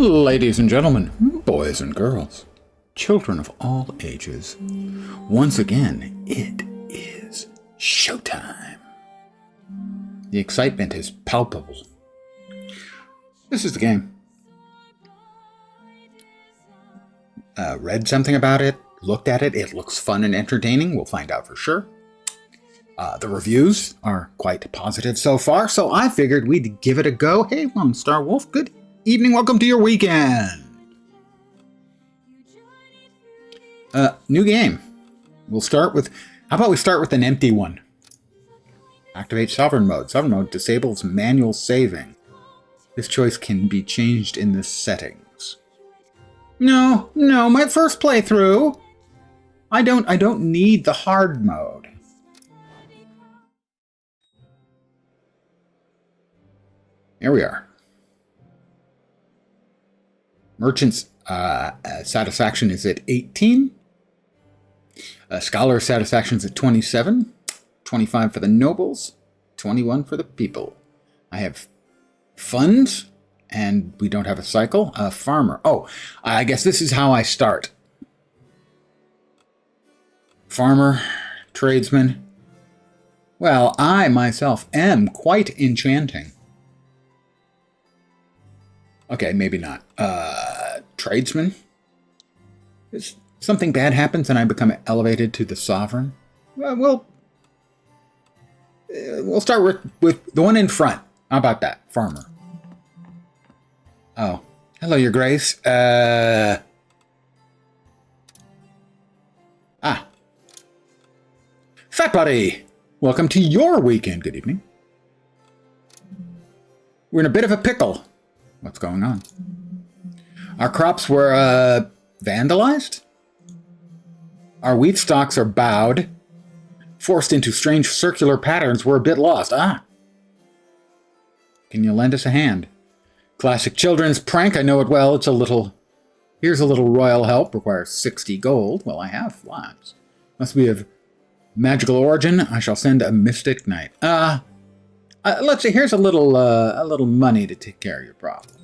Ladies and gentlemen, boys and girls, children of all ages, once again, it is showtime. The excitement is palpable. This is the game. Read something about it, looked at it. It looks fun and entertaining. We'll find out for sure. The reviews are quite positive so far, so I figured we'd give it a go. Hey, Lone Star Wolf, good evening. Welcome to your weekend. New game. We'll start with, how about we start with an empty one? Activate Sovereign Mode. Sovereign Mode disables manual saving. This choice can be changed in the settings. No, my first playthrough. I don't need the hard mode. Here we are. Merchant's satisfaction is at 18. Scholar satisfaction is at 27. 25 for the nobles. 21 for the people. I have funds, and we don't have a cycle. Farmer. Oh, I guess this is how I start. Farmer, tradesman. Well, I myself am quite enchanting. Okay, maybe not. Tradesman. If something bad happens and I become elevated to the sovereign, well, we'll start with the one in front. How about that? Farmer. Oh, hello, Your Grace. Fat Buddy. Welcome to your weekend. Good evening. We're in a bit of a pickle. What's going on? Our crops were vandalized? Our wheat stalks are bowed. Forced into strange circular patterns, we're a bit lost. Can you lend us a hand? Classic children's prank, I know it well. It's a little... Here's a little royal help. Requires 60 gold. Well, I have lots. Must be of magical origin. I shall send a mystic knight. Let's see, here's a little money to take care of your problem.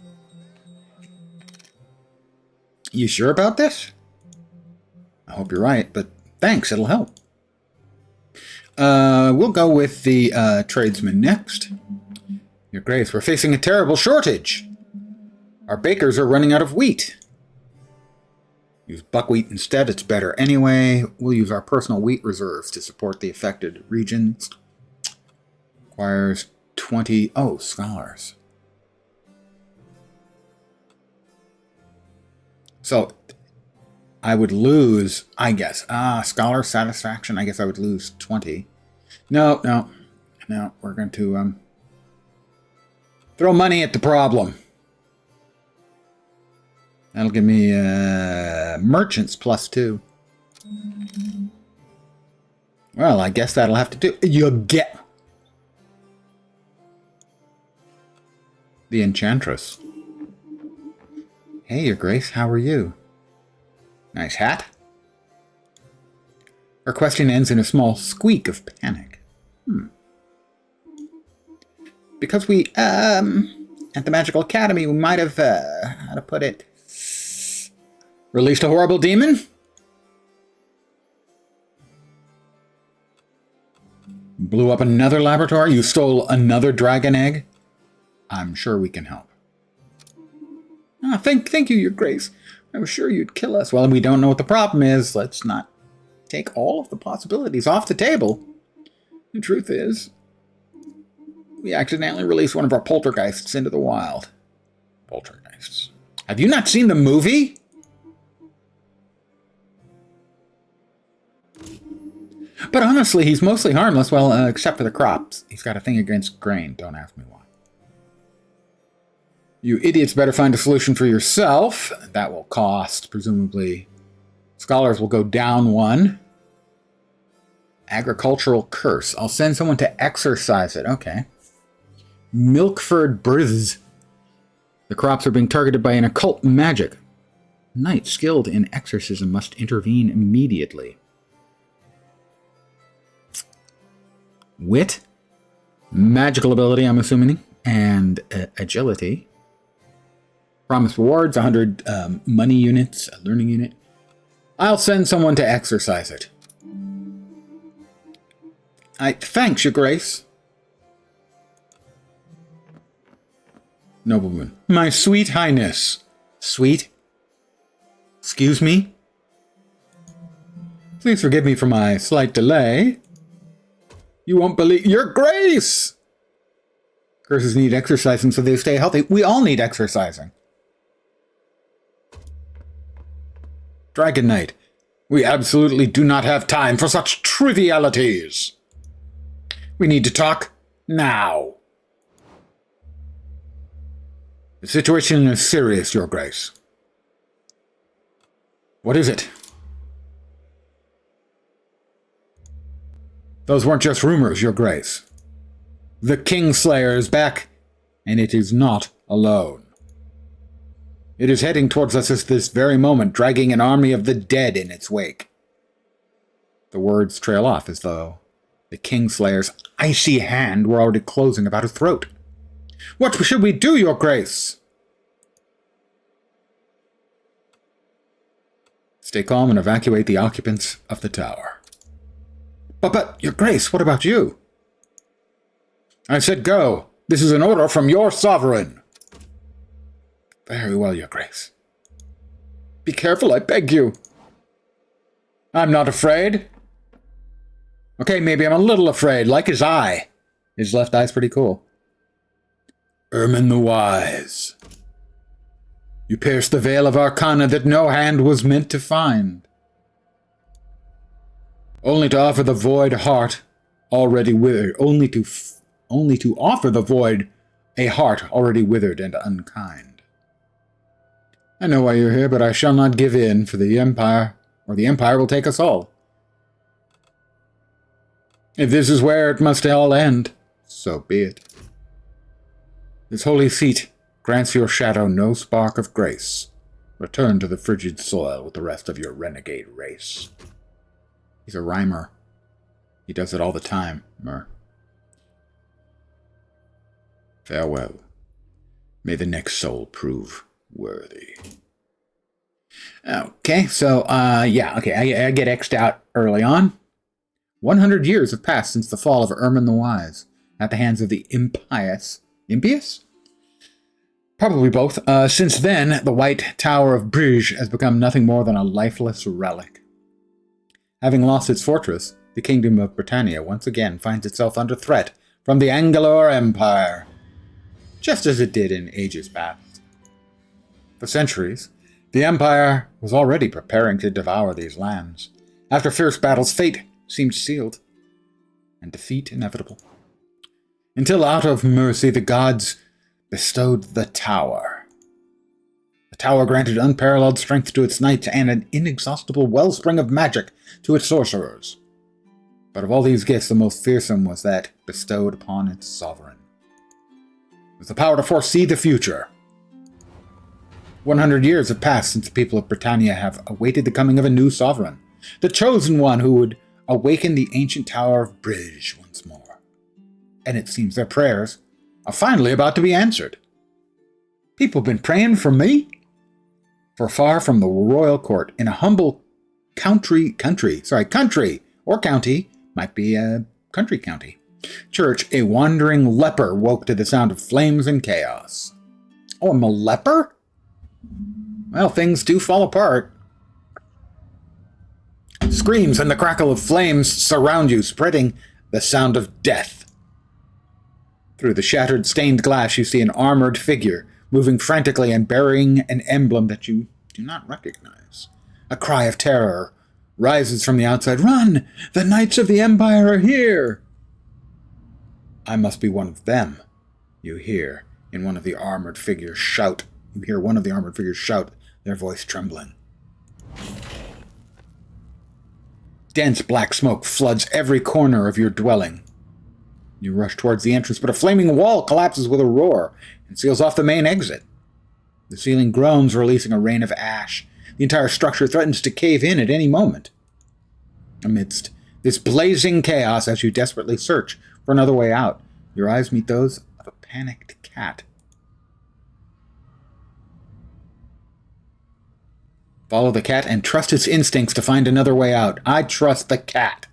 You sure about this? I hope you're right, but thanks, it'll help. We'll go with the tradesman next. Your Grace, we're facing a terrible shortage. Our bakers are running out of wheat. Use buckwheat instead, it's better anyway. We'll use our personal wheat reserves to support the affected regions. Requires 20... Oh, scholars. So, I would lose, I guess. Scholar satisfaction, I guess I would lose 20. No, we're going to throw money at the problem. That'll give me merchants +2. Well, I guess that'll have to do. You get... The Enchantress. Hey, Your Grace, how are you? Nice hat. Her question ends in a small squeak of panic. Because we, at the Magical Academy, we might have, how to put it, released a horrible demon? Blew up another laboratory? You stole another dragon egg? I'm sure we can help. Thank you, Your Grace. I was sure you'd kill us. Well, we don't know what the problem is. Let's not take all of the possibilities off the table. The truth is, we accidentally released one of our poltergeists into the wild. Poltergeists. Have you not seen the movie? But honestly, he's mostly harmless, well, except for the crops. He's got a thing against grain. Don't ask me why. You idiots better find a solution for yourself. That will cost, presumably. Scholars will go down 1. Agricultural curse. I'll send someone to exorcise it. Okay. Milkford Briz. The crops are being targeted by an occult magic. Knight skilled in exorcism must intervene immediately. Wit. Magical ability, I'm assuming. And agility. Promise rewards, 100 money units, a learning unit. I'll send someone to exercise it. Thanks, Your Grace. Nobleman. My sweet highness. Sweet? Excuse me? Please forgive me for my slight delay. You won't believe... Your Grace! Curses need exercising so they stay healthy. We all need exercising. Dragon Knight. We absolutely do not have time for such trivialities. We need to talk now. The situation is serious, Your Grace. What is it? Those weren't just rumors, Your Grace. The Kingslayer is back, and it is not alone. It is heading towards us at this very moment, dragging an army of the dead in its wake. The words trail off as though the Kingslayer's icy hand were already closing about his throat. What should we do, Your Grace? Stay calm and evacuate the occupants of the tower. But, Your Grace, what about you? I said go. This is an order from your sovereign. Very well, Your Grace. Be careful, I beg you. I'm not afraid. Okay, maybe I'm a little afraid, like his eye. His left eye's pretty cool. Ermin the Wise. You pierced the veil of Arcana that no hand was meant to find. Only to offer the void heart already withered. Only to offer the void a heart already withered and unkind. I know why you're here, but I shall not give in for the Empire, or the Empire will take us all. If this is where it must all end, so be it. This holy seat grants your shadow no spark of grace. Return to the frigid soil with the rest of your renegade race. He's a rhymer. He does it all the time, Mer. Farewell. May the next soul prove worthy. Okay, so, yeah, okay, I get X'd out early on. 100 years have passed since the fall of Ermin the Wise, at the hands of the impious. Impious? Probably both. Since then, the White Tower of Bruges has become nothing more than a lifeless relic. Having lost its fortress, the Kingdom of Britannia once again finds itself under threat from the Anglo Empire, just as it did in ages past. For centuries, the Empire was already preparing to devour these lands. After fierce battles, fate seemed sealed, and defeat inevitable. Until out of mercy, the gods bestowed the Tower. The Tower granted unparalleled strength to its knights and an inexhaustible wellspring of magic to its sorcerers. But of all these gifts, the most fearsome was that bestowed upon its sovereign. It was the power to foresee the future. 100 years have passed since the people of Britannia have awaited the coming of a new sovereign, the chosen one who would awaken the ancient Tower of Bruges once more. And it seems their prayers are finally about to be answered. People have been praying for me? For far from the royal court, in a humble country, or county, might be a country county, church, a wandering leper woke to the sound of flames and chaos. Oh, I'm a leper? Well, things do fall apart. Screams and the crackle of flames surround you, spreading the sound of death. Through the shattered stained glass, you see an armored figure, moving frantically and bearing an emblem that you do not recognize. A cry of terror rises from the outside. Run! The Knights of the Empire are here! I must be one of them, you hear one of the armored figures shout. You hear one of the armored figures shout, their voice trembling. Dense black smoke floods every corner of your dwelling. You rush towards the entrance, but a flaming wall collapses with a roar and seals off the main exit. The ceiling groans, releasing a rain of ash. The entire structure threatens to cave in at any moment. Amidst this blazing chaos, as you desperately search for another way out, your eyes meet those of a panicked cat. Follow the cat and trust its instincts to find another way out. I trust the cat.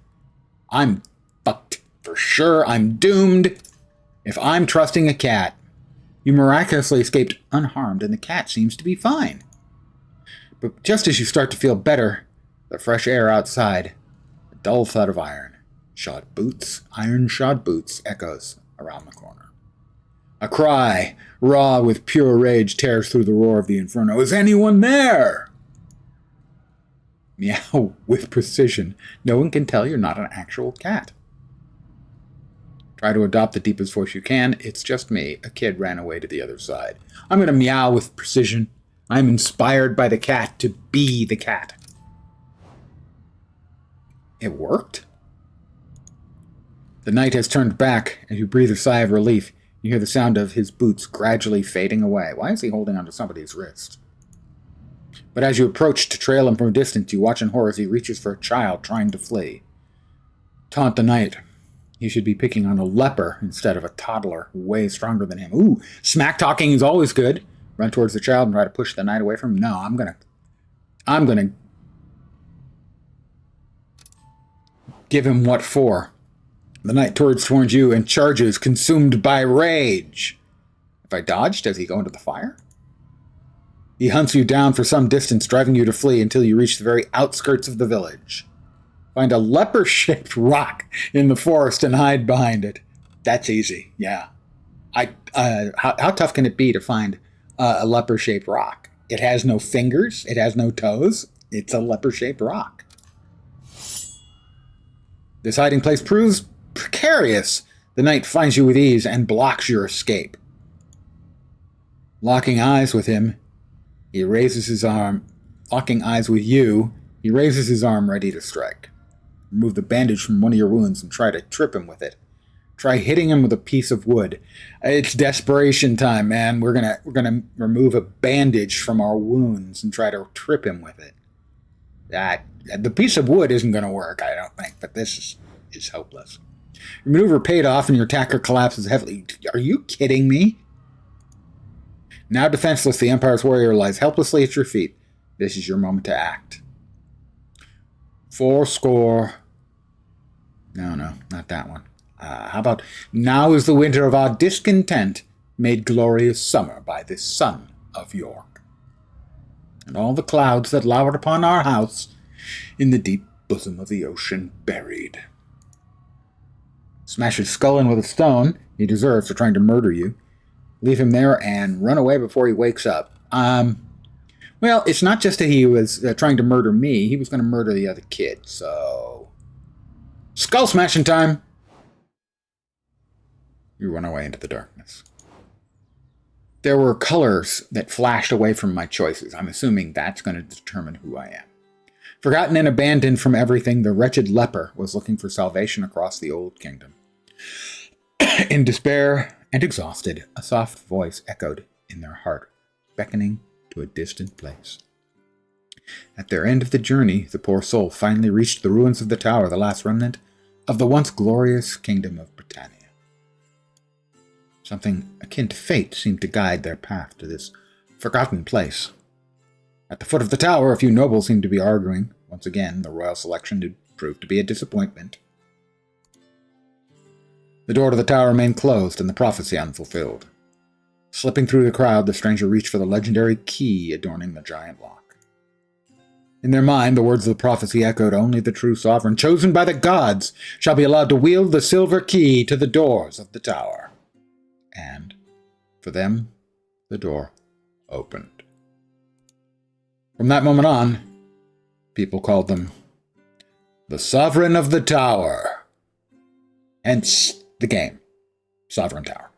I'm fucked. For sure, I'm doomed. If I'm trusting a cat. You miraculously escaped unharmed, and the cat seems to be fine. But just as you start to feel better, the fresh air outside, a dull thud of iron-shod boots echoes around the corner. A cry, raw with pure rage, tears through the roar of the inferno. Is anyone there? Meow with precision. No one can tell you're not an actual cat. Try to adopt the deepest voice you can. It's just me. A kid ran away to the other side. I'm going to meow with precision. I'm inspired by the cat to be the cat. It worked? The night has turned back, and you breathe a sigh of relief. You hear the sound of his boots gradually fading away. Why is he holding onto somebody's wrist? But as you approach to trail him from a distance, you watch in horror as he reaches for a child trying to flee. Taunt the night. He should be picking on a leper instead of a toddler way stronger than him. Ooh, smack talking is always good. Run towards the child and try to push the knight away from him. No, I'm gonna give him what for. The knight turns towards you and charges, consumed by rage. If I dodge, does he go into the fire? He hunts you down for some distance, driving you to flee until you reach the very outskirts of the village. Find a leper-shaped rock in the forest and hide behind it. That's easy, yeah. How tough can it be to find a leper-shaped rock? It has no fingers. It has no toes. It's a leper-shaped rock. This hiding place proves precarious. The knight finds you with ease and blocks your escape. Locking eyes with him, he raises his arm. Locking eyes with you, he raises his arm ready to strike. Remove the bandage from one of your wounds and try to trip him with it. Try hitting him with a piece of wood. It's desperation time, man. We're gonna remove a bandage from our wounds and try to trip him with it. The piece of wood isn't gonna work, I don't think, but this is hopeless. Your maneuver paid off and your attacker collapses heavily. Are you kidding me? Now defenseless, the Empire's warrior lies helplessly at your feet. This is your moment to act. 40. No, not that one. How about, now is the winter of our discontent made glorious summer by this son of York. And all the clouds that lowered upon our house in the deep bosom of the ocean buried. Smash his skull in with a stone. He deserves for trying to murder you. Leave him there and run away before he wakes up. Well, it's not just that he was trying to murder me. He was going to murder the other kid, so... Skull smashing time! You run away into the darkness. There were colors that flashed away from my choices. I'm assuming that's going to determine who I am. Forgotten and abandoned from everything, the wretched leper was looking for salvation across the old kingdom. In despair and exhausted, a soft voice echoed in their heart, beckoning to a distant place. At their end of the journey, the poor soul finally reached the ruins of the tower, the last remnant of the once glorious kingdom of Britannia. Something akin to fate seemed to guide their path to this forgotten place. At the foot of the tower, a few nobles seemed to be arguing. Once again, the royal selection had proved to be a disappointment. The door to the tower remained closed and the prophecy unfulfilled. Slipping through the crowd, the stranger reached for the legendary key adorning the giant lock. In their mind, the words of the prophecy echoed, only the true sovereign, chosen by the gods, shall be allowed to wield the silver key to the doors of the tower. And, for them, the door opened. From that moment on, people called them the Sovereign of the Tower. Hence the game, Sovereign Tower.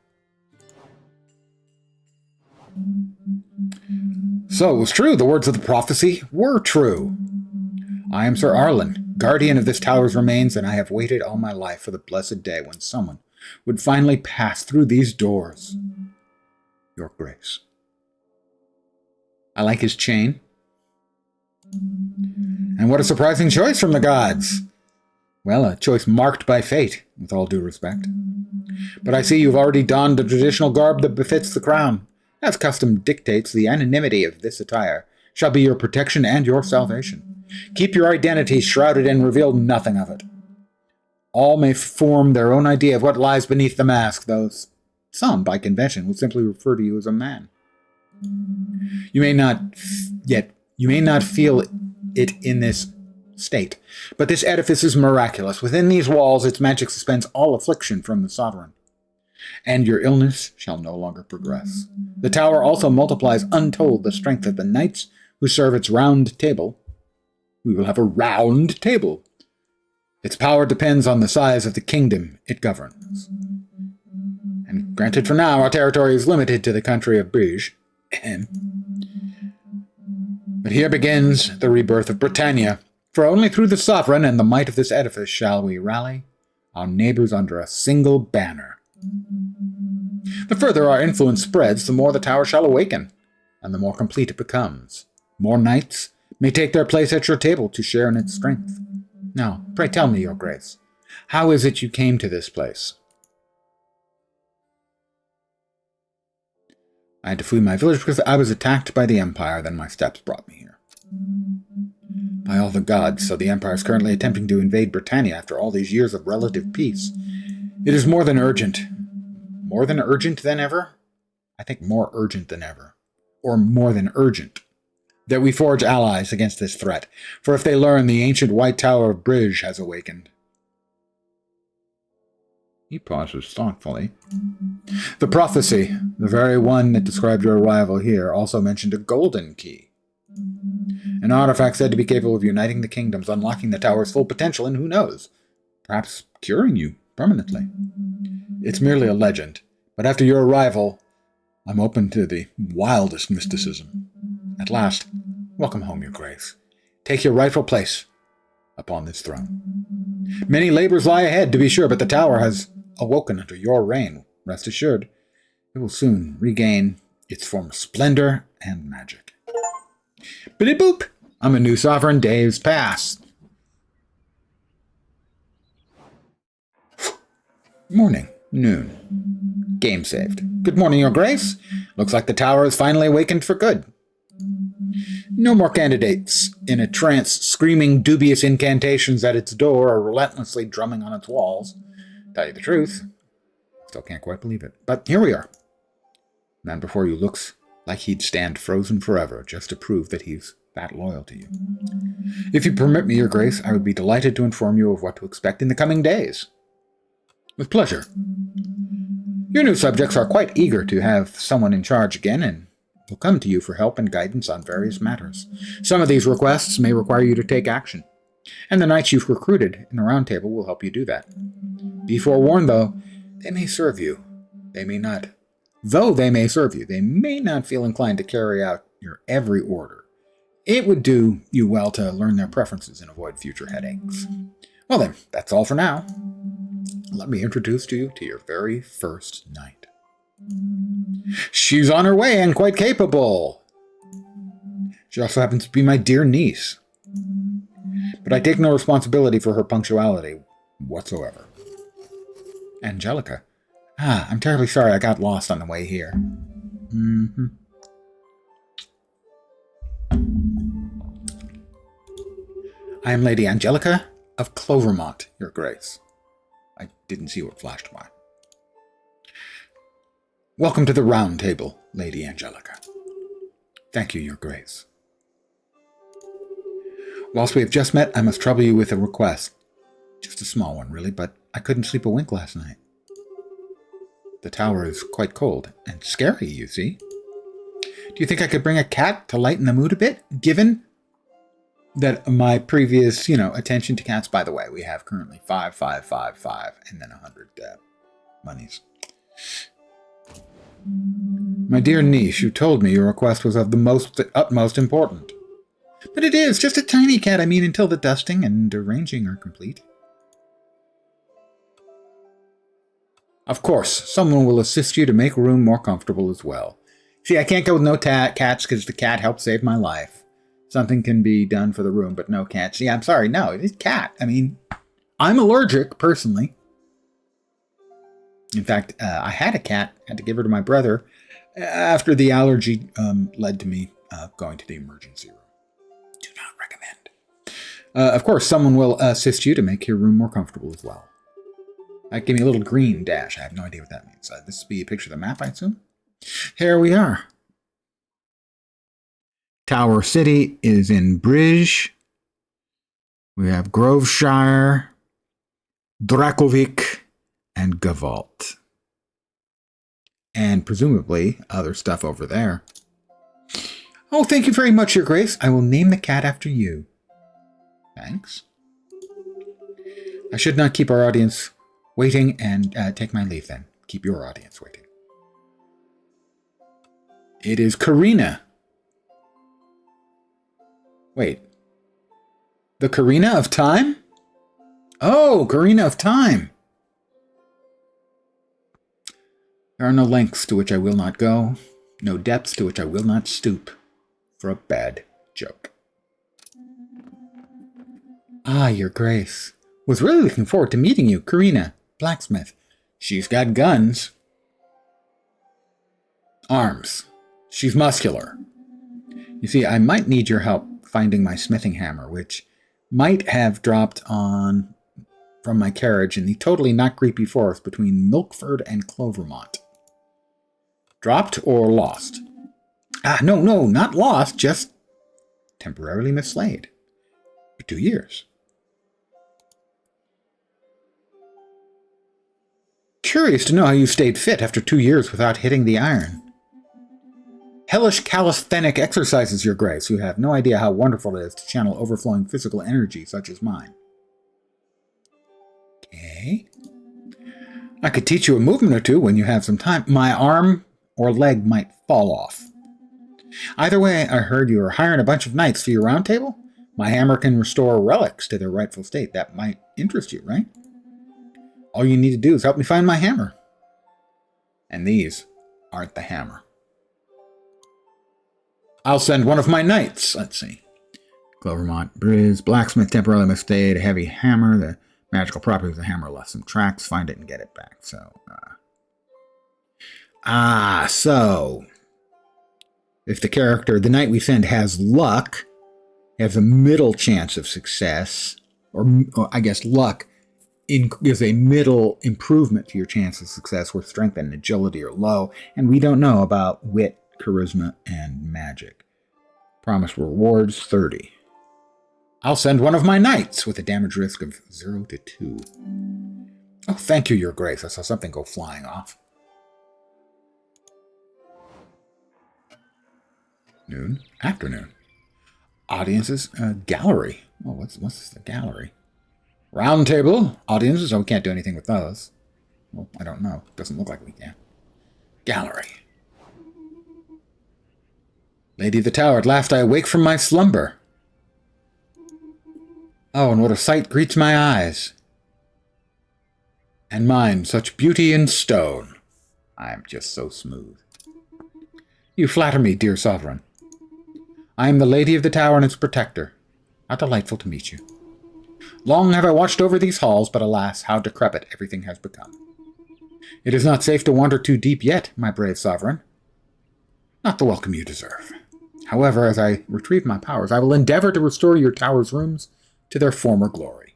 So it was true, the words of the prophecy were true. I am Sir Arlen, guardian of this tower's remains, and I have waited all my life for the blessed day when someone would finally pass through these doors. Your Grace. I like his chain. And what a surprising choice from the gods! Well, a choice marked by fate, with all due respect. But I see you've already donned the traditional garb that befits the crown. As custom dictates, the anonymity of this attire shall be your protection and your salvation. Keep your identity shrouded and reveal nothing of it. All may form their own idea of what lies beneath the mask, though some, by convention, will simply refer to you as a man. You may not feel it in this state, but this edifice is miraculous. Within these walls, its magic suspends all affliction from the sovereign, and your illness shall no longer progress. The tower also multiplies untold the strength of the knights who serve its round table. We will have a round table. Its power depends on the size of the kingdom it governs. And granted, for now, our territory is limited to the country of Bruges. But here begins the rebirth of Britannia, for only through the sovereign and the might of this edifice shall we rally our neighbors under a single banner. The further our influence spreads, the more the tower shall awaken, and the more complete it becomes. More knights may take their place at your table to share in its strength. Now, pray tell me, your grace, how is it you came to this place? I had to flee my village because I was attacked by the Empire, then my steps brought me here. By all the gods, so the Empire is currently attempting to invade Britannia after all these years of relative peace. It is more than urgent. More than urgent than ever? I think more urgent than ever. Or more than urgent. That we forge allies against this threat, for if they learn the ancient White Tower of Bruges has awakened. He pauses thoughtfully. The prophecy, the very one that described your arrival here, also mentioned a golden key. An artifact said to be capable of uniting the kingdoms, unlocking the tower's full potential, and who knows, perhaps curing you permanently. It's merely a legend, but after your arrival, I'm open to the wildest mysticism. At last, welcome home, your grace. Take your rightful place upon this throne. Many labors lie ahead, to be sure, but the tower has awoken under your reign. Rest assured, it will soon regain its former splendor and magic. Biddy boop! I'm a new sovereign. Days pass. Morning. Noon. Game saved. Good morning, your grace. Looks like the tower has finally awakened for good. No more candidates in a trance screaming dubious incantations at its door or relentlessly drumming on its walls. Tell you the truth, still can't quite believe it. But here we are. The man before you looks like he'd stand frozen forever just to prove that he's that loyal to you. If you permit me, your grace, I would be delighted to inform you of what to expect in the coming days. With pleasure. Your new subjects are quite eager to have someone in charge again, and will come to you for help and guidance on various matters. Some of these requests may require you to take action, and the knights you've recruited in the Round Table will help you do that. Be forewarned, though, they may serve you. They may not. Though they may serve you, they may not feel inclined to carry out your every order. It would do you well to learn their preferences and avoid future headaches. Well then, that's all for now. Let me introduce you to your very first knight. She's on her way and quite capable. She also happens to be my dear niece. But I take no responsibility for her punctuality whatsoever. Angelica. I'm terribly sorry I got lost on the way here. I am Lady Angelica of Clovermont, your grace. I didn't see what flashed by. Welcome to the Round Table, Lady Angelica. Thank you, your grace. Whilst we have just met, I must trouble you with a request. Just a small one, really, but I couldn't sleep a wink last night. The tower is quite cold and scary, you see. Do you think I could bring a cat to lighten the mood a bit, given that my previous, attention to cats? By the way, we have currently 5, 5, 5, 5, and then 100 monies. My dear niece, you told me your request was of the utmost importance. But it is just a tiny cat, until the dusting and arranging are complete. Of course, someone will assist you to make room more comfortable as well. See, I can't go with no cats because the cat helped save my life. Something can be done for the room, but no cats. See, I'm sorry, no, it is cat. I'm allergic, personally. In fact, I had a cat, had to give her to my brother, after the allergy led to me going to the emergency room. Do not recommend. Of course, someone will assist you to make your room more comfortable as well. Give me a little green dash. I have no idea what that means. This will be a picture of the map, I assume. Here we are. Tower City is in Bridge. We have Groveshire, Dracovic, and Gavalt. And presumably other stuff over there. Oh, thank you very much, Your Grace. I will name the cat after you. Thanks. I should not keep our audience waiting and take my leave then. Keep your audience waiting. It is Karina. Wait. The Karina of Time? Oh, Karina of Time. There are no lengths to which I will not go, no depths to which I will not stoop for a bad joke. Ah, Your Grace. Was really looking forward to meeting you, Karina, blacksmith. She's got guns. Arms. She's muscular. You see, I might need your help finding my smithing hammer, which might have dropped on from my carriage in the totally not creepy forest between Milkford and Clovermont. Dropped or lost? No, not lost, just temporarily mislaid. For 2 years. Curious to know how you stayed fit after 2 years without hitting the iron. Hellish calisthenic exercises, Your Grace. You have no idea how wonderful it is to channel overflowing physical energy such as mine. Okay. I could teach you a movement or two when you have some time. My arm or leg might fall off. Either way, I heard you were hiring a bunch of knights for your round table. My hammer can restore relics to their rightful state. That might interest you, right? All you need to do is help me find my hammer. And these aren't the hammer. I'll send one of my knights. Let's see. Clovermont Bridge. Blacksmith temporarily misstayed. A heavy hammer. The magical property of the hammer left some tracks. Find it and get it back. So, so if the character, the knight we send, has luck, has a middle chance of success, or I guess luck gives a middle improvement to your chance of success, where strength and agility are low, and we don't know about wit, charisma, and magic. Promised rewards 30. I'll send one of my knights with a damage risk of 0 to 2. Oh, thank you, Your Grace. I saw something go flying off. Noon, afternoon. Audiences, gallery. Oh, what's this? The gallery. Round table, audiences. Oh, we can't do anything with those. Well, I don't know. Doesn't look like we can. Gallery. Lady of the Tower, at last I awake from my slumber. Oh, and what a sight greets my eyes. And mine, such beauty in stone. I am just so smooth. You flatter me, dear sovereign. I am the Lady of the Tower and its protector. How delightful to meet you. Long have I watched over these halls, but alas, how decrepit everything has become. It is not safe to wander too deep yet, my brave sovereign. Not the welcome you deserve. However, as I retrieve my powers, I will endeavor to restore your tower's rooms to their former glory.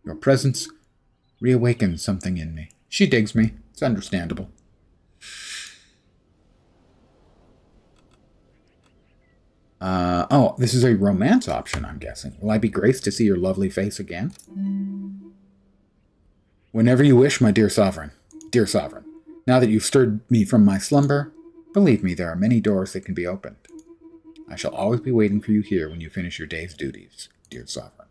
Your presence reawakens something in me. She digs me. It's understandable. Oh, this is a romance option, I'm guessing. Will I be graced to see your lovely face again? Whenever you wish, my dear sovereign. Dear sovereign, now that you've stirred me from my slumber, believe me, there are many doors that can be opened. I shall always be waiting for you here when you finish your day's duties, dear sovereign.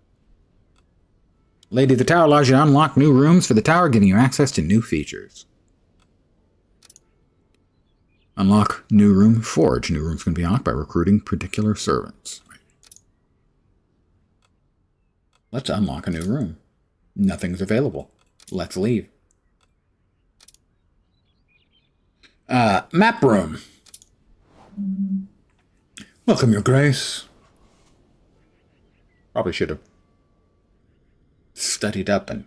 Lady of the Tower allows you to unlock new rooms for the tower, giving you access to new features. Unlock new room, forge. New rooms can be unlocked by recruiting particular servants. Let's unlock a new room. Nothing's available. Let's leave. Map room. Welcome, Your Grace. Probably should have studied up and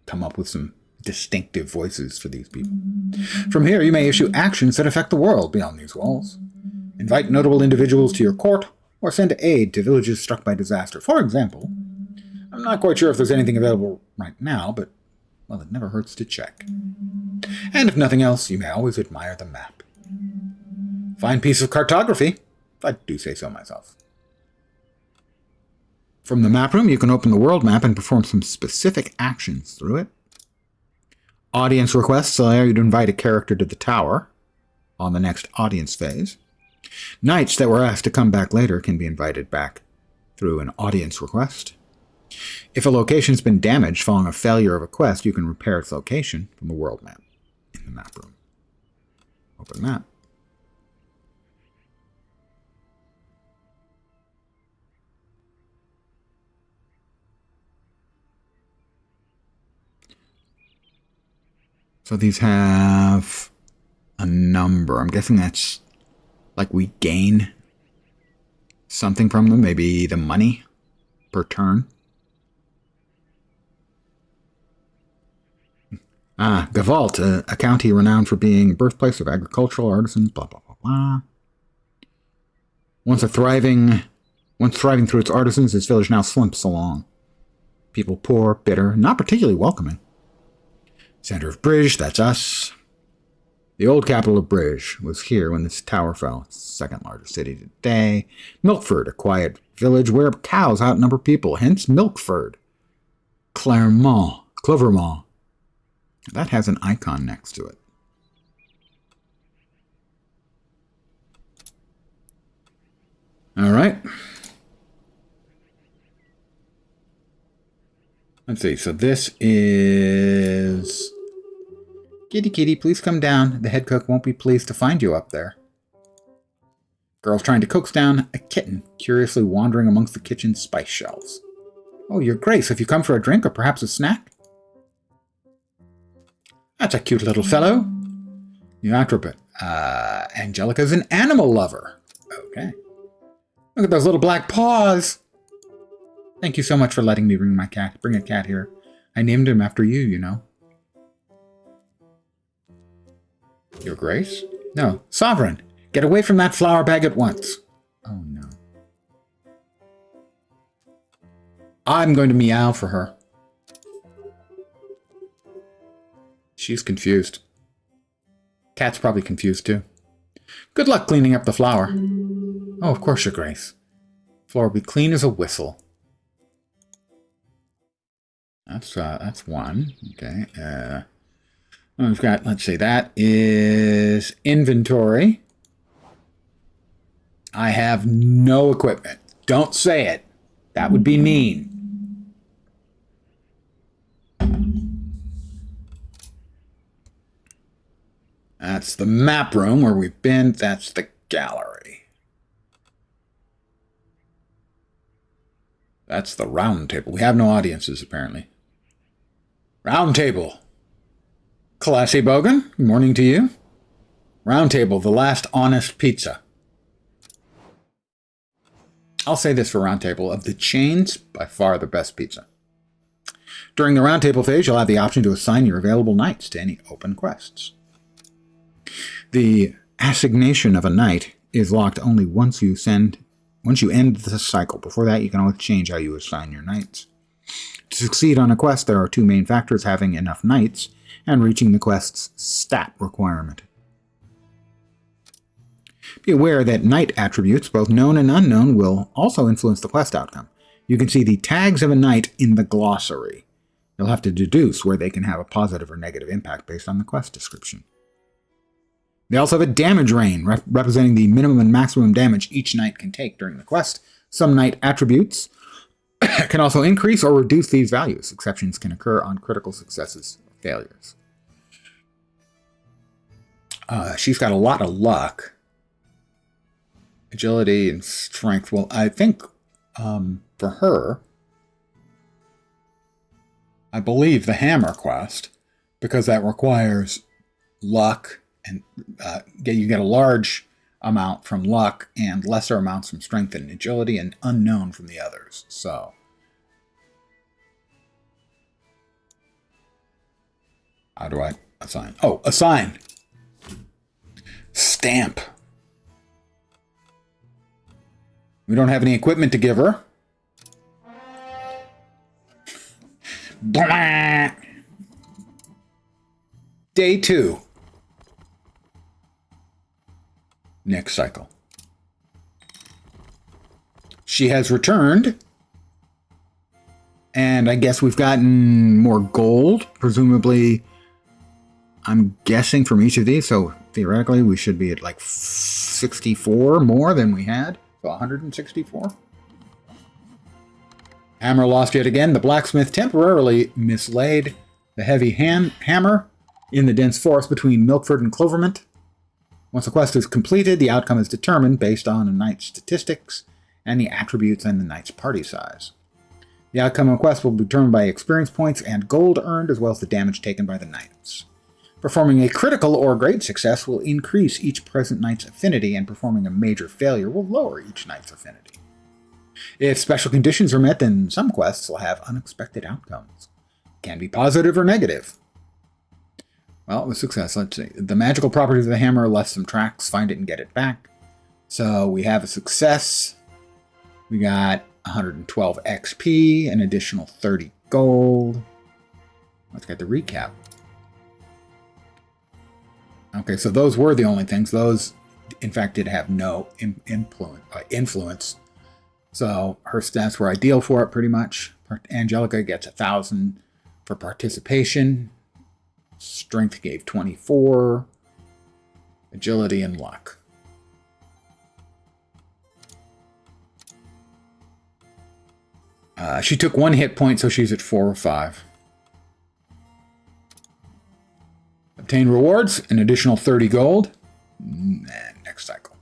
come up with some distinctive voices for these people. From here, you may issue actions that affect the world beyond these walls. Invite notable individuals to your court, or send aid to villages struck by disaster. For example, I'm not quite sure if there's anything available right now, but, well, it never hurts to check. And if nothing else, you may always admire the map. Fine piece of cartography, if I do say so myself. From the map room, you can open the world map and perform some specific actions through it. Audience requests allow you to invite a character to the tower on the next audience phase. Knights that were asked to come back later can be invited back through an audience request. If a location's been damaged following a failure of a quest, you can repair its location from the world map in the map room. Open map. So these have a number. I'm guessing that's like we gain something from them, maybe the money per turn. Gavalt, a county renowned for being birthplace of agricultural artisans, blah, blah, blah, blah. Once thriving through its artisans, this village now slimps along. People poor, bitter, not particularly welcoming. Center of Bridge, that's us. The old capital of Bridge was here when this tower fell. It's the second largest city today. Milkford, a quiet village where cows outnumber people, hence Milkford. Clovermont. That has an icon next to it. All right. Let's see. So this is... Kitty, kitty, please come down. The head cook won't be pleased to find you up there. Girl's trying to coax down a kitten, curiously wandering amongst the kitchen's spice shelves. Oh, your grace, have you come for a drink or perhaps a snack? That's a cute little fellow. New attribute. Angelica's an animal lover. Okay. Look at those little black paws. Thank you so much for letting me bring a cat here. I named him after you, you know. Your Grace? No. Sovereign, get away from that flower bag at once. Oh, no. I'm going to meow for her. She's confused. Cat's probably confused, too. Good luck cleaning up the flour. Oh, of course, Your Grace. Floor will be clean as a whistle. That's one. Okay. We've got, let's see, that is inventory. I have no equipment. Don't say it. That would be mean. That's the map room where we've been. That's the gallery. That's the round table. We have no audiences, apparently. Round table. Classy Bogan, good morning to you. Round table, the last honest pizza. I'll say this for round table. Of the chains, by far the best pizza. During the round table phase, you'll have the option to assign your available knights to any open quests. The assignation of a knight is locked only once you end the cycle. Before that, you can always change how you assign your knights. To succeed on a quest, there are two main factors: having enough knights and reaching the quest's stat requirement. Be aware that knight attributes, both known and unknown, will also influence the quest outcome. You can see the tags of a knight in the glossary. You'll have to deduce where they can have a positive or negative impact based on the quest description. They also have a damage range, representing the minimum and maximum damage each knight can take during the quest. Some knight attributes can also increase or reduce these values. Exceptions can occur on critical successes or failures. She's got a lot of luck. Agility and strength. Well, I think for her, I believe the hammer quest, because that requires luck, and you get a large amount from luck and lesser amounts from strength and agility, and unknown from the others. So how do I assign? Oh, assign. Stamp. We don't have any equipment to give her. Day 2. Next cycle. She has returned. And I guess we've gotten more gold, presumably, I'm guessing from each of these. So theoretically, we should be at like 64 more than we had. So 164. Hammer lost yet again. The blacksmith temporarily mislaid the heavy hammer in the dense forest between Milkford and Clovermont. Once the quest is completed, the outcome is determined based on a knight's statistics and the attributes and the knight's party size. The outcome of the quest will be determined by experience points and gold earned, as well as the damage taken by the knights. Performing a critical or great success will increase each present knight's affinity, and performing a major failure will lower each knight's affinity. If special conditions are met, then some quests will have unexpected outcomes. It can be positive or negative. Well, with success, let's see. The magical properties of the hammer left some tracks, find it and get it back. So we have a success. We got 112 XP, an additional 30 gold. Let's get the recap. Okay, so those were the only things. Those, in fact, did have no influence. So her stats were ideal for it, pretty much. Angelica gets 1,000 for participation. Strength gave 24. Agility and luck. She took 1 hit point, so she's at 4 or 5. Obtain rewards, an additional 30 gold. And next cycle.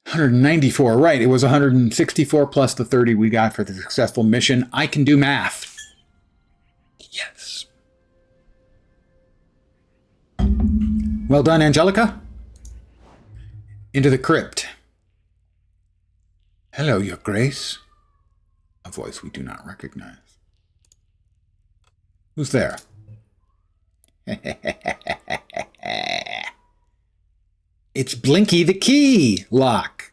194, right. It was 164 plus the 30 we got for the successful mission. I can do math. Yes. Well done, Angelica. Into the crypt. Hello, Your Grace. A voice we do not recognize. Who's there? It's Blinky the Key, Lock.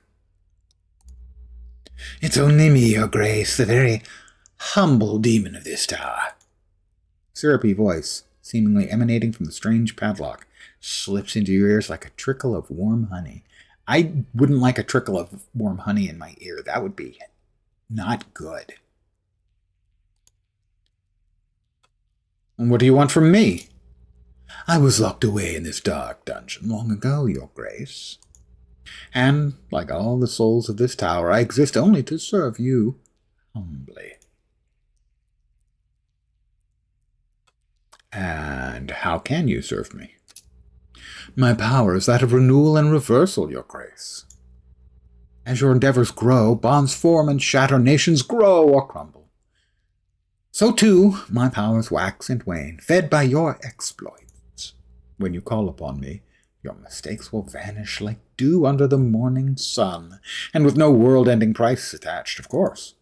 It's only me, Your Grace, the very humble demon of this tower. Syrupy voice, seemingly emanating from the strange padlock, slips into your ears like a trickle of warm honey. I wouldn't like a trickle of warm honey in my ear. That would be not good. And what do you want from me? I was locked away in this dark dungeon long ago, Your Grace. And, like all the souls of this tower, I exist only to serve you humbly. And how can you serve me? My power is that of renewal and reversal, Your Grace. As your endeavors grow, bonds form and shatter, nations grow or crumble. So too, my powers wax and wane, fed by your exploits. When you call upon me, your mistakes will vanish like dew under the morning sun, and with no world-ending price attached, of course.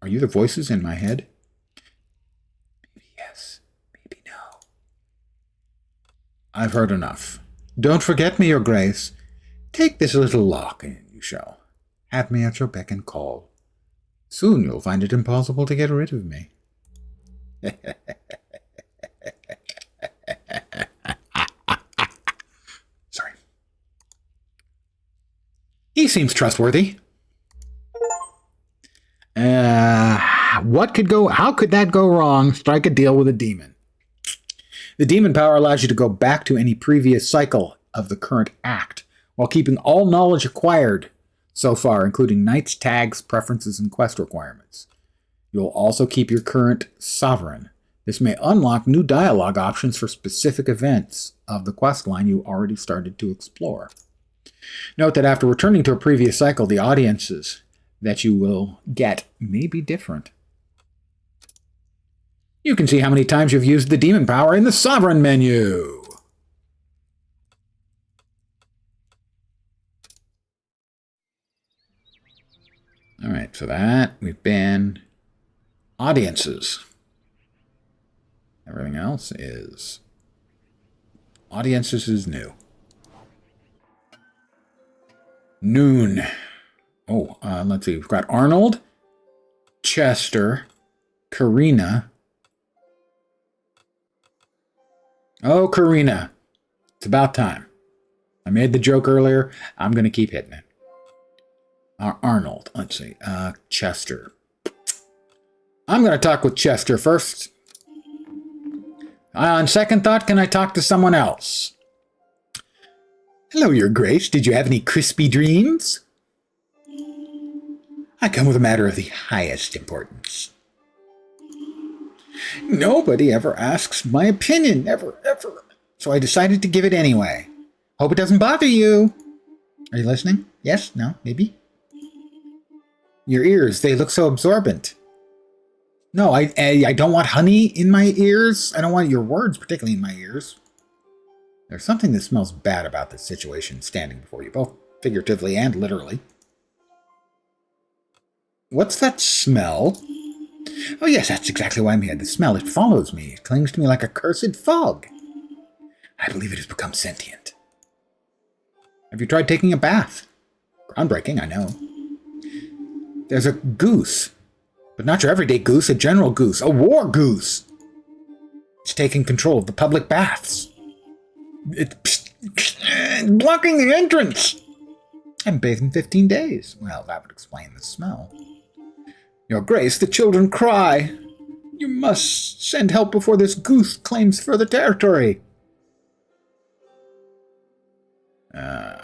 Are you the voices in my head? Maybe yes, maybe no. I've heard enough. Don't forget me, Your Grace. Take this little lock, and you shall have me at your beck and call. Soon you'll find it impossible to get rid of me. Sorry. He seems trustworthy. How could that go wrong? Strike a deal with a demon. The demon power allows you to go back to any previous cycle of the current act, while keeping all knowledge acquired so far, including knights, tags, preferences, and quest requirements. You'll also keep your current sovereign. This may unlock new dialogue options for specific events of the quest line you already started to explore. Note that after returning to a previous cycle, the audiences that you will get may be different. You can see how many times you've used the demon power in the sovereign menu. All right, so that we've been audiences. Everything else is Audiences is new. Noon. Oh, let's see. We've got Arnold, Chester, Karina. Oh, Karina. It's about time. I made the joke earlier. I'm going to keep hitting it. Arnold. Let's see. Chester. I'm going to talk with Chester first. On second thought, can I talk to someone else? Hello, Your Grace. Did you have any crispy dreams? I come with a matter of the highest importance. Nobody ever asks my opinion, ever. So I decided to give it anyway. Hope it doesn't bother you. Are you listening? Yes? No? Maybe? Your ears, they look so absorbent. No, I don't want honey in my ears. I don't want your words particularly in my ears. There's something that smells bad about this situation standing before you, both figuratively and literally. What's that smell? Oh yes, that's exactly why I'm here. The smell, it follows me. It clings to me like a cursed fog. I believe it has become sentient. Have you tried taking a bath? Groundbreaking, I know. There's a goose. But not your everyday goose, a general goose. A war goose. It's taking control of the public baths. It's blocking the entrance. I haven't bathed in 15 days. Well, that would explain the smell. Your Grace, the children cry. You must send help before this goose claims further territory.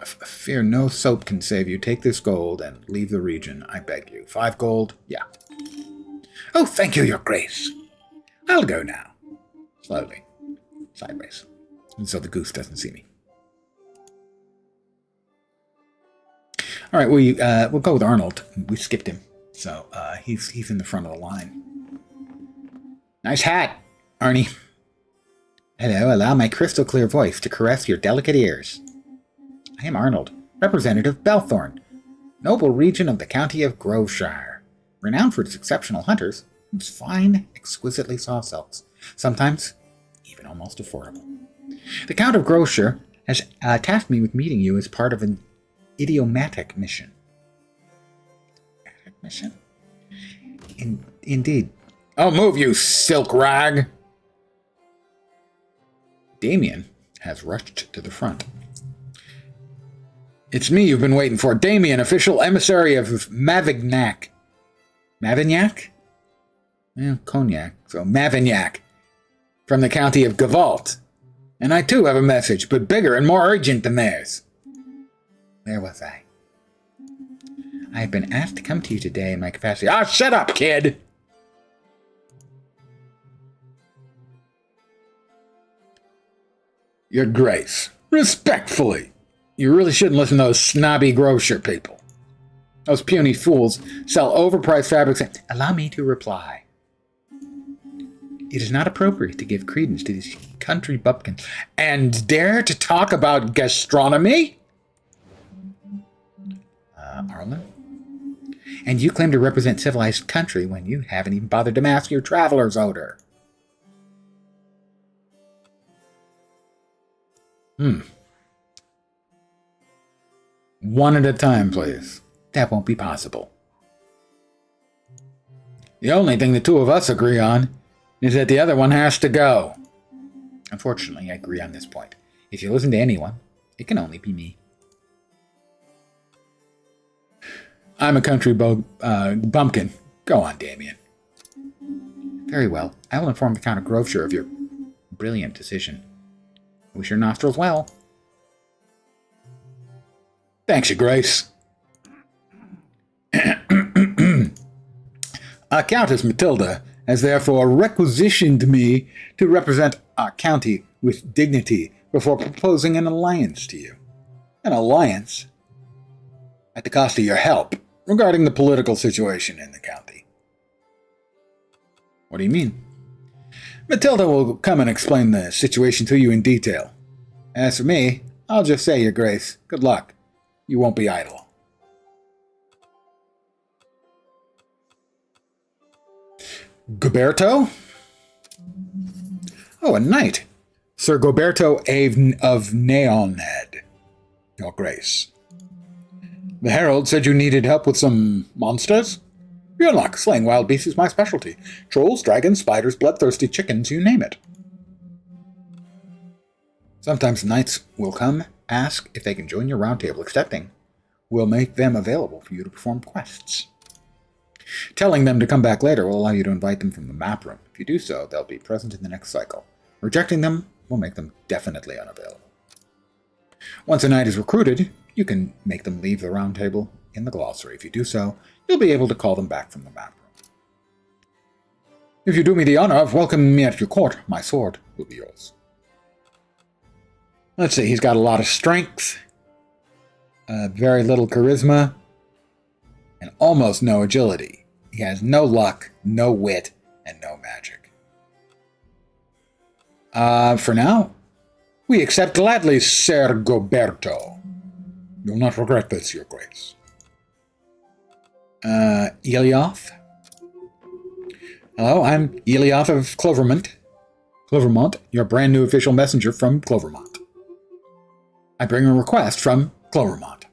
Fear no soap can save you. Take this gold and leave the region, I beg you. 5 gold? Yeah. Oh, thank you, Your Grace. I'll go now. Slowly. Sideways. So the goose doesn't see me. All right, we'll go with Arnold. We skipped him. So he's in the front of the line. Nice hat, Arnie. Hello, allow my crystal clear voice to caress your delicate ears. I am Arnold, representative Belthorn, noble region of the county of Groveshire, renowned for its exceptional hunters and its fine, exquisitely soft silks, sometimes even almost affordable. The Count of Groveshire has tasked me with meeting you as part of an idiomatic mission. Mission? Indeed. Oh, move, you silk rag! Damien has rushed to the front. It's me you've been waiting for. Damien, official emissary of Mavignac. Mavignac? Yeah, cognac. So Mavignac. From the county of Gavalt. And I too have a message, but bigger and more urgent than theirs. Where was I? I have been asked to come to you today in my capacity. Ah, shut up, kid! Your Grace, respectfully, you really shouldn't listen to those snobby grocer people. Those puny fools sell overpriced fabrics. Allow me to reply. It is not appropriate to give credence to these country bumpkins and dare to talk about gastronomy? Arlen? And you claim to represent civilized country when you haven't even bothered to mask your traveler's odor. One at a time, please. That won't be possible. The only thing the two of us agree on is that the other one has to go. Unfortunately, I agree on this point. If you listen to anyone, it can only be me. I'm a country bumpkin. Go on, Damien. Very well. I will inform the Count of Groveshire of your brilliant decision. Wish your nostrils well. Thanks, Your Grace. Countess Matilda has therefore requisitioned me to represent our county with dignity before proposing an alliance to you. An alliance at the cost of your help regarding the political situation in the county. What do you mean? Matilda will come and explain the situation to you in detail. As for me, I'll just say, Your Grace, good luck. You won't be idle. Gilberto? Oh, a knight. Sir Goberto of Neonhead, Your Grace. The Herald said you needed help with some monsters? Your luck, slaying wild beasts is my specialty. Trolls, dragons, spiders, bloodthirsty chickens, you name it. Sometimes knights will come, ask if they can join your round table. Accepting will make them available for you to perform quests. Telling them to come back later will allow you to invite them from the map room. If you do so, they'll be present in the next cycle. Rejecting them will make them definitely unavailable. Once a knight is recruited, you can make them leave the round table in the glossary. If you do so, you'll be able to call them back from the map room. If you do me the honor of welcoming me at your court, my sword will be yours. Let's see, he's got a lot of strength, very little charisma, and almost no agility. He has no luck, no wit, and no magic. For now, we accept gladly, Ser Goberto. You'll not regret this, Your Grace. Elioth? Hello, I'm Elioth of Clovermont, your brand new official messenger from Clovermont. I bring a request from Clovermont.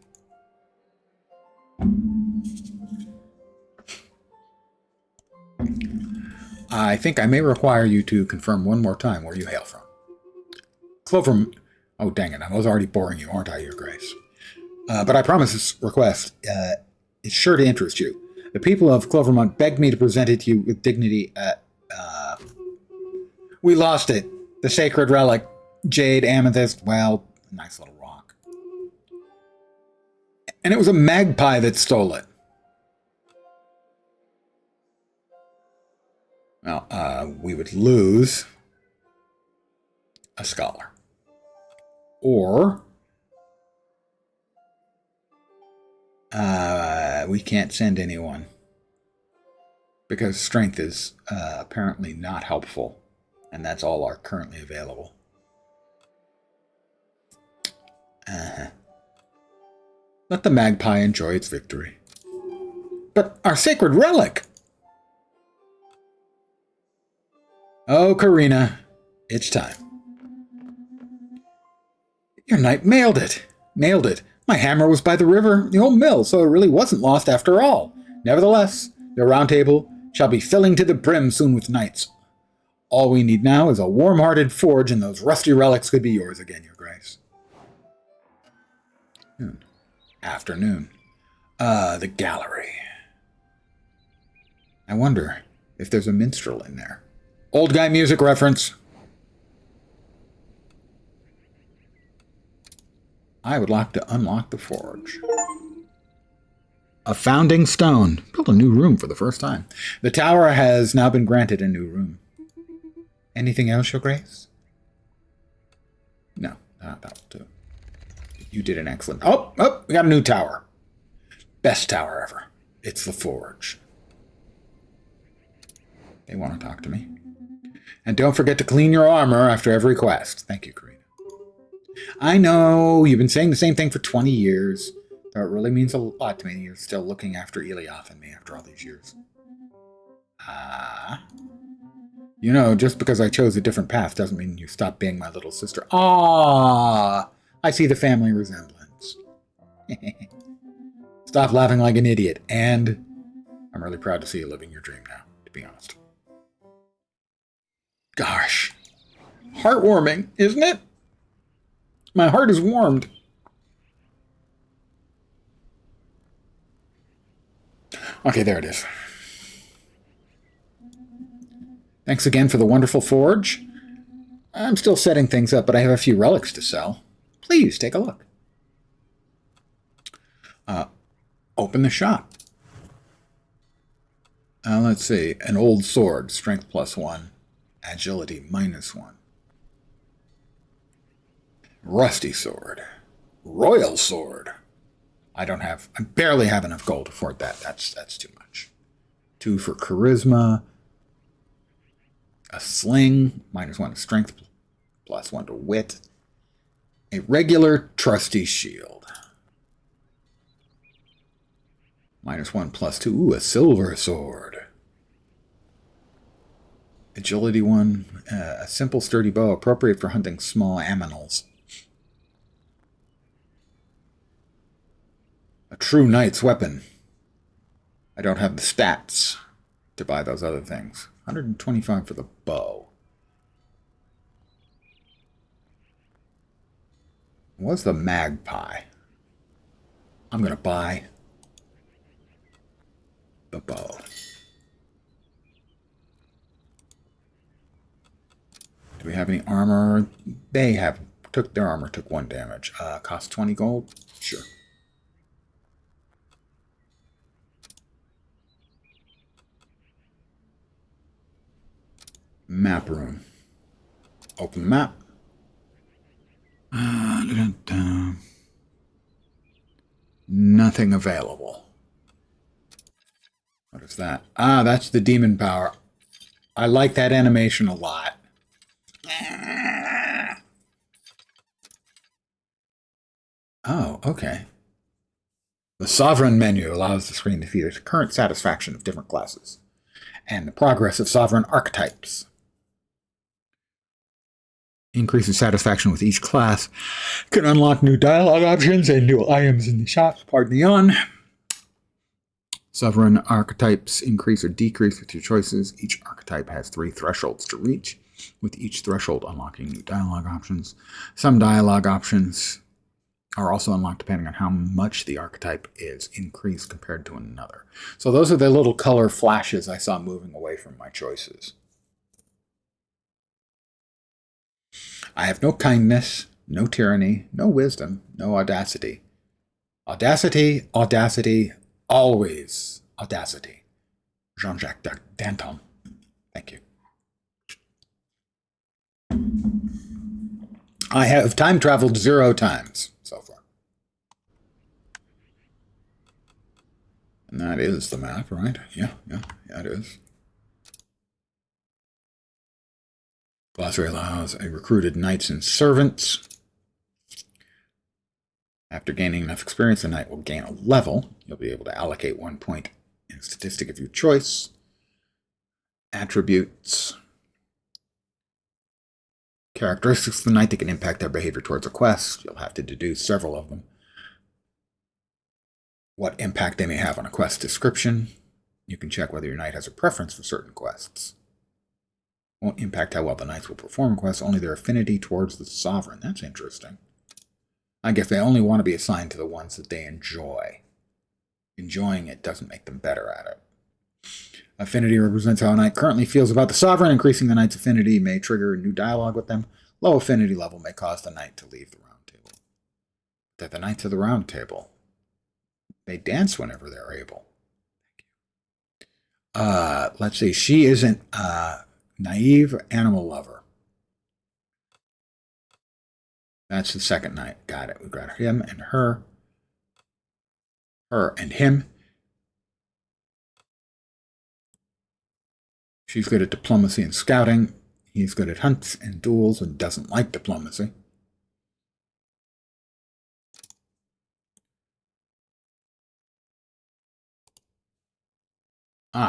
I think I may require you to confirm one more time where you hail from. Clovermont. Oh, dang it. I was already boring you, aren't I, Your Grace? But I promise this request is sure to interest you. The people of Clovermont begged me to present it to you with dignity. We lost it. The sacred relic. Jade, amethyst, well, nice little rock. And it was a magpie that stole it. Well, we would lose a scholar. Or we can't send anyone because strength is apparently not helpful, and that's all are currently available. Let the magpie enjoy its victory. But our sacred relic! Oh, Karina, it's time. Your knight nailed it. My hammer was by the river, the old mill, so it really wasn't lost after all. Nevertheless, your round table shall be filling to the brim soon with knights. All we need now is a warm-hearted forge, and those rusty relics could be yours again, Your Grace. Afternoon. The gallery. I wonder if there's a minstrel in there. Old guy music reference. I would like to unlock the forge. A founding stone. Built a new room for the first time. The tower has now been granted a new room. Anything else, Your Grace? No, that will do. You did an excellent... Oh, we got a new tower. Best tower ever. It's the forge. They want to talk to me. And don't forget to clean your armor after every quest. Thank you, Karina. I know, you've been saying the same thing for 20 years. Though it really means a lot to me. You're still looking after Elioth and me after all these years. You know, just because I chose a different path doesn't mean you stop being my little sister. Ah, I see the family resemblance. Stop laughing like an idiot. And I'm really proud to see you living your dream now, to be honest. Gosh. Heartwarming, isn't it? My heart is warmed. Okay, there it is. Thanks again for the wonderful forge. I'm still setting things up, but I have a few relics to sell. Please take a look. Open the shop. Let's see. An old sword, strength +1, agility -1. Rusty sword. Royal sword. I barely have enough gold to afford that. That's too much. 2 for charisma. A sling, -1 to strength, +1 to wit. A regular trusty shield. -1 +2. Ooh, a silver sword. Agility 1. A simple sturdy bow appropriate for hunting small aminals. A true knight's weapon. I don't have the stats to buy those other things. 125 for the bow. What's the magpie? I'm going to buy the bow. Do we have any armor? They have. Their armor took 1 damage. Cost 20 gold? Sure. Map room. Open the map. Nothing available. What is that? Ah, that's the demon power. I like that animation a lot. Oh, okay. The sovereign menu allows the screen to feed the current satisfaction of different classes and the progress of sovereign archetypes. Increases satisfaction with each class. Can unlock new dialogue options and new items in the shops. Pardon the yawn. Sovereign archetypes increase or decrease with your choices. Each archetype has 3 thresholds to reach, with each threshold unlocking new dialogue options. Some dialogue options are also unlocked depending on how much the archetype is increased compared to another. So those are the little color flashes I saw moving away from my choices. I have no kindness, no tyranny, no wisdom, no audacity. Audacity, audacity, always audacity. Jean-Jacques Danton. Thank you. I have time traveled 0 times so far. And that is the map, right? Yeah, it is. Glossary allows a recruited knights and servants. After gaining enough experience, the knight will gain a level. You'll be able to allocate 1 point in a statistic of your choice. Attributes. Characteristics of the knight that can impact their behavior towards a quest. You'll have to deduce several of them. What impact they may have on a quest description. You can check whether your knight has a preference for certain quests. Won't impact how well the knights will perform quests, only their affinity towards the sovereign. That's interesting. I guess they only want to be assigned to the ones that they enjoy. Enjoying it doesn't make them better at it. Affinity represents how a knight currently feels about the sovereign. Increasing the knight's affinity may trigger a new dialogue with them. Low affinity level may cause the knight to leave the round table. They're the knights of the round table. They dance whenever they're able. Let's see. She isn't naive animal lover. That's the second knight. Got it. We got him and her. Her and him. She's good at diplomacy and scouting. He's good at hunts and duels and doesn't like diplomacy.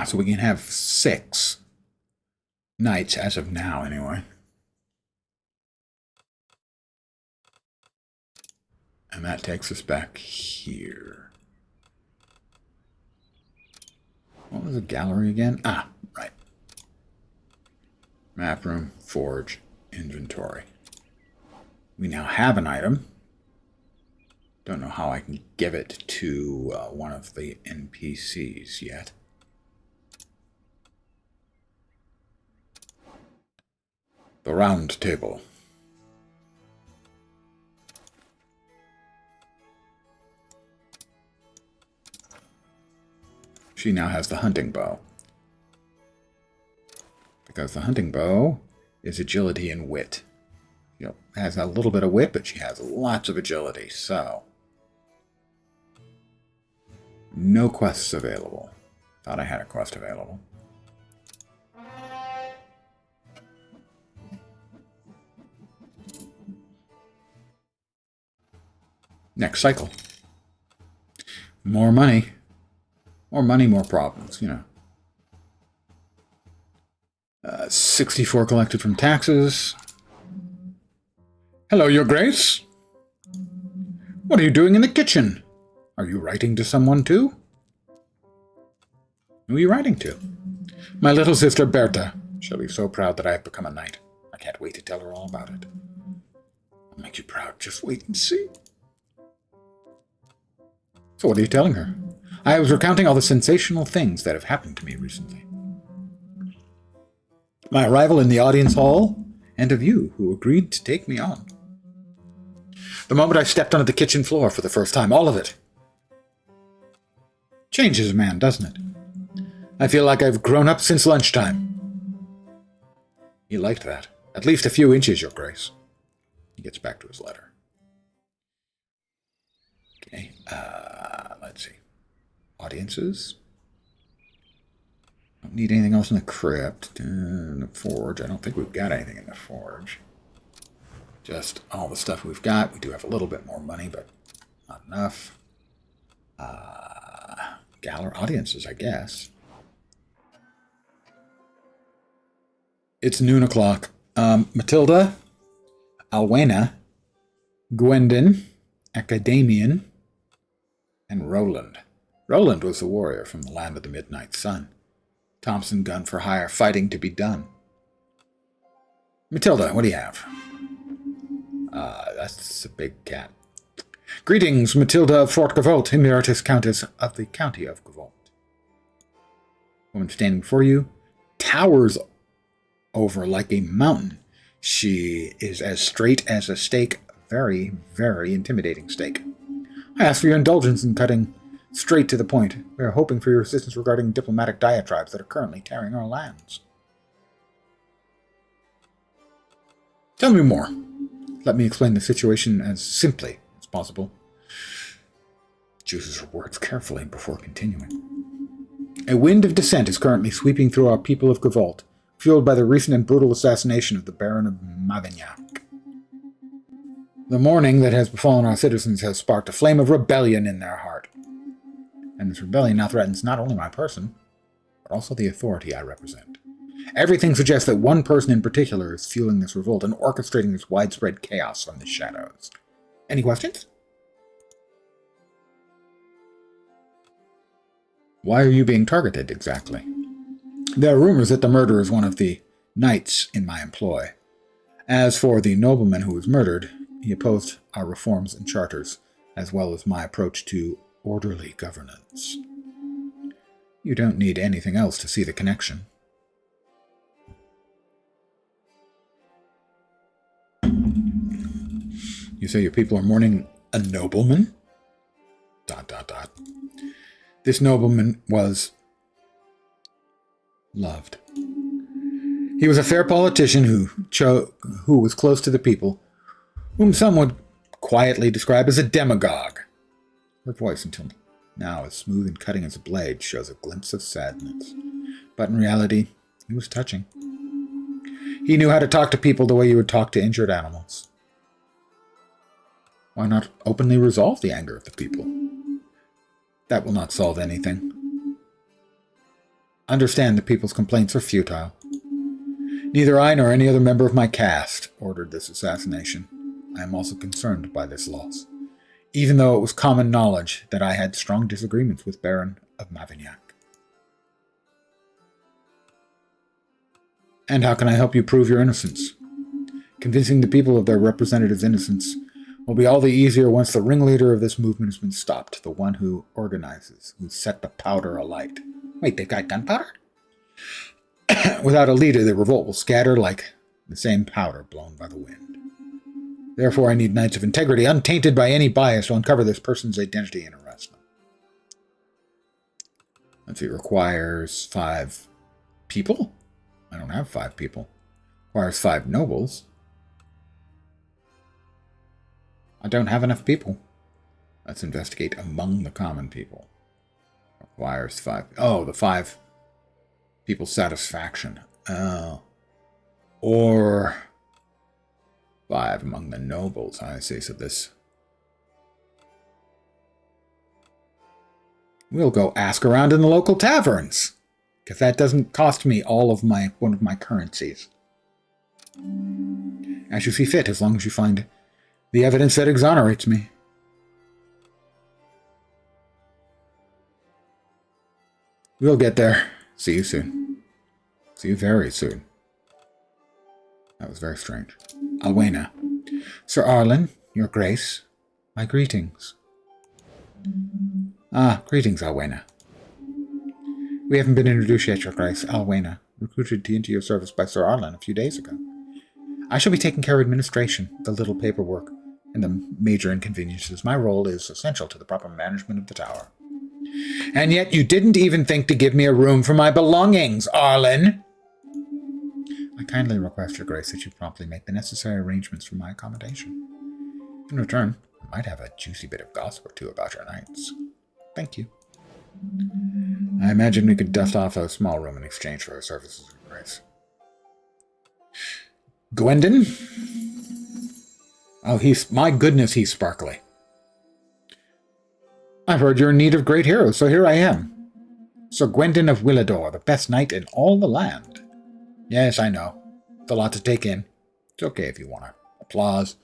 So we can have 6 knights as of now, anyway. And that takes us back here. What was the gallery again? Right. Map room, forge, inventory. We now have an item. Don't know how I can give it to one of the NPCs yet. The round table. She now has the hunting bow. Because the hunting bow is agility and wit. She has a little bit of wit, but she has lots of agility, so... No quests available. Thought I had a quest available. Next cycle. More money. More money, more problems, you know. 64 collected from taxes. Hello, Your Grace. What are you doing in the kitchen? Are you writing to someone too? Who are you writing to? My little sister Berta. She'll be so proud that I have become a knight. I can't wait to tell her all about it. I'll make you proud. Just wait and see. So what are you telling her? I was recounting all the sensational things that have happened to me recently. My arrival in the audience hall, and of you who agreed to take me on. The moment I stepped onto the kitchen floor for the first time, all of it. Changes a man, doesn't it? I feel like I've grown up since lunchtime. He liked that. At least a few inches, Your Grace. He gets back to his letter. Okay, let's see. Audiences. Don't need anything else in the crypt. In the forge. I don't think we've got anything in the forge. Just all the stuff we've got. We do have a little bit more money, but not enough. Gallery audiences, I guess. It's noon o'clock. Matilda, Alwena, Gwendon, Academian, and Roland. Roland was the warrior from the land of the midnight sun. Thompson gun for hire, fighting to be done. Matilda, what do you have? That's a big cat. Greetings, Matilda of Fort Gavolt, Emeritus Countess of the County of Gavolt. Woman standing before you towers over like a mountain. She is as straight as a stake, very, very intimidating stake. I ask for your indulgence in cutting straight to the point. We are hoping for your assistance regarding diplomatic diatribes that are currently tearing our lands. Tell me more. Let me explain the situation as simply as possible. Chooses her words carefully before continuing. A wind of dissent is currently sweeping through our people of Gavolt, fueled by the recent and brutal assassination of the Baron of Mavignac. The mourning that has befallen our citizens has sparked a flame of rebellion in their heart. And this rebellion now threatens not only my person, but also the authority I represent. Everything suggests that one person in particular is fueling this revolt and orchestrating this widespread chaos from the shadows. Any questions? Why are you being targeted exactly? There are rumors that the murderer is one of the knights in my employ. As for the nobleman who was murdered, he opposed our reforms and charters, as well as my approach to orderly governance. You don't need anything else to see the connection. You say your people are mourning a nobleman? ... This nobleman was loved. He was a fair politician who was close to the people, whom some would quietly describe as a demagogue. Her voice, until now as smooth and cutting as a blade, shows a glimpse of sadness. But in reality, he was touching. He knew how to talk to people the way you would talk to injured animals. Why not openly resolve the anger of the people? That will not solve anything. Understand the people's complaints are futile. Neither I nor any other member of my caste ordered this assassination. I am also concerned by this loss, even though it was common knowledge that I had strong disagreements with Baron of Mavignac. And how can I help you prove your innocence? Convincing the people of their representative's innocence will be all the easier once the ringleader of this movement has been stopped, the one who organizes, who set the powder alight. Wait, they've got gunpowder? Without a leader, the revolt will scatter like the same powder blown by the wind. Therefore, I need knights of integrity, untainted by any bias, to uncover this person's identity and arrest them. Let's see, it requires 5 people? I don't have 5 people. Requires 5 nobles. I don't have enough people. Let's investigate among the common people. Requires 5. Oh, the 5 people's satisfaction. Oh. Or 5 among the nobles. I see. So this. We'll go ask around in the local taverns. Because that doesn't cost me all of one of my currencies. As you see fit, as long as you find the evidence that exonerates me. We'll get there. See you soon. See you very soon. That was very strange. Alwena. Sir Arlen, your grace, my greetings. Ah, greetings, Alwena. We haven't been introduced yet, your grace. Alwena, recruited into your service by Sir Arlen a few days ago. I shall be taking care of administration, the little paperwork, and the major inconveniences. My role is essential to the proper management of the tower. And yet you didn't even think to give me a room for my belongings, Arlen! I kindly request, your grace, that you promptly make the necessary arrangements for my accommodation. In return, I might have a juicy bit of gossip or two about your nights. Thank you. I imagine we could dust off a small room in exchange for our services, your grace. Gwendon? Oh, my goodness, he's sparkly. I've heard you're in need of great heroes, so here I am. Sir Gwendon of Willador, the best knight in all the land. Yes, I know. It's a lot to take in. It's okay if you want to applause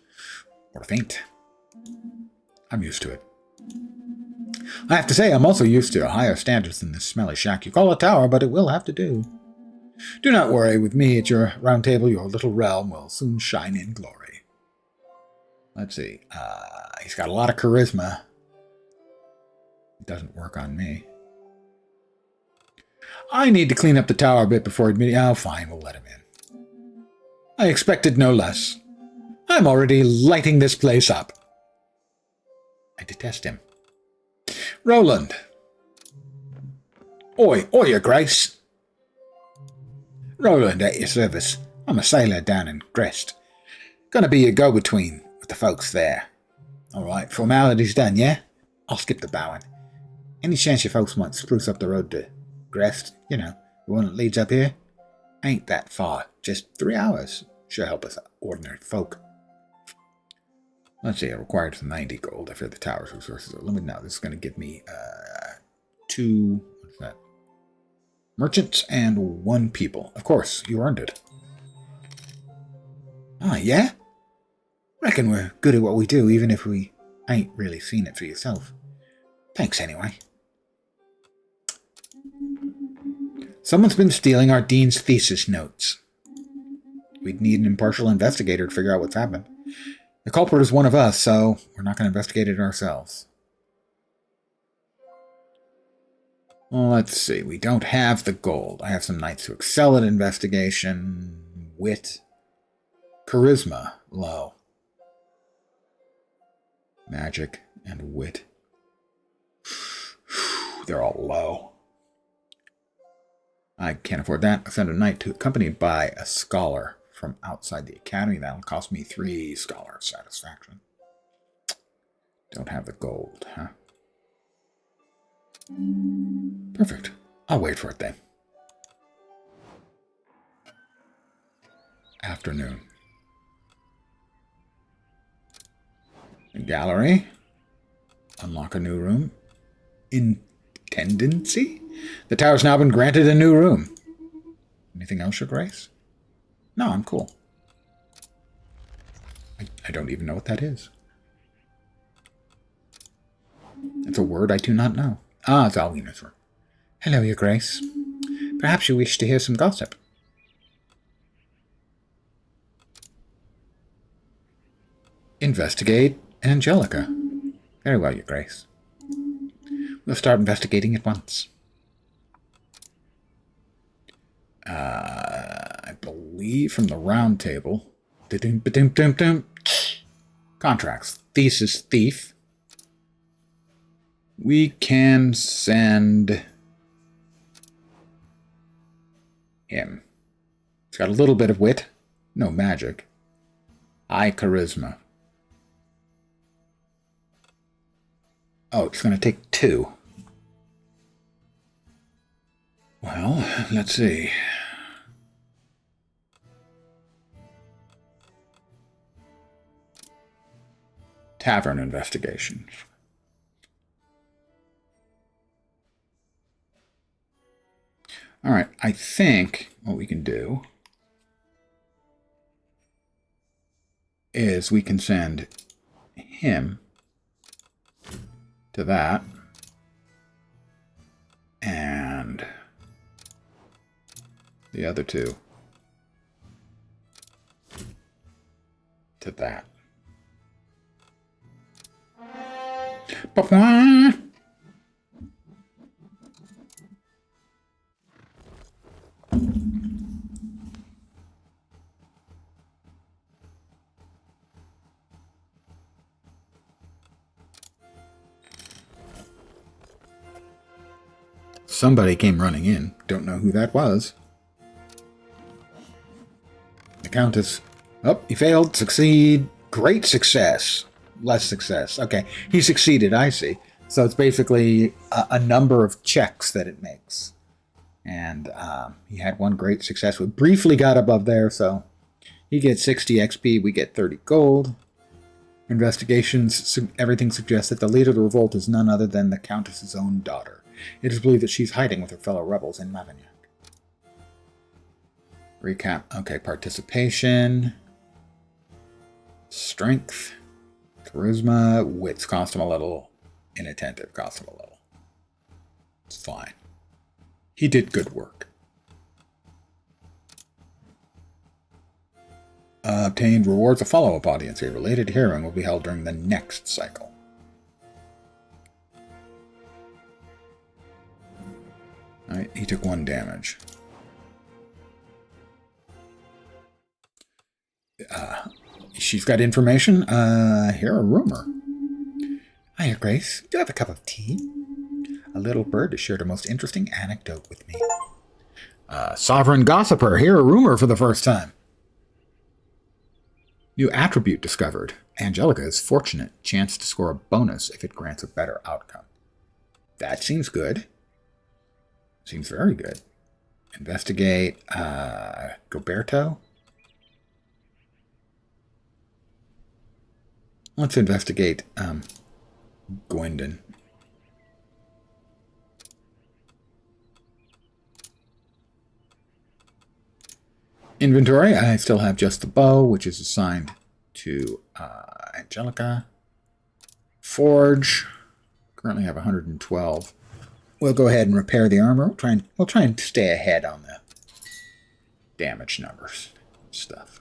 or faint. I'm used to it. I have to say, I'm also used to higher standards than this smelly shack you call a tower, but it will have to do. Do not worry, with me at your round table, your little realm will soon shine in glory. Let's see. He's got a lot of charisma. It doesn't work on me. I need to clean up the tower a bit before admitting... Oh, fine, we'll let him in. I expected no less. I'm already lighting this place up. I detest him. Roland. Oi, your grace. Roland, at your service. I'm a sailor down in Grest. Gonna be your go-between with the folks there. All right, formalities done, yeah? I'll skip the bowing. Any chance you folks might spruce up the road to Grest? You know, the one that leads up here? Ain't that far. Just 3 hours. Sure help us ordinary folk. Let's see, it requires 90 gold. I fear the tower's resources are limited now. This is going to give me 2, what's that? Merchants and 1 people. Of course, you earned it. Ah, yeah? Reckon we're good at what we do, even if we ain't really seen it for yourself. Thanks anyway. Someone's been stealing our dean's thesis notes. We'd need an impartial investigator to figure out what's happened. The culprit is one of us, so we're not going to investigate it ourselves. Well, let's see. We don't have the gold. I have some knights who excel at investigation. Wit. Charisma. Low. Magic and wit. They're all low. I can't afford that. I send a knight accompanied by a scholar from outside the academy. That'll cost me 3 scholar satisfaction. Don't have the gold, huh? Perfect. I'll wait for it then. Afternoon. Gallery. Unlock a new room. Intendancy? The tower's now been granted a new room. Anything else, your grace? No, I'm cool. I don't even know what that is. It's a word I do not know. Ah, it's Alwena's room. Hello, your grace. Perhaps you wish to hear some gossip. Investigate Angelica. Very well, your grace. We'll start investigating at once. I believe from the round table. Contracts. Thesis thief. We can send him. He's got a little bit of wit. No magic. High charisma. Oh, it's going to take 2. Well, let's see. Tavern investigation. All right, I think what we can do is we can send him to that, and the other two to that. Somebody came running in. Don't know who that was. The Countess. Oh, he failed. Succeed. Great success. Less success. Okay, he succeeded, I see. So it's basically a number of checks that it makes. And he had one great success. We briefly got above there, so he gets 60 XP. We get 30 gold. Investigations, everything suggests that the leader of the revolt is none other than the Countess's own daughter. It is believed that she's hiding with her fellow rebels in Mavignac. Recap. Okay, participation. Strength. Charisma. Wits cost him a little. Inattentive cost him a little. It's fine. He did good work. Obtained rewards. A follow-up audience. A related hearing will be held during the next cycle. Alright, he took 1 damage. She's got information. Hear a rumor. Hiya, Grace. Do you have a cup of tea? A little bird has shared a most interesting anecdote with me. Sovereign Gossiper. Hear a rumor for the first time. New attribute discovered. Angelica is fortunate. Chance to score a bonus if it grants a better outcome. That seems good. Seems very good. Investigate Goberto. Let's investigate Gwendon. Inventory. I still have just the bow, which is assigned to Angelica. Forge. Currently have 112. We'll go ahead and repair the armor. We'll try and stay ahead on the damage numbers stuff.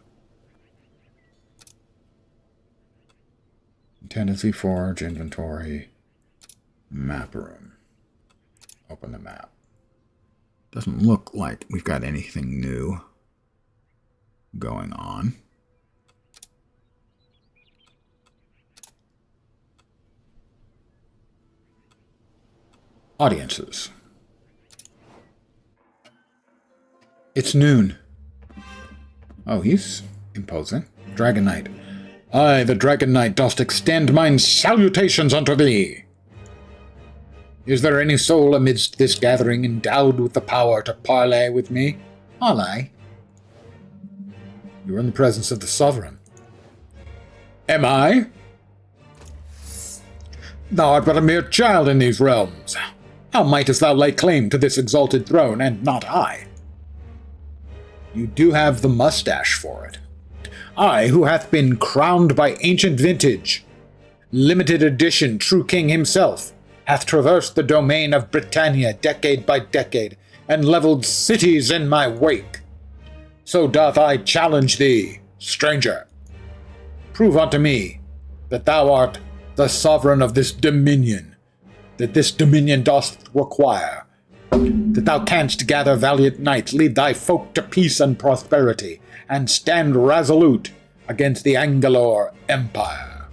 Tendency Forge, inventory, map room. Open the map. Doesn't look like we've got anything new going on. Audiences. It's noon. Oh, he's imposing. Dragon Knight. I, the Dragon Knight, dost extend mine salutations unto thee. Is there any soul amidst this gathering endowed with the power to parley with me? Parley? You are in the presence of the Sovereign. Am I? Thou art but a mere child in these realms. How mightest thou lay claim to this exalted throne, and not I? You do have the mustache for it. I, who hath been crowned by ancient vintage, limited edition true king himself, hath traversed the domain of Britannia decade by decade, and levelled cities in my wake. So doth I challenge thee, stranger. Prove unto me that thou art the sovereign of this dominion, that this dominion dost require, that thou canst gather valiant knights, lead thy folk to peace and prosperity, and stand resolute against the Angalor Empire.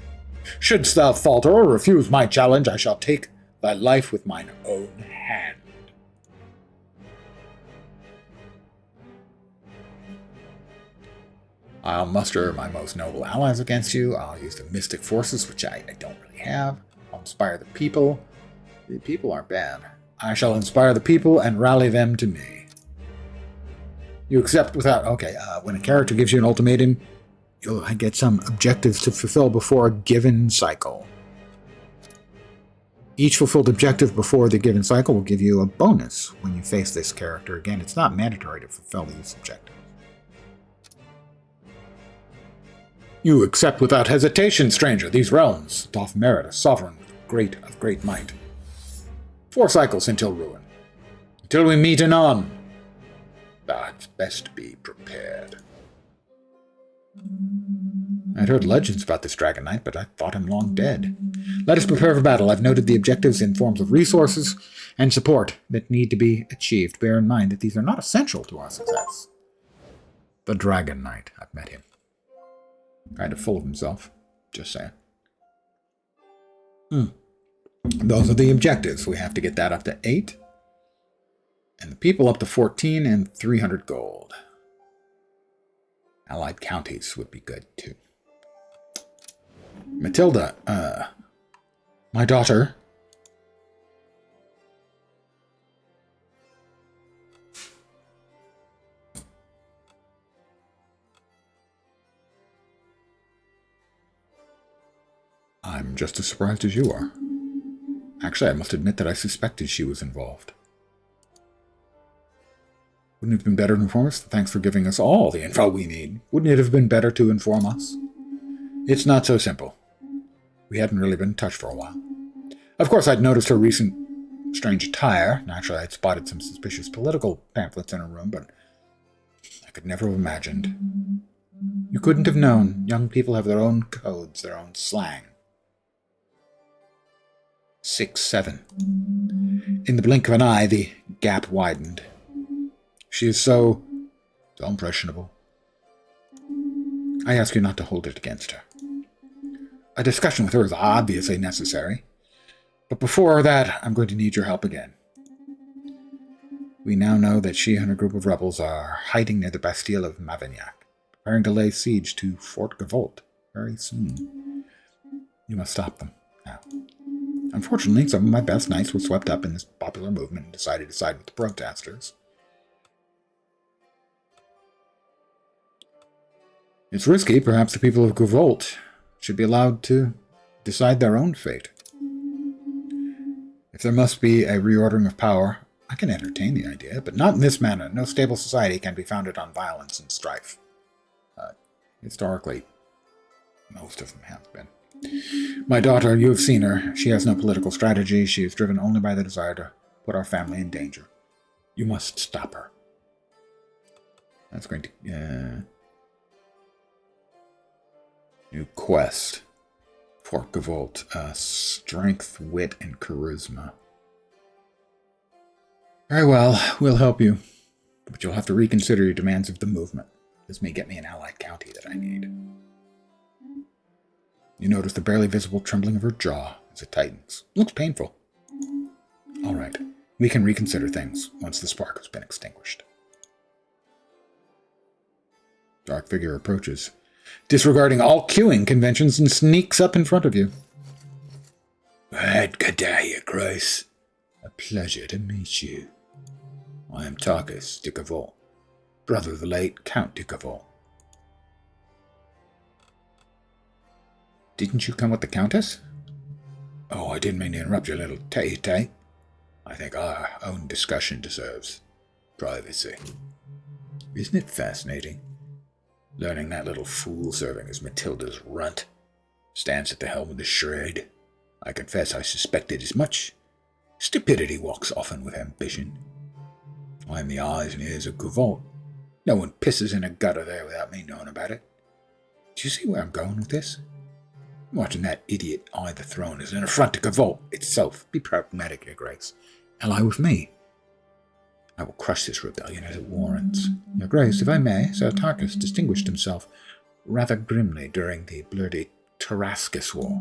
Shouldst thou falter or refuse my challenge, I shall take thy life with mine own hand. I'll muster my most noble allies against you. I'll use the mystic forces, which I don't really have. I'll inspire the people. The people aren't bad. I shall inspire the people and rally them to me. You accept without... Okay, when a character gives you an ultimatum, you'll get some objectives to fulfill before a given cycle. Each fulfilled objective before the given cycle will give you a bonus when you face this character again. It's not mandatory to fulfill these objectives. You accept without hesitation, stranger, these realms doth merit a sovereign of great might. 4 cycles until ruin. Until we meet anon. It's best be prepared. I'd heard legends about this Dragon Knight, but I thought him long dead. Let us prepare for battle. I've noted the objectives in forms of resources and support that need to be achieved. Bear in mind that these are not essential to our success. The Dragon Knight. I've met him. Kind of full of himself. Just saying. Those are the objectives. We have to get that up to 8. And the people up to 14 and 300 gold. Allied counties would be good, too. Matilda, my daughter. I'm just as surprised as you are. Actually, I must admit that I suspected she was involved. Wouldn't it have been better to inform us? Thanks for giving us all the info we need. Wouldn't it have been better to inform us? It's not so simple. We hadn't really been in touch for a while. Of course, I'd noticed her recent strange attire. Naturally, I'd spotted some suspicious political pamphlets in her room, but I could never have imagined. You couldn't have known. Young people have their own codes, their own slang. 6, 7. In the blink of an eye, the gap widened. She is so impressionable. I ask you not to hold it against her. A discussion with her is obviously necessary, but before that, I'm going to need your help again. We now know that she and her group of rebels are hiding near the Bastille of Mavignac, preparing to lay siege to Fort Gavolt very soon. You must stop them now. Unfortunately, some of my best knights were swept up in this popular movement and decided to side with the protesters. It's risky. Perhaps the people of Gavolt should be allowed to decide their own fate. If there must be a reordering of power, I can entertain the idea, but not in this manner. No stable society can be founded on violence and strife. Historically, most of them have been. My daughter, you have seen her. She has no political strategy. She is driven only by the desire to put our family in danger. You must stop her. That's going to... New quest. Fort Gavolt. Strength, wit, and charisma. Very well, we'll help you. But you'll have to reconsider your demands of the movement. This may get me an allied county that I need. You notice the barely visible trembling of her jaw as it tightens. Looks painful. All right, we can reconsider things once the spark has been extinguished. Dark figure approaches, disregarding all queuing conventions, and sneaks up in front of you. Good day, Your Grace. A pleasure to meet you. I am Tarkus de Gavolt, brother of the late Count de Gavolt. Didn't you come with the Countess? Oh, I didn't mean to interrupt your little tete-a-tete. I think our own discussion deserves privacy. Isn't it fascinating? Learning that little fool serving as Matilda's runt stands at the helm of the charade. I confess I suspected as much. Stupidity walks often with ambition. I am the eyes and ears of Gavolt. No one pisses in a gutter there without me knowing about it. Do you see where I'm going with this? Watching that idiot eye the throne is an affront to Gavolt itself. Be pragmatic, Your Grace. Ally with me. I will crush this rebellion as it warrants. Your Grace, if I may, Sir Tarkus distinguished himself rather grimly during the bloody Tarascus War.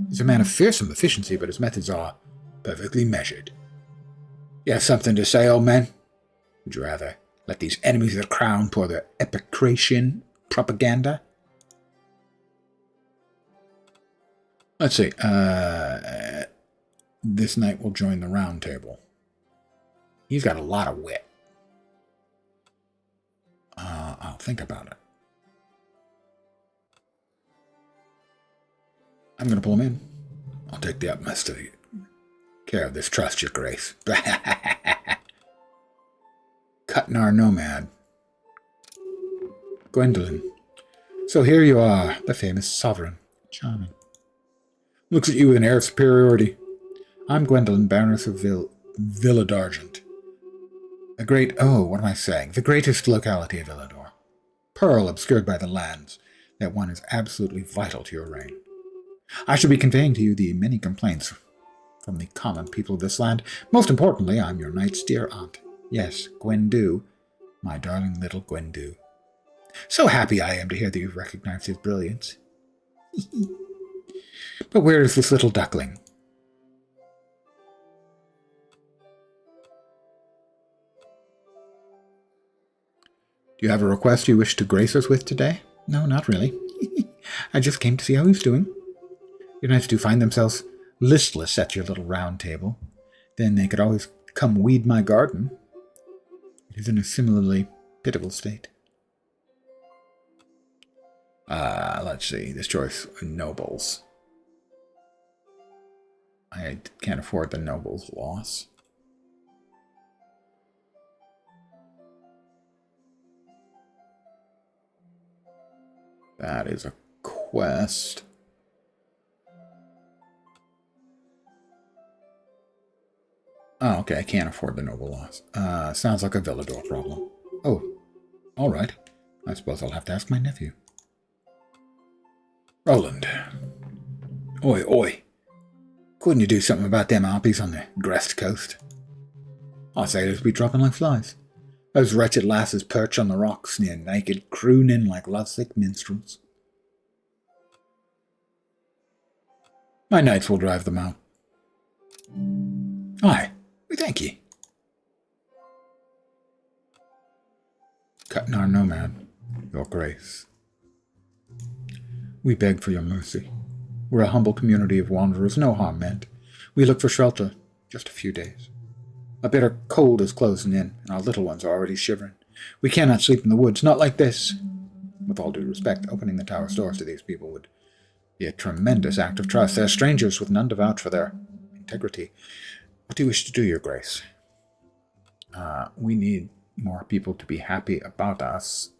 He's a man of fearsome efficiency, but his methods are perfectly measured. You have something to say, old man? Would you rather let these enemies of the crown pour their epicration propaganda? Let's see. This knight will join the round table. He's got a lot of wit. I'll think about it. I'm going to pull him in. I'll take the utmost of Care of this trust, your grace. Cutting our nomad. Gwendolyn. So here you are, the famous sovereign. Charming. Looks at you with an air of superiority. I'm Gwendolyn, Baroness of Villa d'Argent. What am I saying? The greatest locality of Illador. Pearl obscured by the lands. That one is absolutely vital to your reign. I shall be conveying to you the many complaints from the common people of this land. Most importantly, I'm your knight's dear aunt. Yes, Gwendu, my darling little Gwendu. So happy I am to hear that you've recognized his brilliance. But where is this little duckling? Do you have a request you wish to grace us with today? No, not really. I just came to see how he's doing. Your knights do find themselves listless at your little round table. Then they could always come weed my garden. It is in a similarly pitiable state. Let's see. This choice, nobles. I can't afford the nobles' loss. That is a quest. Oh, okay, I can't afford the noble loss. Sounds like a Villador problem. Oh, alright. I suppose I'll have to ask my nephew. Roland. Oi, oi. Couldn't you do something about them harpies on the Grest coast? I say they'd be dropping like flies. Those wretched lasses perch on the rocks near naked, crooning like lovesick minstrels. My knights will drive them out. Aye, we thank ye. Cutting our nomad, your grace. We beg for your mercy. We're a humble community of wanderers, no harm meant. We look for shelter, just a few days. A bitter cold is closing in, and our little ones are already shivering. We cannot sleep in the woods, not like this. With all due respect, opening the tower's doors to these people would be a tremendous act of trust. They're strangers with none to vouch for their integrity. What do you wish to do, your grace? We need more people to be happy about us.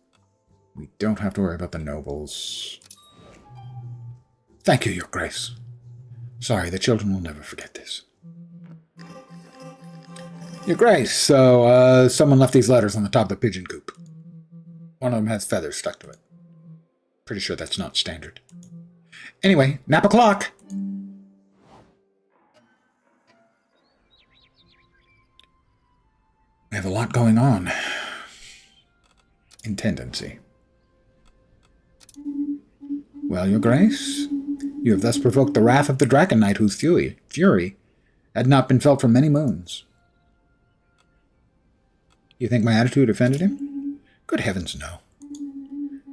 We don't have to worry about the nobles. Thank you, your grace. Sorry, the children will never forget this. Your grace, so someone left these letters on the top of the pigeon coop. One of them has feathers stuck to it. Pretty sure that's not standard. Anyway, nap o'clock! We have a lot going on. In tendency. Well, your grace, you have thus provoked the wrath of the Dragon Knight, whose fury had not been felt for many moons. You think my attitude offended him? Good heavens, no.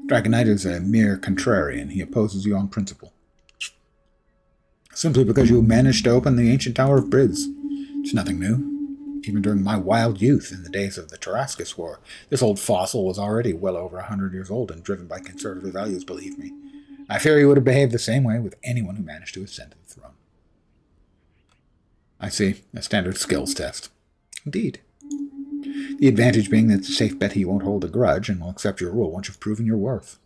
Dragon Knight is a mere contrarian. He opposes you on principle. Simply because you managed to open the ancient Tower of Briz. It's nothing new. Even during my wild youth, in the days of the Tarascus War, this old fossil was already well over 100 years old and driven by conservative values, believe me. I fear he would have behaved the same way with anyone who managed to ascend to the throne. I see. A standard skills test. Indeed. The advantage being that it's a safe bet he won't hold a grudge and will accept your rule once you've proven your worth.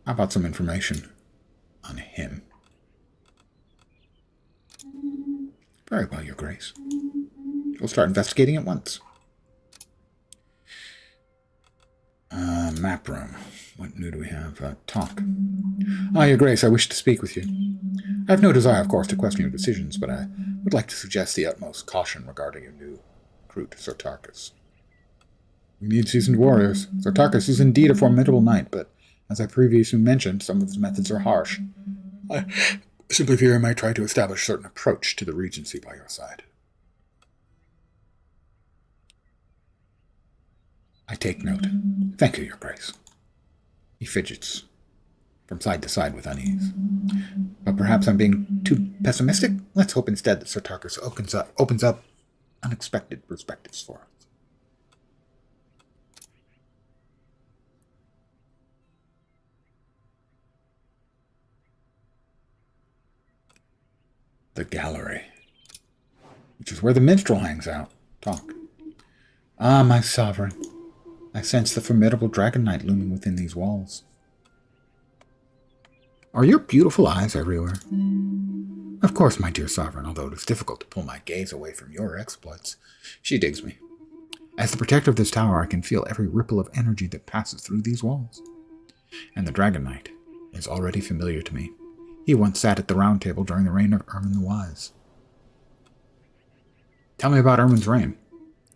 How about some information on him? Very well, your grace. We'll start investigating at once. Map room. What new do we have? Talk. Your grace, I wish to speak with you. I have no desire, of course, to question your decisions, but I would like to suggest the utmost caution regarding your new recruit, Sartarchus. We need seasoned warriors. Sartarchus is indeed a formidable knight, but as I previously mentioned, some of his methods are harsh. I simply fear he might try to establish a certain approach to the regency by your side. I take note. Thank you, your grace. He fidgets from side to side with unease. But perhaps I'm being too pessimistic? Let's hope instead that Sartarchus opens up unexpected perspectives for us. The gallery, which is where the minstrel hangs out. Talk. Ah, my sovereign. I sense the formidable dragon knight looming within these walls. Are your beautiful eyes everywhere? Of course, my dear sovereign, although it is difficult to pull my gaze away from your exploits. She digs me. As the protector of this tower, I can feel every ripple of energy that passes through these walls. And the dragon knight is already familiar to me. He once sat at the round table during the reign of Ermin the Wise. Tell me about Ermin's reign.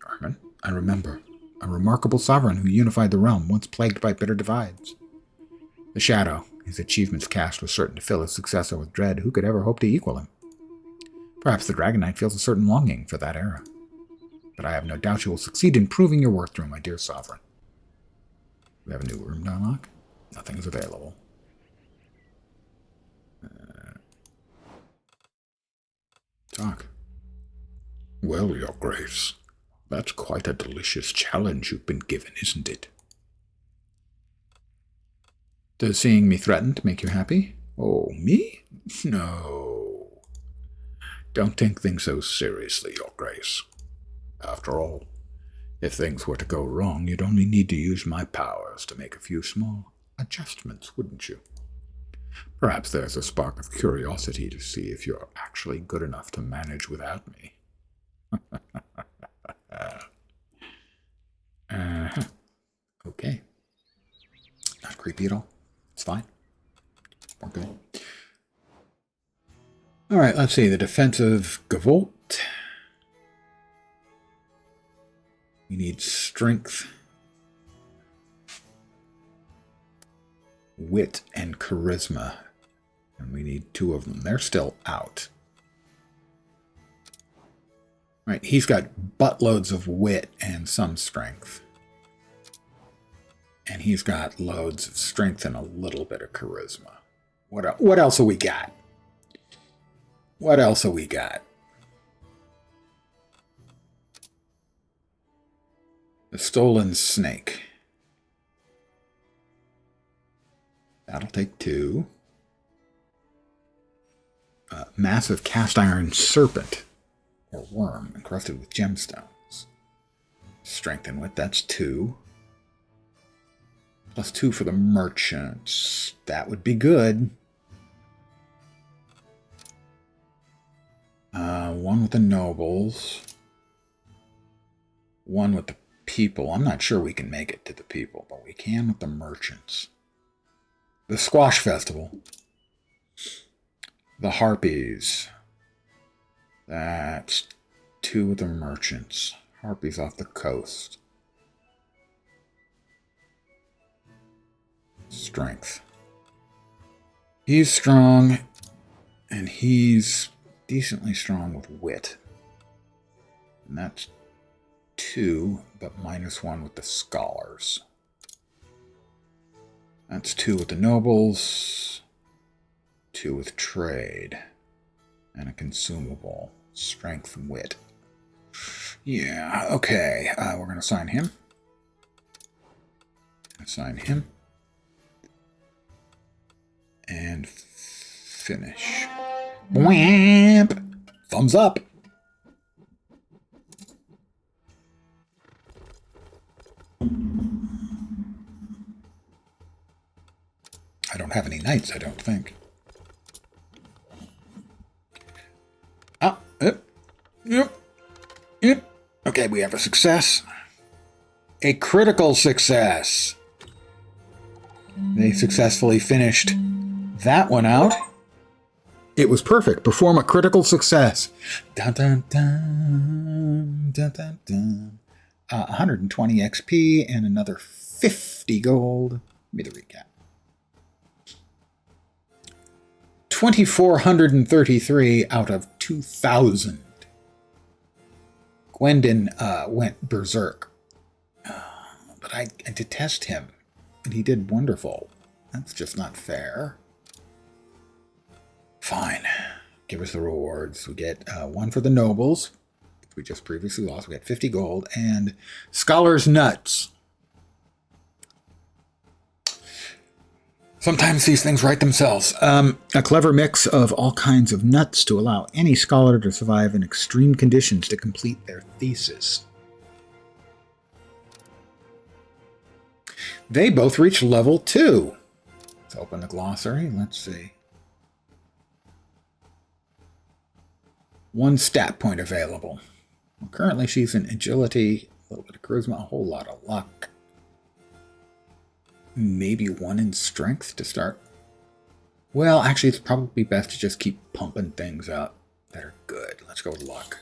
Ermin, I remember. A remarkable sovereign who unified the realm, once plagued by bitter divides. The shadow his achievements cast was certain to fill his successor with dread. Who could ever hope to equal him? Perhaps the Dragon Knight feels a certain longing for that era. But I have no doubt you will succeed in proving your worth to him, my dear sovereign. We have a new room to unlock? Nothing is available. Talk. Well, your grace, that's quite a delicious challenge you've been given, isn't it? Does seeing me threatened make you happy? Oh, me? No. Don't take things so seriously, your grace. After all, if things were to go wrong, you'd only need to use my powers to make a few small adjustments, wouldn't you? Perhaps there's a spark of curiosity to see if you're actually good enough to manage without me. Okay. Not creepy at all. It's fine. We're good. All right, let's see. The defensive Gavolt. We need strength, wit, and charisma. And we need 2 of them. They're still out. Right, he's got buttloads of wit and some strength. And he's got loads of strength and a little bit of charisma. What else have we got? What else have we got? The Stolen Snake. That'll take 2. Massive Cast Iron Serpent, or Worm, encrusted with gemstones. Strength and wit, that's 2. Plus 2 for the merchants. That would be good. 1 with the nobles. 1 with the people. I'm not sure we can make it to the people, but we can with the merchants. The Squash Festival. The Harpies. That's 2 with the merchants. Harpies off the coast. Strength. He's strong, and he's decently strong with wit. And that's 2, but -1 with the scholars. That's 2 with the nobles, 2 with trade, and a consumable. Strength and wit. Yeah, okay. We're going to assign him. Assign him. And finish. Whamp! Thumbs up! I don't have any knights, I don't think. Yep. Okay, we have a success. A critical success. They successfully finished that one out. It was perfect. Perform a critical success. Dun, dun, dun, dun, dun, dun. 120 XP and another 50 gold. Give me the recap. 2,433 out of 2,000. Gwendon went berserk. But I detest him. And he did wonderful. That's just not fair. Fine. Give us the rewards. We get 1 for the nobles. We just previously lost. We got 50 gold. And Scholar's Nuts. Sometimes these things write themselves. A clever mix of all kinds of nuts to allow any scholar to survive in extreme conditions to complete their thesis. They both reach level 2. Let's open the glossary. Let's see. 1 stat point available. Well, currently she's in agility, a little bit of charisma, a whole lot of luck. Maybe 1 in strength to start. Well, actually, it's probably best to just keep pumping things up that are good. Let's go with luck.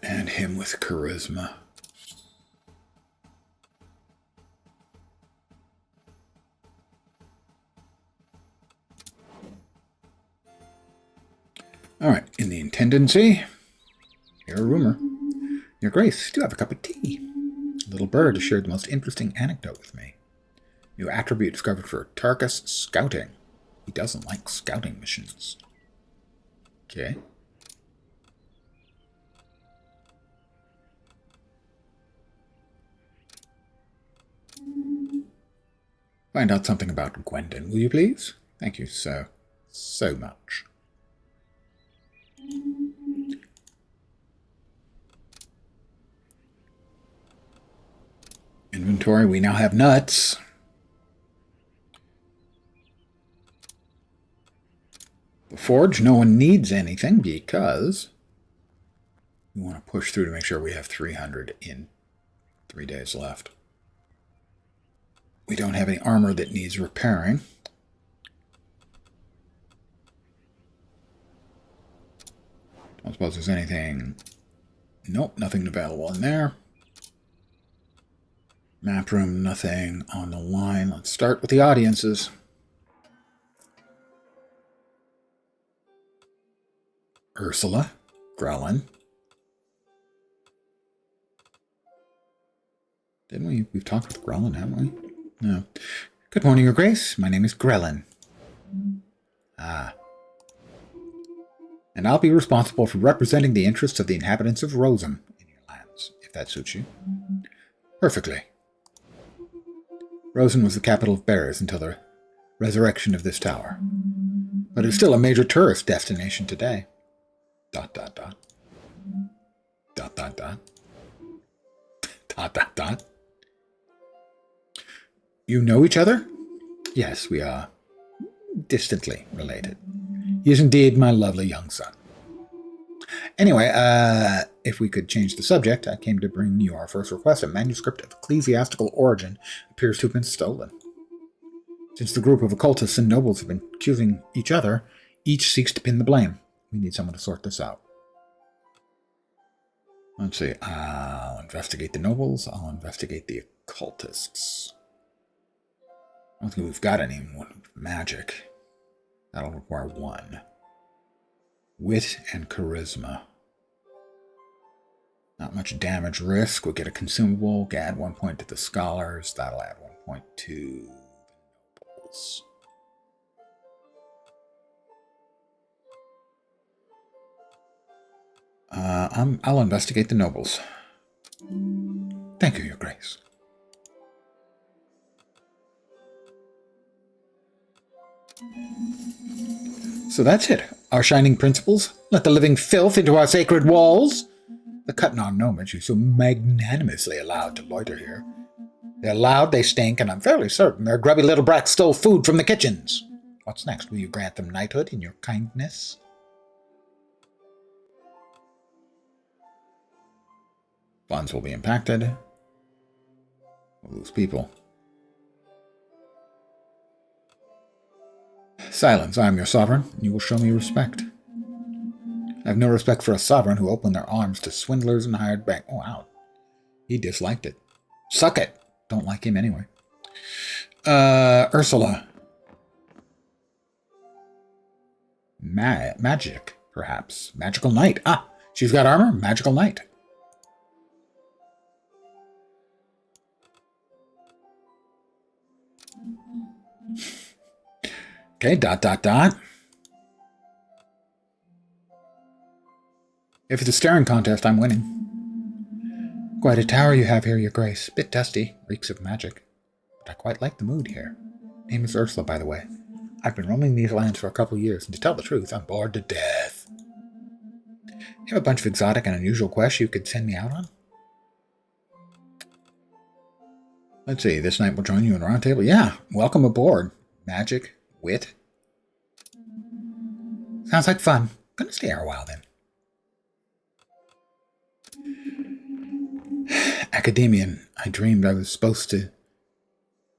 And him with charisma. All right, in the intendancy, hear a rumor. Your Grace, do have a cup of tea. A little bird has shared the most interesting anecdote with me. New attribute discovered for Tarkus scouting. He doesn't like scouting missions. Okay. Find out something about Gwendon, will you please? Thank you so much. Inventory, we now have nuts. The forge, no one needs anything because we want to push through to make sure we have 300 in 3 days left. We don't have any armor that needs repairing. Don't suppose there's anything. Nope, nothing available in there. Map room, nothing on the line. Let's start with the audiences. Ursula, Grellin. Didn't we? We've talked with Grellin, haven't we? No. Good morning, Your Grace. My name is Grellin. Ah. And I'll be responsible for representing the interests of the inhabitants of Rosem in your lands, if that suits you. Perfectly. Rosen was the capital of bears until the resurrection of this tower. But it's still a major tourist destination today. ... You know each other? Yes, we are distantly related. He is indeed my lovely young son. Anyway, if we could change the subject, I came to bring you our first request. A manuscript of ecclesiastical origin appears to have been stolen. Since the group of occultists and nobles have been accusing each other, each seeks to pin the blame. We need someone to sort this out. Let's see. I'll investigate the nobles. I'll investigate the occultists. I don't think we've got anyone with magic. That'll require 1. Wit and charisma. Not much damage risk. We'll get a consumable. Add 1 point to the scholars. That'll add 1 point to the nobles. I'll investigate the nobles. Thank you, Your Grace. So that's it. Our shining principles. Let the living filth into our sacred walls. The cut-on nomads you so magnanimously allowed to loiter here. They're loud, they stink, and I'm fairly certain their grubby little brats stole food from the kitchens. What's next? Will you grant them knighthood in your kindness? Funds will be impacted. We'll lose people. Silence, I am your sovereign, and you will show me respect. I have no respect for a sovereign who opened their arms to swindlers and hired bank. Oh, wow. He disliked it. Suck it. Don't like him anyway. Ursula. Magic, perhaps. Magical knight. Ah, she's got armor. Magical knight. Okay, ... If it's a staring contest, I'm winning. Quite a tower you have here, Your Grace. Bit dusty, reeks of magic. But I quite like the mood here. Name is Ursula, by the way. I've been roaming these lands for a couple years, and to tell the truth, I'm bored to death. You have a bunch of exotic and unusual quests you could send me out on? Let's see, this night we'll join you in a round table. Yeah, welcome aboard. Magic, wit. Sounds like fun. Gonna stay here a while then. Academian, I dreamed I was supposed to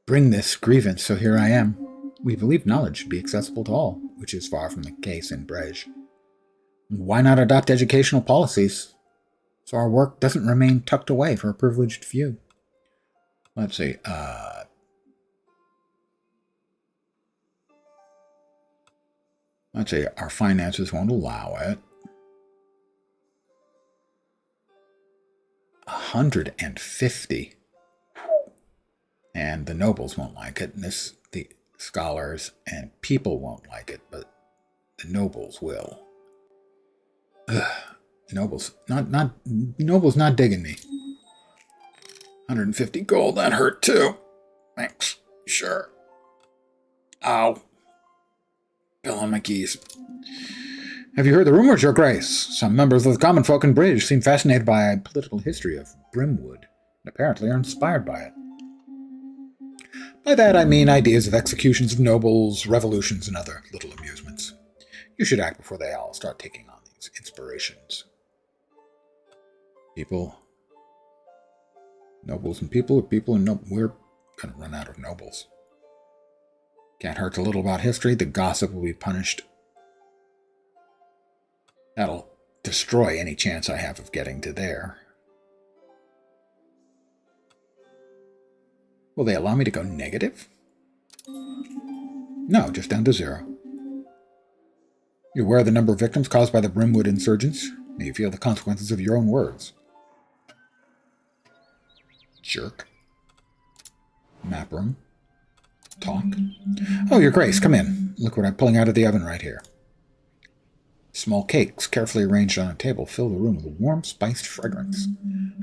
bring this grievance, so here I am. We believe knowledge should be accessible to all, which is far from the case in Brej. Why not adopt educational policies so our work doesn't remain tucked away for a privileged few? Let's see, our finances won't allow it. 150. And the nobles won't like it, and the scholars and people won't like it, but the nobles will. Ugh, nobles not digging me. 150 gold, that hurt too. Thanks. Sure. Ow. Bill on my keys. Have you heard the rumors, Your Grace? Some members of the common folk in Brej seem fascinated by a political history of Brimwood, and apparently are inspired by it. By that I mean ideas of executions of nobles, revolutions, and other little amusements. You should act before they all start taking on these inspirations. Nobles and people, we're gonna run out of nobles. Can't hurt a little about history, the gossip will be punished. That'll destroy any chance I have of getting to there. Will they allow me to go negative? No, just down to 0. You're aware of the number of victims caused by the Brimwood insurgents? May you feel the consequences of your own words. Jerk. Map room. Talk. Oh, Your Grace, come in. Look what I'm pulling out of the oven right here. Small cakes, carefully arranged on a table, fill the room with a warm, spiced fragrance.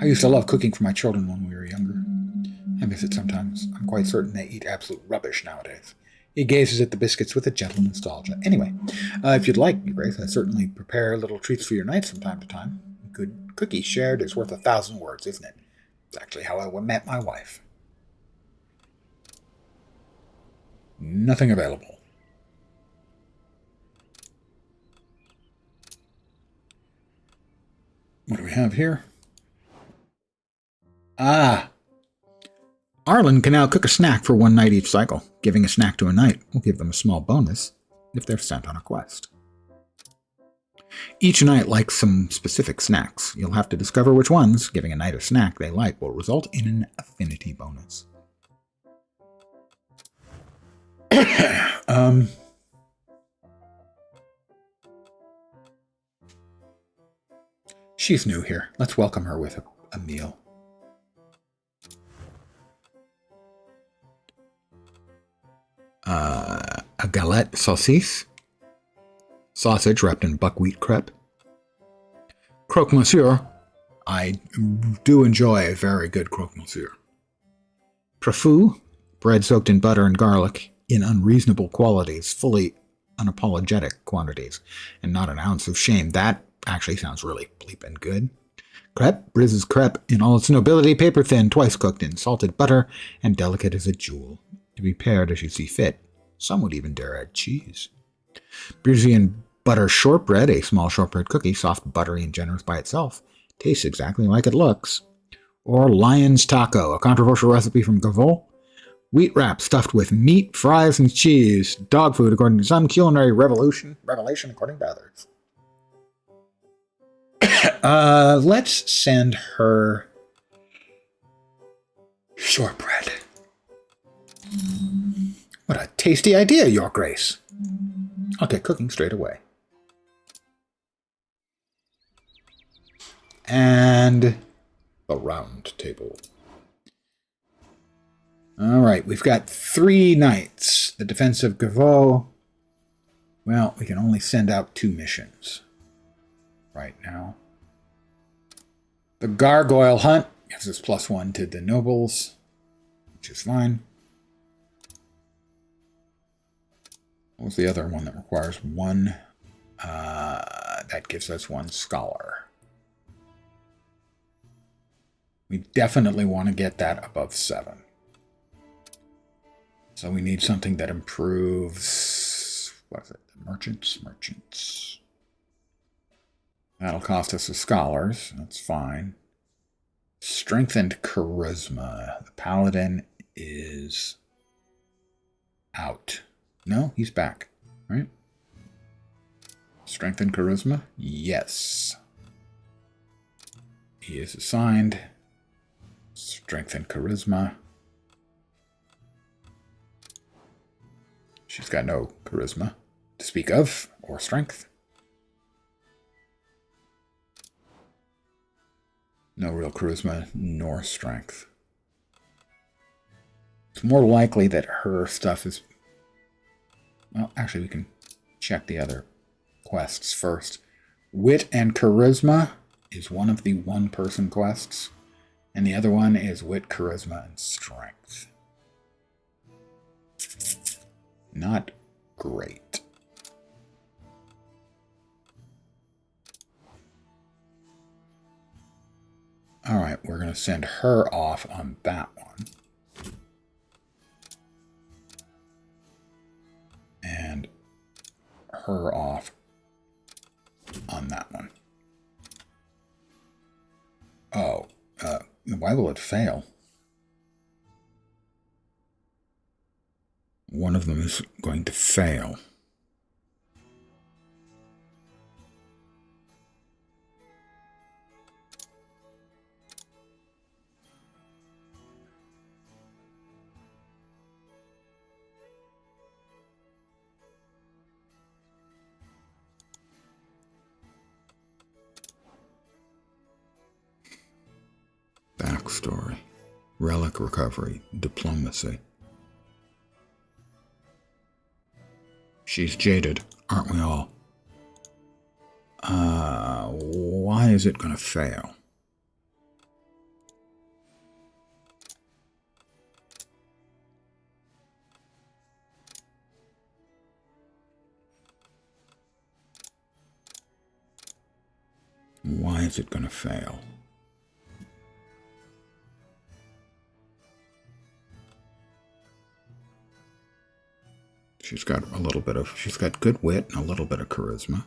I used to love cooking for my children when we were younger. I miss it sometimes. I'm quite certain they eat absolute rubbish nowadays. He gazes at the biscuits with a gentle nostalgia. Anyway, if you'd like, Your Grace, I certainly prepare little treats for your nights from time to time. A good cookie shared is worth 1,000 words, isn't it? It's actually how I met my wife. Nothing available. What do we have here? Arlen can now cook a snack for 1 night each cycle. Giving a snack to a knight will give them a small bonus if they're sent on a quest. Each knight likes some specific snacks. You'll have to discover which ones. Giving a knight a snack they like will result in an affinity bonus. She's new here. Let's welcome her with a meal. A galette saucisse. Sausage wrapped in buckwheat crepe. Croque monsieur. I do enjoy a very good croque monsieur. Truffu. Bread soaked in butter and garlic in unreasonable qualities, fully unapologetic quantities, and not an ounce of shame. That actually sounds really bleeping good. Crepe, Briz's crepe in all its nobility, paper thin, twice cooked in salted butter, and delicate as a jewel. To be paired as you see fit. Some would even dare add cheese. Brizian butter shortbread, a small shortbread cookie, soft, buttery, and generous by itself. Tastes exactly like it looks. Or Lion's Taco, a controversial recipe from Gavot. Wheat wrap stuffed with meat, fries, and cheese. Dog food according to some, culinary revelation according to others. Let's send her shortbread. What a tasty idea, Your Grace. I'll get cooking straight away. And a round table. All right, we've got 3 knights. The defense of Gavot. Well, we can only send out 2 missions right now. The Gargoyle Hunt. gives us +1 to the nobles, which is fine. What was the other one that requires 1? That gives us 1 scholar. We definitely want to get that above 7. So we need something that improves, what is it? Merchants. That'll cost us the scholars. That's fine. Strengthened charisma. The paladin is out. No, he's back, right? Strengthened charisma? Yes. He is assigned. Strengthened charisma. She's got no charisma to speak of, or strength. No real charisma, nor strength. It's more likely that her stuff is... Well, actually, we can check the other quests first. Wit and charisma is one of the one-person quests, and the other one is wit, charisma, and strength. Not great. All right, we're going to send her off on that one. And her off on that one. Oh, why will it fail? One of them is going to fail. Backstory. Relic recovery. Diplomacy. She's jaded, aren't we all? Why is it going to fail? Why is it going to fail? She's got she's got good wit and a little bit of charisma.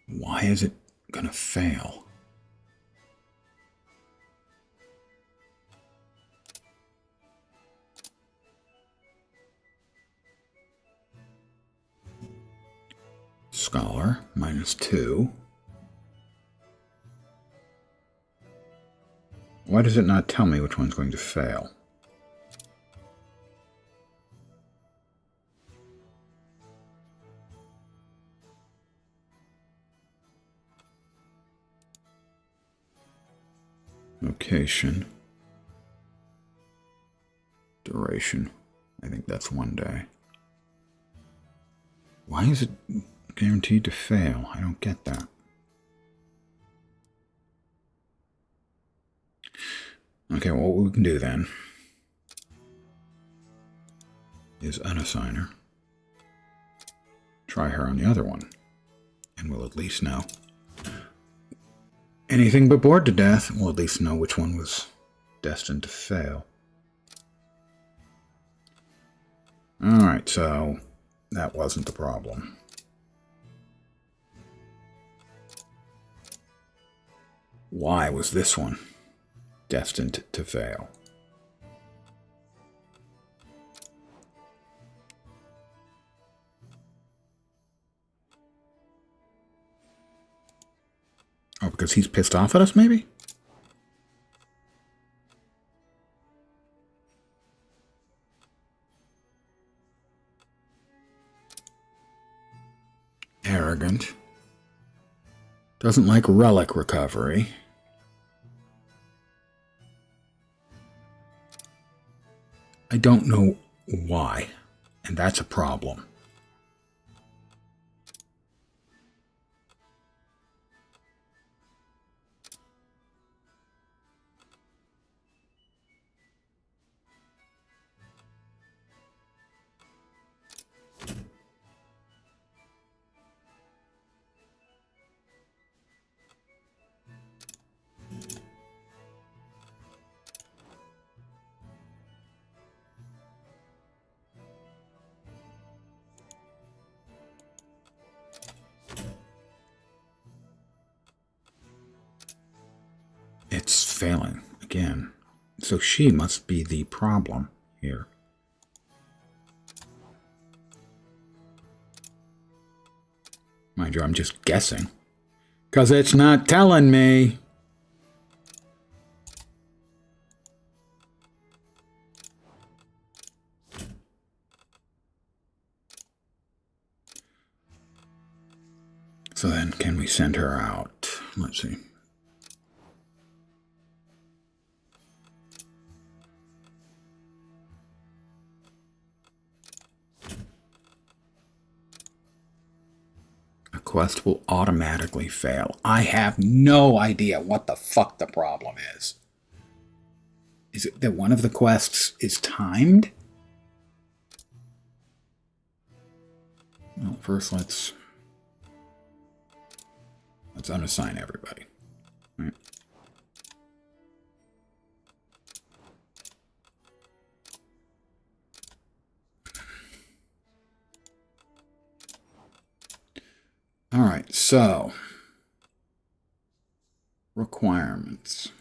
Why is it gonna fail? Scholar, -2. Why does it not tell me which one's going to fail? Location. Duration. I think that's 1 day. Why is it guaranteed to fail? I don't get that. Okay, well, what we can do then is unassign her. Try her on the other one, and we'll at least know. Anything but bored to death, we'll at least know which one was destined to fail. Alright, so that wasn't the problem. Why was this one destined to fail? Oh, because he's pissed off at us, maybe? Arrogant. Doesn't like relic recovery. I don't know why, and that's a problem. It's failing again. So she must be the problem here. Mind you, I'm just guessing. Because it's not telling me. So then, can we send her out? Let's see. A quest will automatically fail. I have no idea what the fuck the problem is. Is it that one of the quests is timed? Well, first let's unassign everybody. Right. All right, so requirements.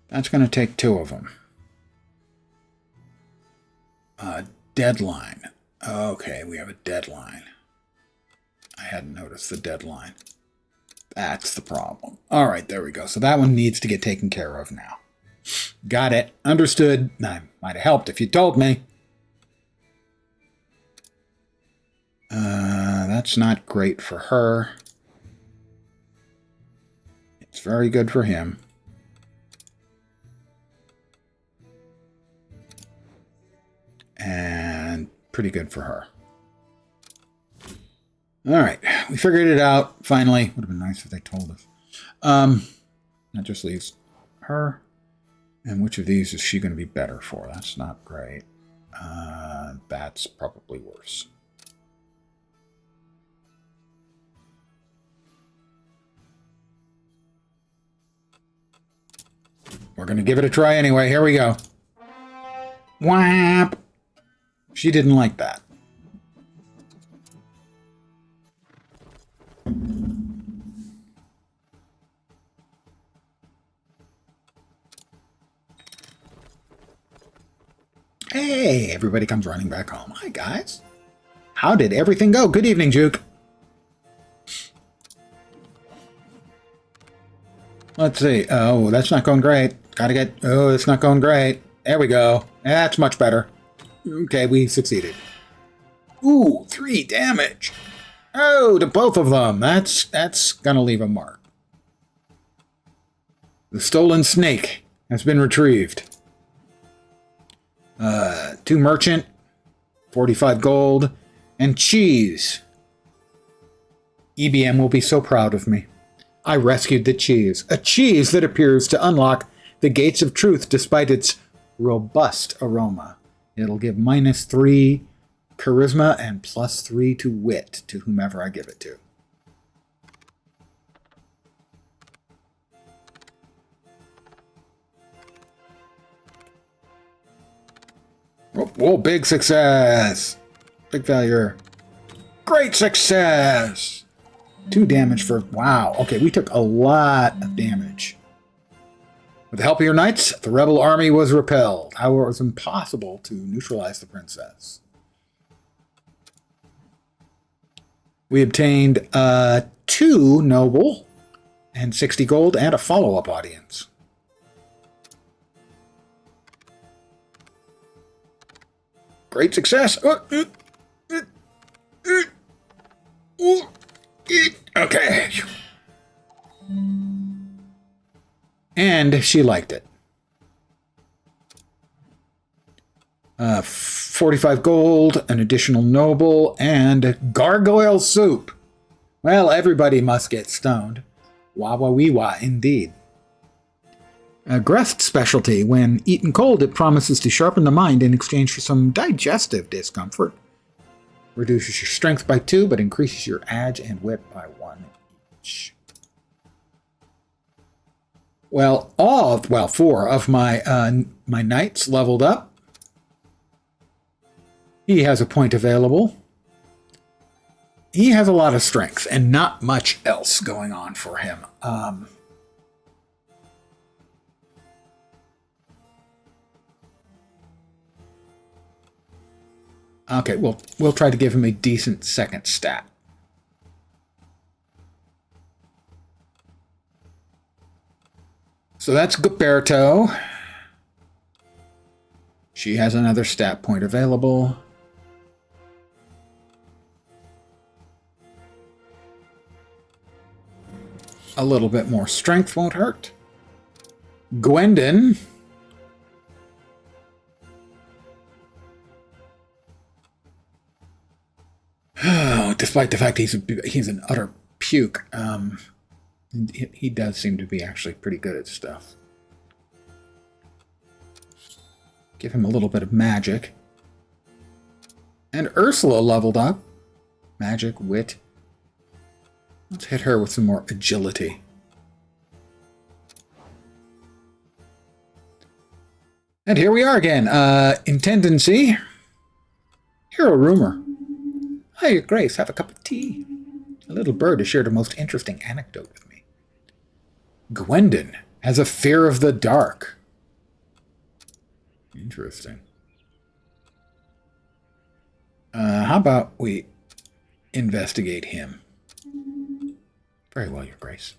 That's going to take 2 of them. Deadline. Okay, we have a deadline. I hadn't noticed the deadline. That's the problem. All right, there we go. So that one needs to get taken care of now. Got it. Understood. I might have helped if you told me. That's not great for her. It's very good for him. And pretty good for her. All right, we figured it out, finally. Would have been nice if they told us. That just leaves her. And which of these is she going to be better for? That's not great. That's probably worse. We're going to give it a try anyway. Here we go. Whap! She didn't like that. Hey, everybody comes running back home. Hi, guys. How did everything go? Good evening, Juke. Let's see. Oh, that's not going great. Gotta get... Oh, it's not going great. There we go. That's much better. Okay, we succeeded. Ooh, 3 damage. Oh, to both of them. That's gonna leave a mark. The stolen snake has been retrieved. 2 merchant, 45 gold, and cheese. EBM will be so proud of me. I rescued the cheese. A cheese that appears to unlock the gates of truth despite its robust aroma. It'll give -3 charisma and +3 to wit to whomever I give it to. Oh, big success! Big failure. Great success! 2 damage for... Wow. Okay, we took a lot of damage. With the help of your knights, the rebel army was repelled. However, it was impossible to neutralize the princess. We obtained 2 noble and 60 gold and a follow-up audience. Great success. Okay, And she liked it. 45 gold, an additional noble, and gargoyle soup. Well, everybody must get stoned. Wah-wah-wee-wah, indeed. A Grest specialty. When eaten cold, it promises to sharpen the mind in exchange for some digestive discomfort. Reduces your strength by 2, but increases your edge and wit by 1 each. Well, 4 of my my knights leveled up. He has a point available. He has a lot of strength and not much else going on for him. Okay, we'll try to give him a decent second stat. So that's Gilberto. She has another stat point available. A little bit more strength won't hurt. Gwendon. Despite the fact he's an utter puke, he does seem to be actually pretty good at stuff. Give him a little bit of magic. And Ursula leveled up. Magic, wit. Let's hit her with some more agility. And here we are again. Intendancy. Hero rumor. Hi, Your Grace, have a cup of tea. A little bird has shared a most interesting anecdote with me. Gwendon has a fear of the dark. Interesting. How about we investigate him? Very well, Your Grace.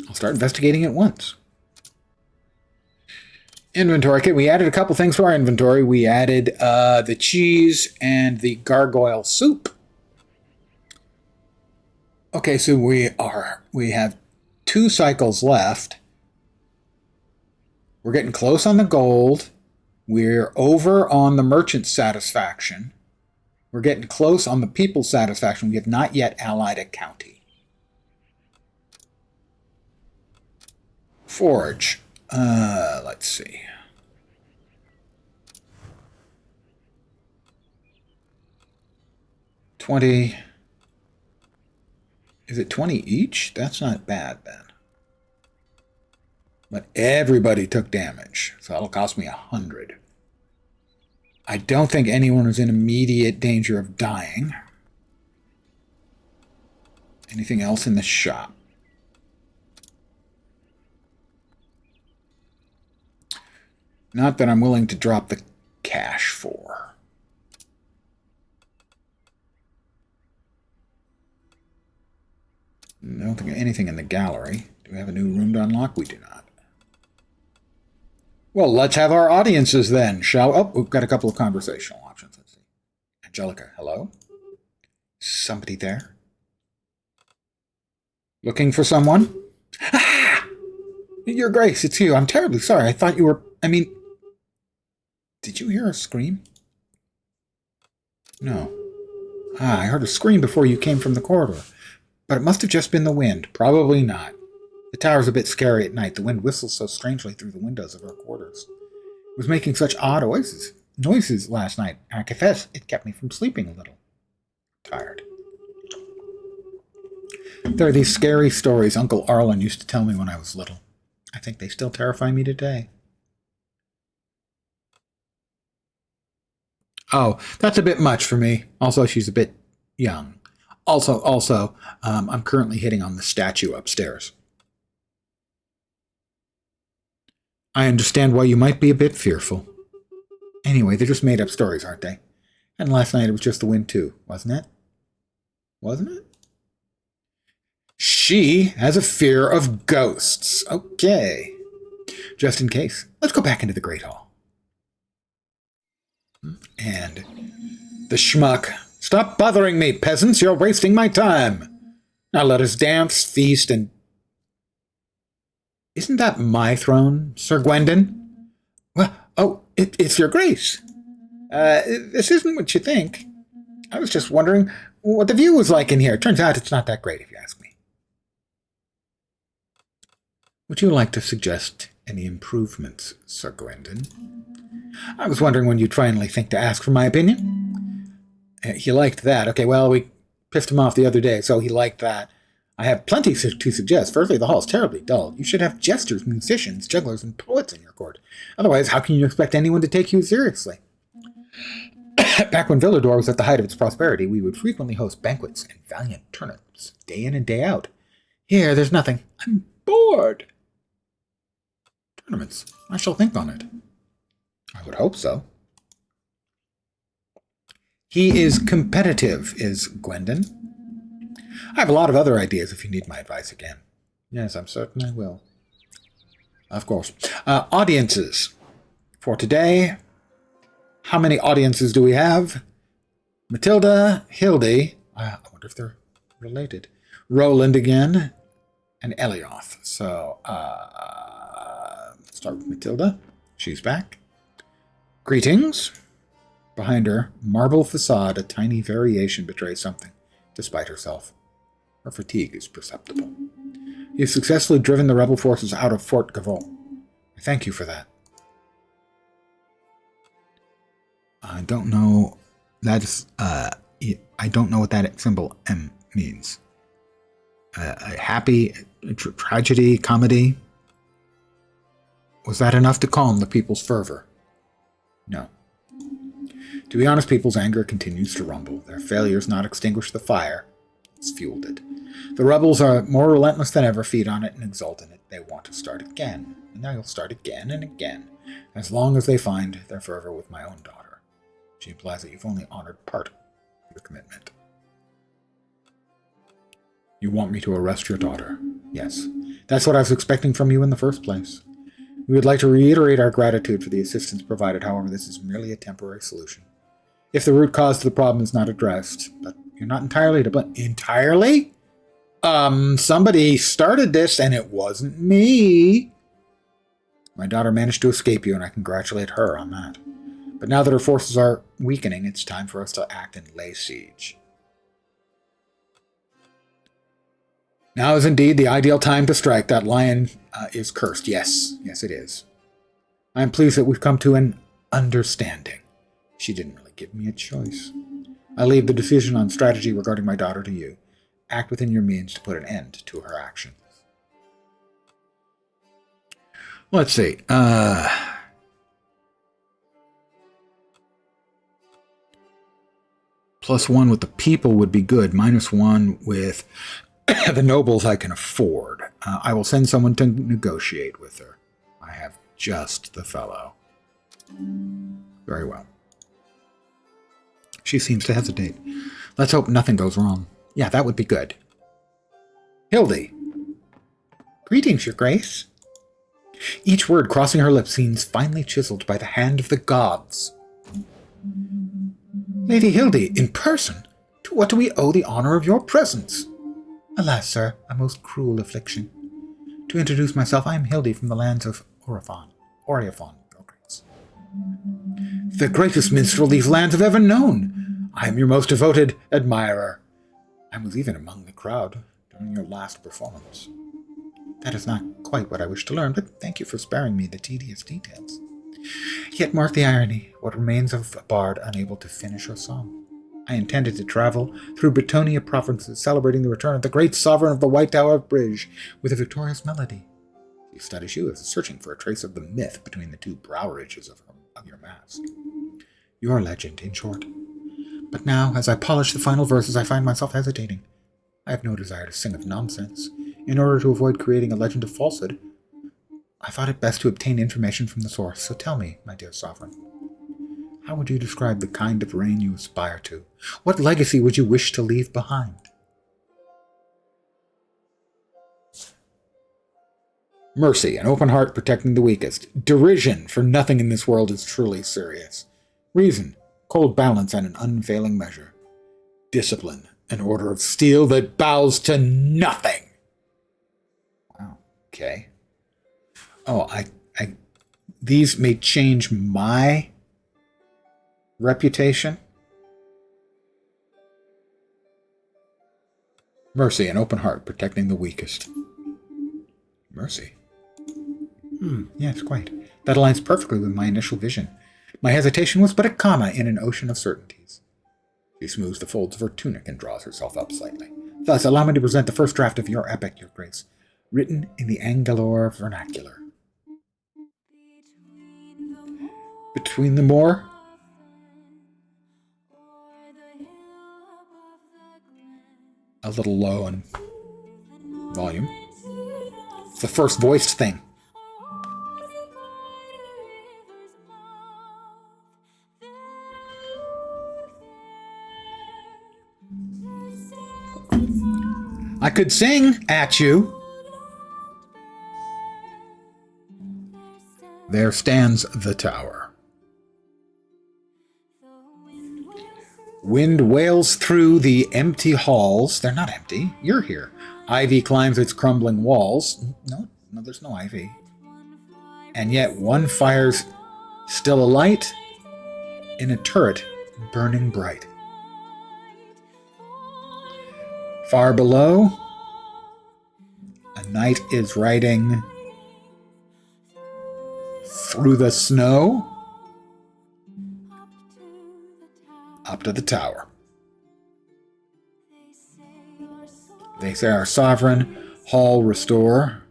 I'll start investigating at once. Inventory. Okay, we added a couple things to our inventory. We added the cheese and the gargoyle soup. Okay, so we have 2 cycles left. We're getting close on the gold. We're over on the merchant satisfaction. We're getting close on the people's satisfaction. We have not yet allied a county. Forge. Let's see. $20. Is it 20 each? That's not bad then. But everybody took damage, so that'll cost me 100. I don't think anyone was in immediate danger of dying. Anything else in the shop? Not that I'm willing to drop the cash for. I don't think anything in the gallery. Do we have a new room to unlock? We do not. Well, let's have our audiences then, shall we? Oh, we've got a couple of conversational options. Let's see. Angelica, hello? Somebody there? Looking for someone? Ah! Your Grace, it's you. I'm terribly sorry. I thought you were... Did you hear a scream? No. I heard a scream before you came from the corridor. But it must have just been the wind. Probably not. The tower's a bit scary at night. The wind whistles so strangely through the windows of our quarters. It was making such odd noises last night. I confess, it kept me from sleeping a little. Tired. There are these scary stories Uncle Arlen used to tell me when I was little. I think they still terrify me today. Oh, that's a bit much for me. Also, she's a bit young. Also, I'm currently hitting on the statue upstairs. I understand why you might be a bit fearful. Anyway, they're just made-up stories, aren't they? And last night it was just the wind too, wasn't it? Wasn't it? She has a fear of ghosts. Okay. Just in case. Let's go back into the Great Hall. And the schmuck. Stop bothering me, peasants. You're wasting my time. Now let us dance, feast, and... Isn't that my throne, Sir Gwendon? Well, oh, it's your grace. This isn't what you think. I was just wondering what the view was like in here. Turns out it's not that great, if you ask me. Would you like to suggest any improvements, Sir Gwendon? I was wondering when you'd finally think to ask for my opinion. He liked that. Okay, well, we pissed him off the other day, so he liked that. I have plenty to suggest. Firstly, the hall is terribly dull. You should have jesters, musicians, jugglers, and poets in your court. Otherwise, how can you expect anyone to take you seriously? Back when Villador was at the height of its prosperity, we would frequently host banquets and valiant tournaments, day in and day out. Here, there's nothing. I'm bored. Tournaments. I shall think on it. I would hope so. He is competitive, is Gwendon. I have a lot of other ideas if you need my advice again. Yes, I'm certain I will. Of course. Audiences. For today, how many audiences do we have? Matilda, Hildy, I wonder if they're related. Roland again, and Elioth. So, let's start with Matilda. She's back. Greetings. Behind her marble facade, a tiny variation betrays something, despite herself. Her fatigue is perceptible. You've successfully driven the rebel forces out of Fort Gavot. I thank you for that. I don't know. That's I don't know what that symbol M means. Happy, tragedy, comedy. Was that enough to calm the people's fervor? No. To be honest, people's anger continues to rumble. Their failures not extinguish the fire. It's fueled it. The rebels are more relentless than ever, feed on it and exult in it. They want to start again, and they'll start again and again, as long as they find their fervor with my own daughter. She implies that you've only honored part of your commitment. You want me to arrest your daughter? Yes. That's what I was expecting from you in the first place. We would like to reiterate our gratitude for the assistance provided. However, this is merely a temporary solution. If the root cause of the problem is not addressed, but you're not entirely to blame. Entirely? Somebody started this and it wasn't me. My daughter managed to escape you and I congratulate her on that. But now that her forces are weakening, it's time for us to act and lay siege. Now is indeed the ideal time to strike. That lion is cursed. Yes, it is. I am pleased that we've come to an understanding. She didn't really give me a choice. I leave the decision on strategy regarding my daughter to you. Act within your means to put an end to her actions. Let's see. +1 with the people would be good. -1 with the nobles I can afford. I will send someone to negotiate with her. I have just the fellow. Very well. She seems to hesitate. Let's hope nothing goes wrong. Yeah, that would be good. Hildy. Greetings, Your Grace. Each word crossing her lips seems finely chiseled by the hand of the gods. Lady Hildy, in person? To what do we owe the honor of your presence? Alas, sir, a most cruel affliction. To introduce myself, I am Hildy from the lands of Oriaphon, Your Grace. The greatest minstrel these lands have ever known. I am your most devoted admirer. I was even among the crowd during your last performance. That is not quite what I wish to learn, but thank you for sparing me the tedious details. Yet mark the irony, what remains of a bard unable to finish her song. I intended to travel through Bretonia provinces, celebrating the return of the great sovereign of the White Tower Bridge with a victorious melody. She studies you as searching for a trace of the myth between the two brow ridges of your mask. Your legend, in short. But now, as I polish the final verses, I find myself hesitating. I have no desire to sing of nonsense. In order to avoid creating a legend of falsehood, I thought it best to obtain information from the source. So tell me, my dear sovereign, how would you describe the kind of reign you aspire to? What legacy would you wish to leave behind? Mercy, an open heart protecting the weakest. Derision, for nothing in this world is truly serious. Reason, cold balance and an unfailing measure. Discipline, an order of steel that bows to nothing. Wow, okay. Oh, these may change my reputation. Mercy, an open heart, protecting the weakest. Mercy. Yes, quite. That aligns perfectly with my initial vision. My hesitation was but a comma in an ocean of certainties. She smooths the folds of her tunic and draws herself up slightly. Thus, allow me to present the first draft of your epic, Your Grace, written in the Angalore vernacular. Between the moor? A little low in volume. It's the first voiced thing. I could sing at you. There stands the tower. Wind wails through the empty halls. They're not empty. You're here. Ivy climbs its crumbling walls. No, there's no ivy. And yet one fire's still alight in a turret burning bright. Far below, a knight is riding through the snow up to the tower. They say our sovereign shall restore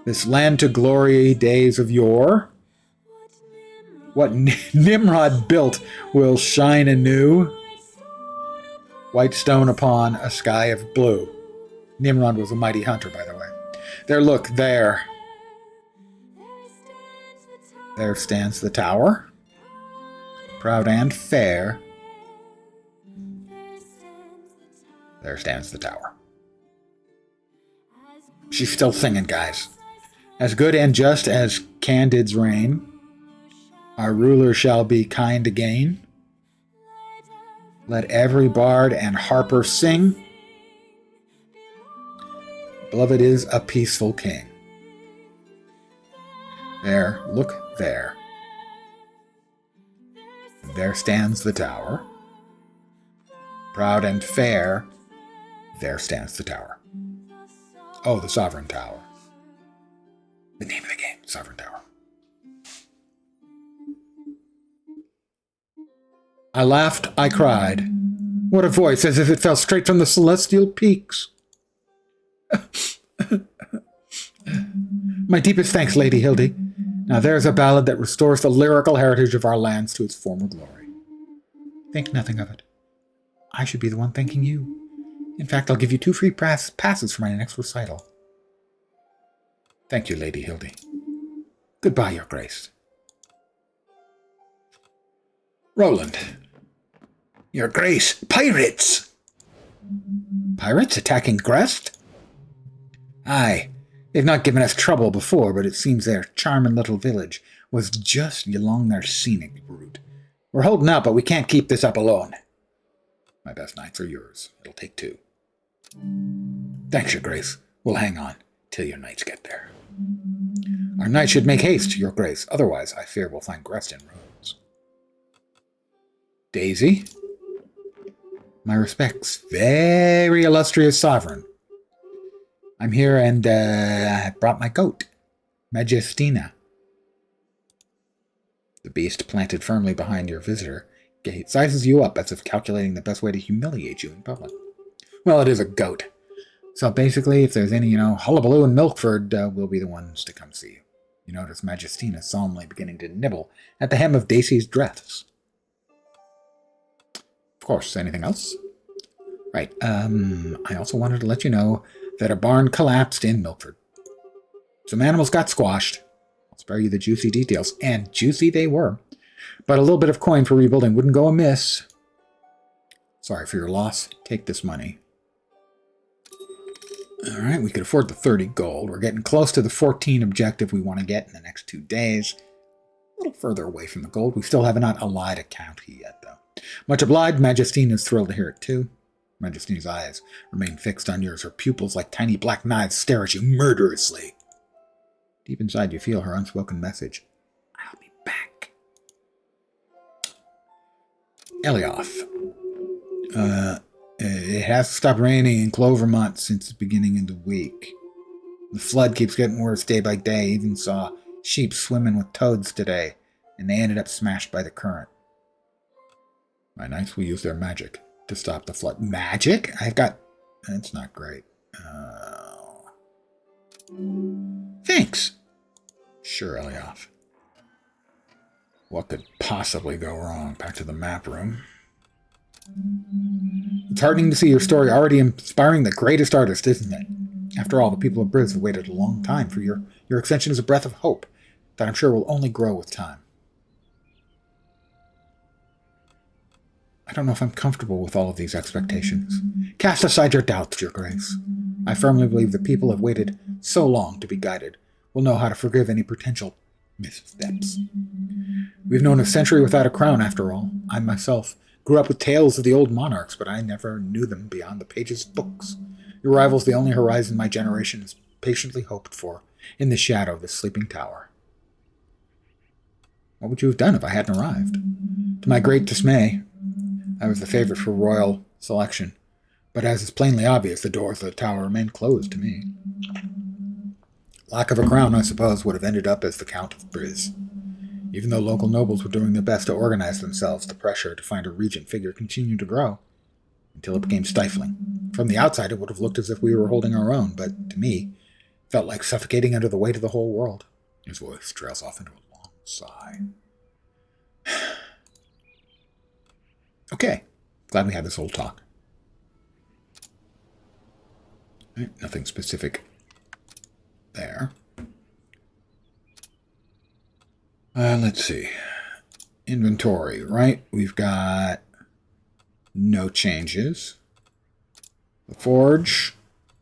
this land to glory days of yore. What Nimrod built will shine anew. White stone upon a sky of blue. Nimrod was a mighty hunter, by the way. There. There stands the tower. Proud and fair. There stands the tower. She's still singing, guys. As good and just as Candid's reign, our ruler shall be kind again. Let every bard and harper sing. Beloved is a peaceful king. There, look there. There stands the tower. Proud and fair, there stands the tower. Oh, the Sovereign Tower. The name of the game, Sovereign Tower. I laughed, I cried. What a voice, as if it fell straight from the celestial peaks. My deepest thanks, Lady Hildy. Now there's a ballad that restores the lyrical heritage of our lands to its former glory. Think nothing of it. I should be the one thanking you. In fact, I'll give you 2 free passes for my next recital. Thank you, Lady Hildy. Goodbye, Your Grace. Roland. Your Grace, pirates! Pirates attacking Grest? Aye, they've not given us trouble before, but it seems their charming little village was just along their scenic route. We're holding up, but we can't keep this up alone. My best knights are yours. It'll take 2. Thanks, Your Grace. We'll hang on till your knights get there. Our knights should make haste, Your Grace. Otherwise, I fear we'll find Grest in ruins. Daisy? My respects, very illustrious sovereign. I'm here and I brought my goat, Majestina. The beast, planted firmly behind your visitor, sizes you up as if calculating the best way to humiliate you in public. Well, it is a goat. So basically, if there's any, hullabaloo in Milford, we'll be the ones to come see you. You notice Majestina solemnly beginning to nibble at the hem of Daisy's dress. Of course, anything else? Right, I also wanted to let you know that a barn collapsed in Milford. Some animals got squashed. I'll spare you the juicy details, and juicy they were. But a little bit of coin for rebuilding wouldn't go amiss. Sorry for your loss. Take this money. All right, we could afford the 30 gold. We're getting close to the 14 objective we want to get in the next 2 days. A little further away from the gold. We still have not allied a county yet, though. Much obliged. Majestina's thrilled to hear it, too. Majestina's eyes remain fixed on yours. Her pupils, like tiny black knives, stare at you murderously. Deep inside, you feel her unspoken message. I'll be back. Elioth. It has to stop raining in Clovermont since the beginning of the week. The flood keeps getting worse day by day. Even saw sheep swimming with toads today, and they ended up smashed by the current. My knights will use their magic to stop the flood. Magic? I've got... That's not great. Thanks. Sure, Elioth. What could possibly go wrong? Back to the map room. It's heartening to see your story already inspiring the greatest artist, isn't it? After all, the people of Briz have waited a long time for your extension is a breath of hope that I'm sure will only grow with time. I don't know if I'm comfortable with all of these expectations. Cast aside your doubts, Your Grace. I firmly believe the people have waited so long to be guided will know how to forgive any potential missteps. We've known a century without a crown, after all. I myself grew up with tales of the old monarchs, but I never knew them beyond the pages of books. Your rival's the only horizon my generation has patiently hoped for in the shadow of this sleeping tower. What would you have done if I hadn't arrived? To my great dismay, I was the favorite for royal selection, but as is plainly obvious, the doors of the tower remained closed to me. Lack of a crown, I suppose, would have ended up as the Count of Briz. Even though local nobles were doing their best to organize themselves, the pressure to find a regent figure continued to grow, until it became stifling. From the outside, it would have looked as if we were holding our own, but to me, it felt like suffocating under the weight of the whole world. His voice trails off into a long sigh. Okay, glad we had this whole talk. Right, nothing specific there. Let's see. Inventory, right? We've got no changes. The forge.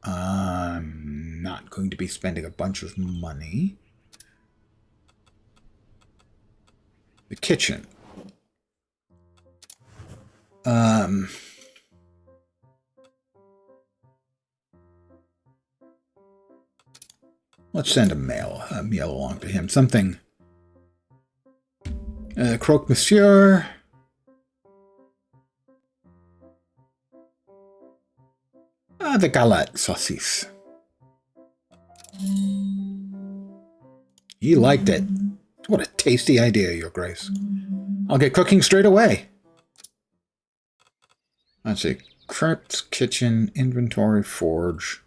I'm not going to be spending a bunch of money. The kitchen. Let's send a meal along to him. Something. Croque Monsieur. The galette saucisse. He liked it. What a tasty idea, Your Grace. I'll get cooking straight away. Let's see. Crypts, kitchen, inventory, forge.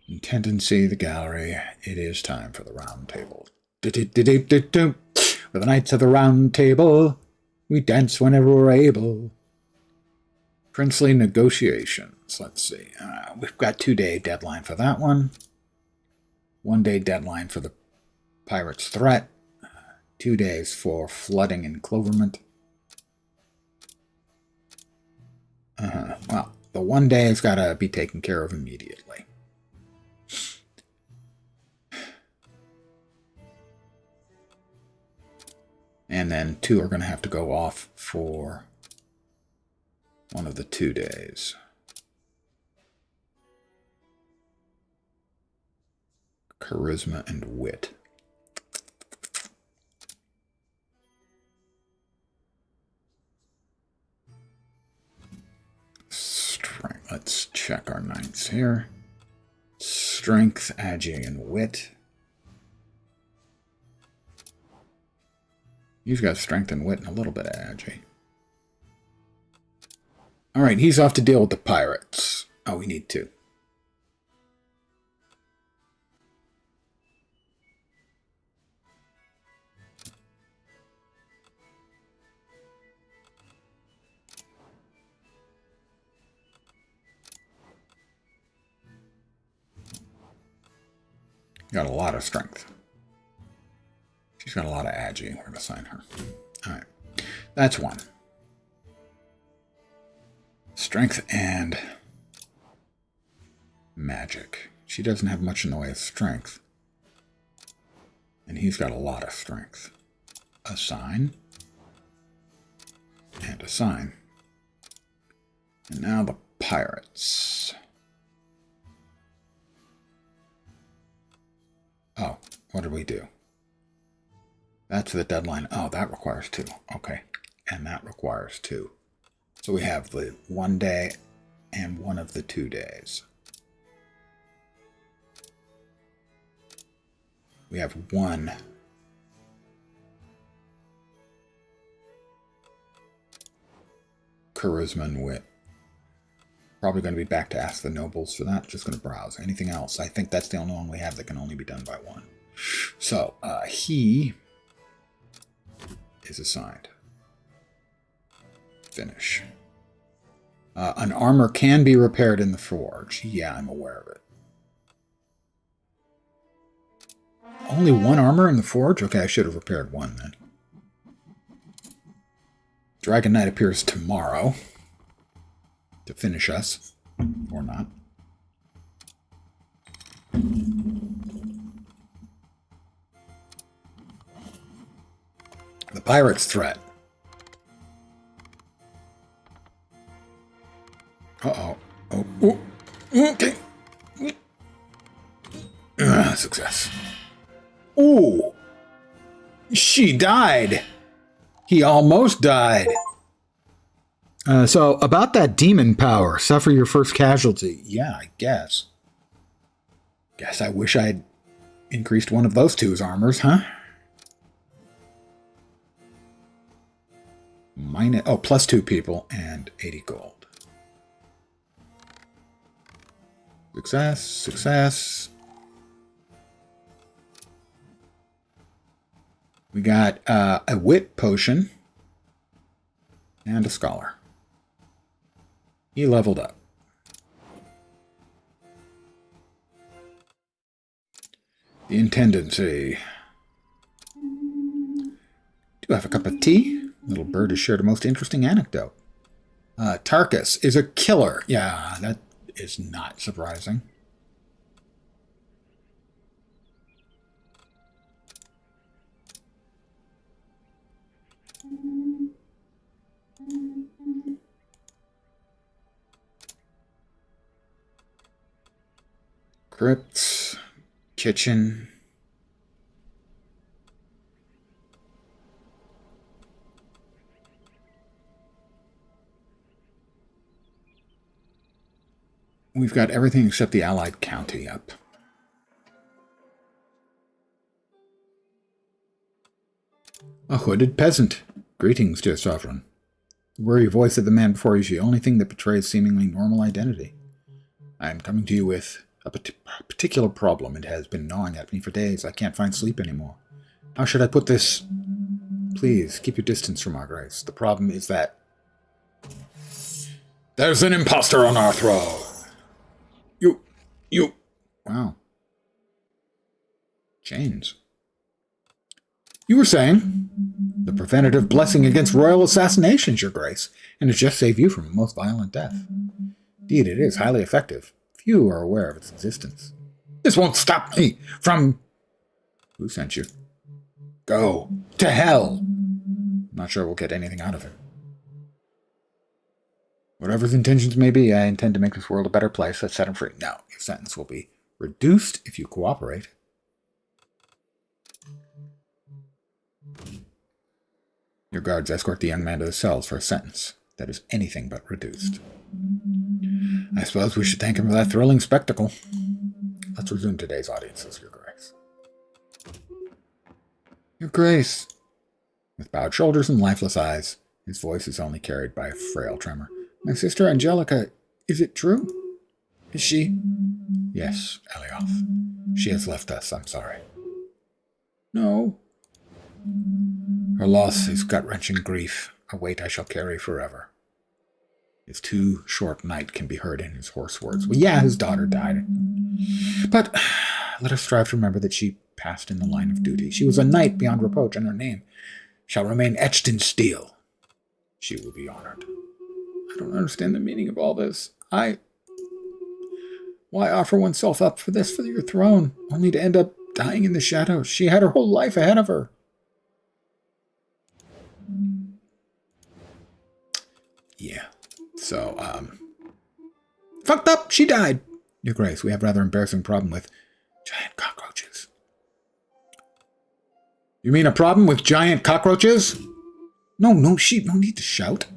Intendancy, the gallery. It is time for the round table. For the Knights of the Round Table, we dance whenever we're able. Princely negotiations. Let's see. We've got 2-day deadline for that one. 1-day deadline for the pirate's threat. 2 days for flooding in Clovermont. Well, the 1 day has got to be taken care of immediately. And then 2 are going to have to go off for one of the 2 days. Charisma and wit. Strength. Let's check our knights here. Strength, agi, and wit. He's got strength and wit and a little bit of agi. Alright, he's off to deal with the pirates. Oh, we need 2. Got a lot of strength. She's got a lot of agi. We're going to assign her. Alright. That's 1. Strength and magic. She doesn't have much in the way of strength. And he's got a lot of strength. Assign. And assign. And now the pirates. Oh, what did we do? That's the deadline. Oh, that requires 2. Okay. And that requires 2. So we have the 1 day and one of the 2 days. We have 1. Charisma and wit. Probably going to be back to ask the nobles for that. Just going to browse. Anything else? I think that's the only one we have that can only be done by 1. So, he is assigned. Finish. An armor can be repaired in the forge. Yeah, I'm aware of it. Only 1 armor in the forge? Okay, I should have repaired 1 then. Dragon Knight appears tomorrow to finish us, or not. The pirate's threat. Uh-oh. Oh, oh. Okay. Success. Ooh. She died. He almost died. So, about that demon power, suffer your first casualty. Yeah, I guess. Guess I wish I'd increased one of those 2's armors, huh? Plus 2 people and 80 gold. Success, success. We got a wit potion and a scholar. He leveled up. The Intendancy. Do you have a cup of tea? Little bird has shared a most interesting anecdote. Tarkus is a killer. Yeah, that is not surprising. Crypts, kitchen. We've got everything except the allied county up. A hooded peasant. Greetings, dear sovereign. The weary voice of the man before you is the only thing that betrays seemingly normal identity. I am coming to you with a particular problem. It has been gnawing at me for days. I can't find sleep anymore. How should I put this? Please, keep your distance from our grace. The problem is that there's an imposter on our throne. You. Wow. Chains. You were saying the preventative blessing against royal assassinations, your grace, and it just saved you from a most violent death. Indeed, it is highly effective. Few are aware of its existence. This won't stop me from... Who sent you? Go to hell. I'm not sure we'll get anything out of it. Whatever his intentions may be, I intend to make this world a better place. Let's set him free. Now, your sentence will be reduced if you cooperate. Your guards escort the young man to the cells for a sentence that is anything but reduced. I suppose we should thank him for that thrilling spectacle. Let's resume today's audiences, Your Grace. Your Grace. With bowed shoulders and lifeless eyes, his voice is only carried by a frail tremor. My sister Angelica, is it true? Is she? Yes, Elioth. She has left us, I'm sorry. No. Her loss is gut-wrenching grief, a weight I shall carry forever. His too short night can be heard in his hoarse words. Well, yeah, his daughter died. But let us strive to remember that she passed in the line of duty. She was a knight beyond reproach, and her name shall remain etched in steel. She will be honored. I don't understand the meaning of all this. Why offer oneself up for this, for your throne, only to end up dying in the shadows? She had her whole life ahead of her. Yeah. So, fucked up. She died. Your Grace, we have a rather embarrassing problem with giant cockroaches. You mean a problem with giant cockroaches? No, sheep, no need to shout.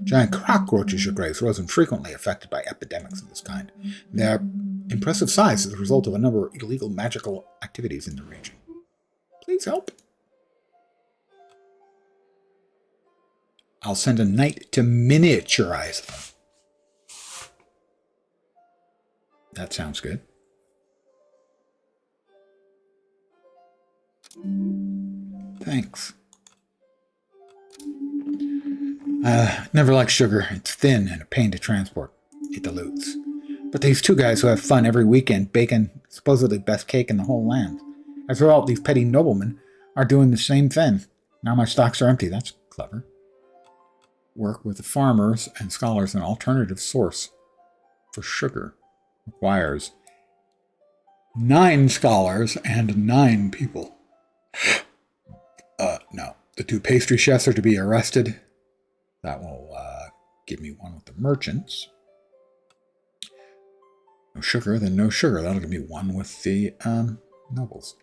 Giant cockroaches, Your Grace, rose infrequently affected by epidemics of this kind. Their impressive size is the result of a number of illegal magical activities in the region. Please help. I'll send a knight to miniaturize them. That sounds good. Thanks. Never liked sugar. It's thin and a pain to transport. It dilutes. But these two guys who have fun every weekend baking supposedly best cake in the whole land. As a result, these petty noblemen are doing the same thing. Now my stocks are empty. That's clever. Work with the farmers and scholars an alternative source for sugar. Requires 9 scholars and 9 people. No. The 2 pastry chefs are to be arrested. That will give me 1 with the merchants. No sugar, then no sugar. That'll give me 1 with the nobles.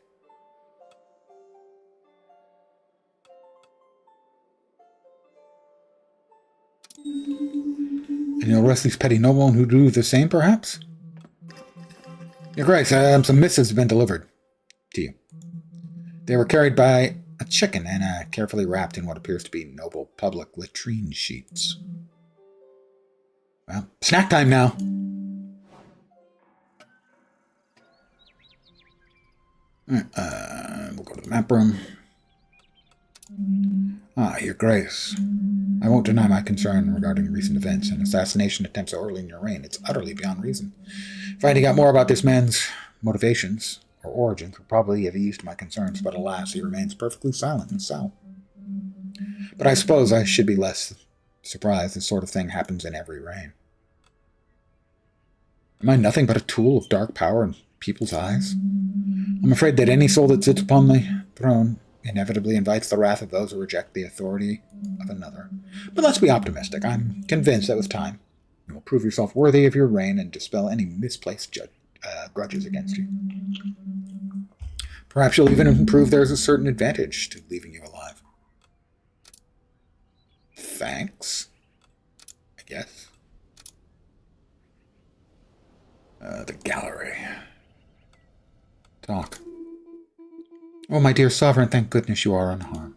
And you'll arrest these petty noblemen who do the same, perhaps? Your Grace, some missives have been delivered to you. They were carried by a chicken and carefully wrapped in what appears to be noble public latrine sheets. Well, snack time now. We'll go to the map room. Your Grace. I won't deny my concern regarding recent events and assassination attempts so early in your reign. It's utterly beyond reason. Finding out more about this man's motivations or origins would probably have eased my concerns, but alas, he remains perfectly silent and so. But I suppose I should be less surprised. This sort of thing happens in every reign. Am I nothing but a tool of dark power in people's eyes? I'm afraid that any soul that sits upon the throne inevitably invites the wrath of those who reject the authority of another. But let's be optimistic. I'm convinced that with time, you will prove yourself worthy of your reign and dispel any misplaced grudges against you. Perhaps you'll even prove there's a certain advantage to leaving you alive. Thanks, I guess. The gallery. Talk. Oh, my dear sovereign, thank goodness you are unharmed.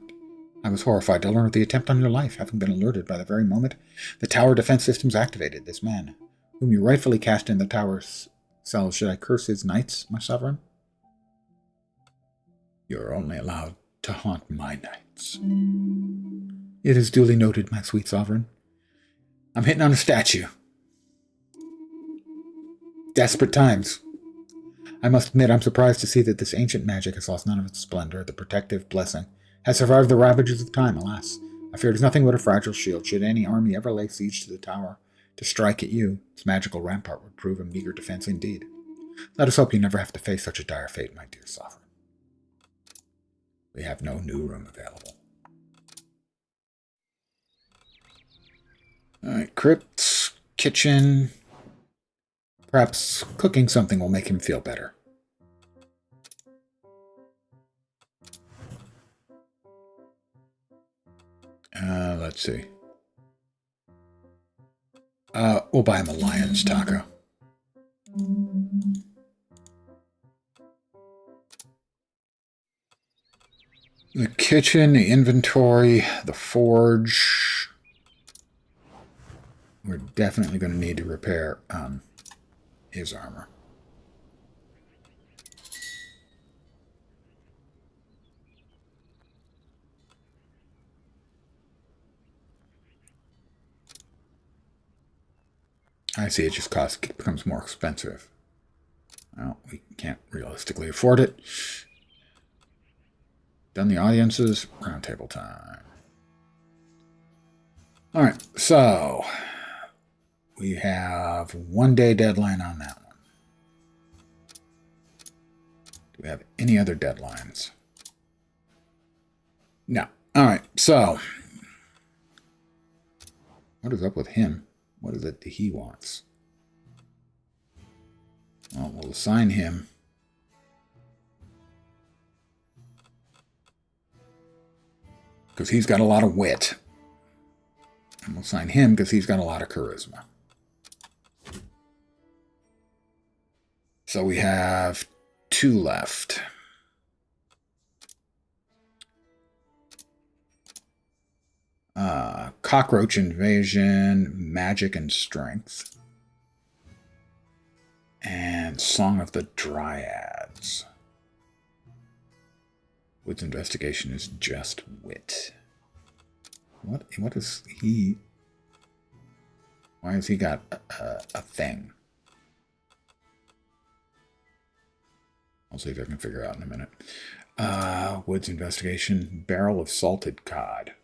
I was horrified to learn of the attempt on your life, having been alerted by the very moment the tower defense systems activated. This man, whom you rightfully cast in the tower's cells, should I curse his knights, my sovereign? You are only allowed to haunt my nights. It is duly noted, my sweet sovereign. I'm hitting on a statue. Desperate times. I must admit, I'm surprised to see that this ancient magic has lost none of its splendor. The protective blessing has survived the ravages of time, alas. I fear it is nothing but a fragile shield. Should any army ever lay siege to the tower to strike at you, its magical rampart would prove a meager defense indeed. Let us hope you never have to face such a dire fate, my dear sovereign. We have no new room available. Alright, crypts, kitchen. Perhaps cooking something will make him feel better. Let's see. We'll buy him a lion's taco. The kitchen, the inventory, the forge. We're definitely going to need to repair his armor. I see, it just becomes more expensive. Well, we can't realistically afford it. Done the audiences, roundtable time. Alright, so we have 1 day deadline on that one. Do we have any other deadlines? No. Alright, so what is up with him? What is it that he wants? Well, we'll assign him because he's got a lot of wit. And we'll sign him because he's got a lot of charisma. So we have 2 left. Cockroach invasion, magic and strength. And Song of the Dryads. Woods investigation is just wit. What is he? Why has he got a thing? I'll see if I can figure out in a minute. Woods investigation, barrel of salted cod.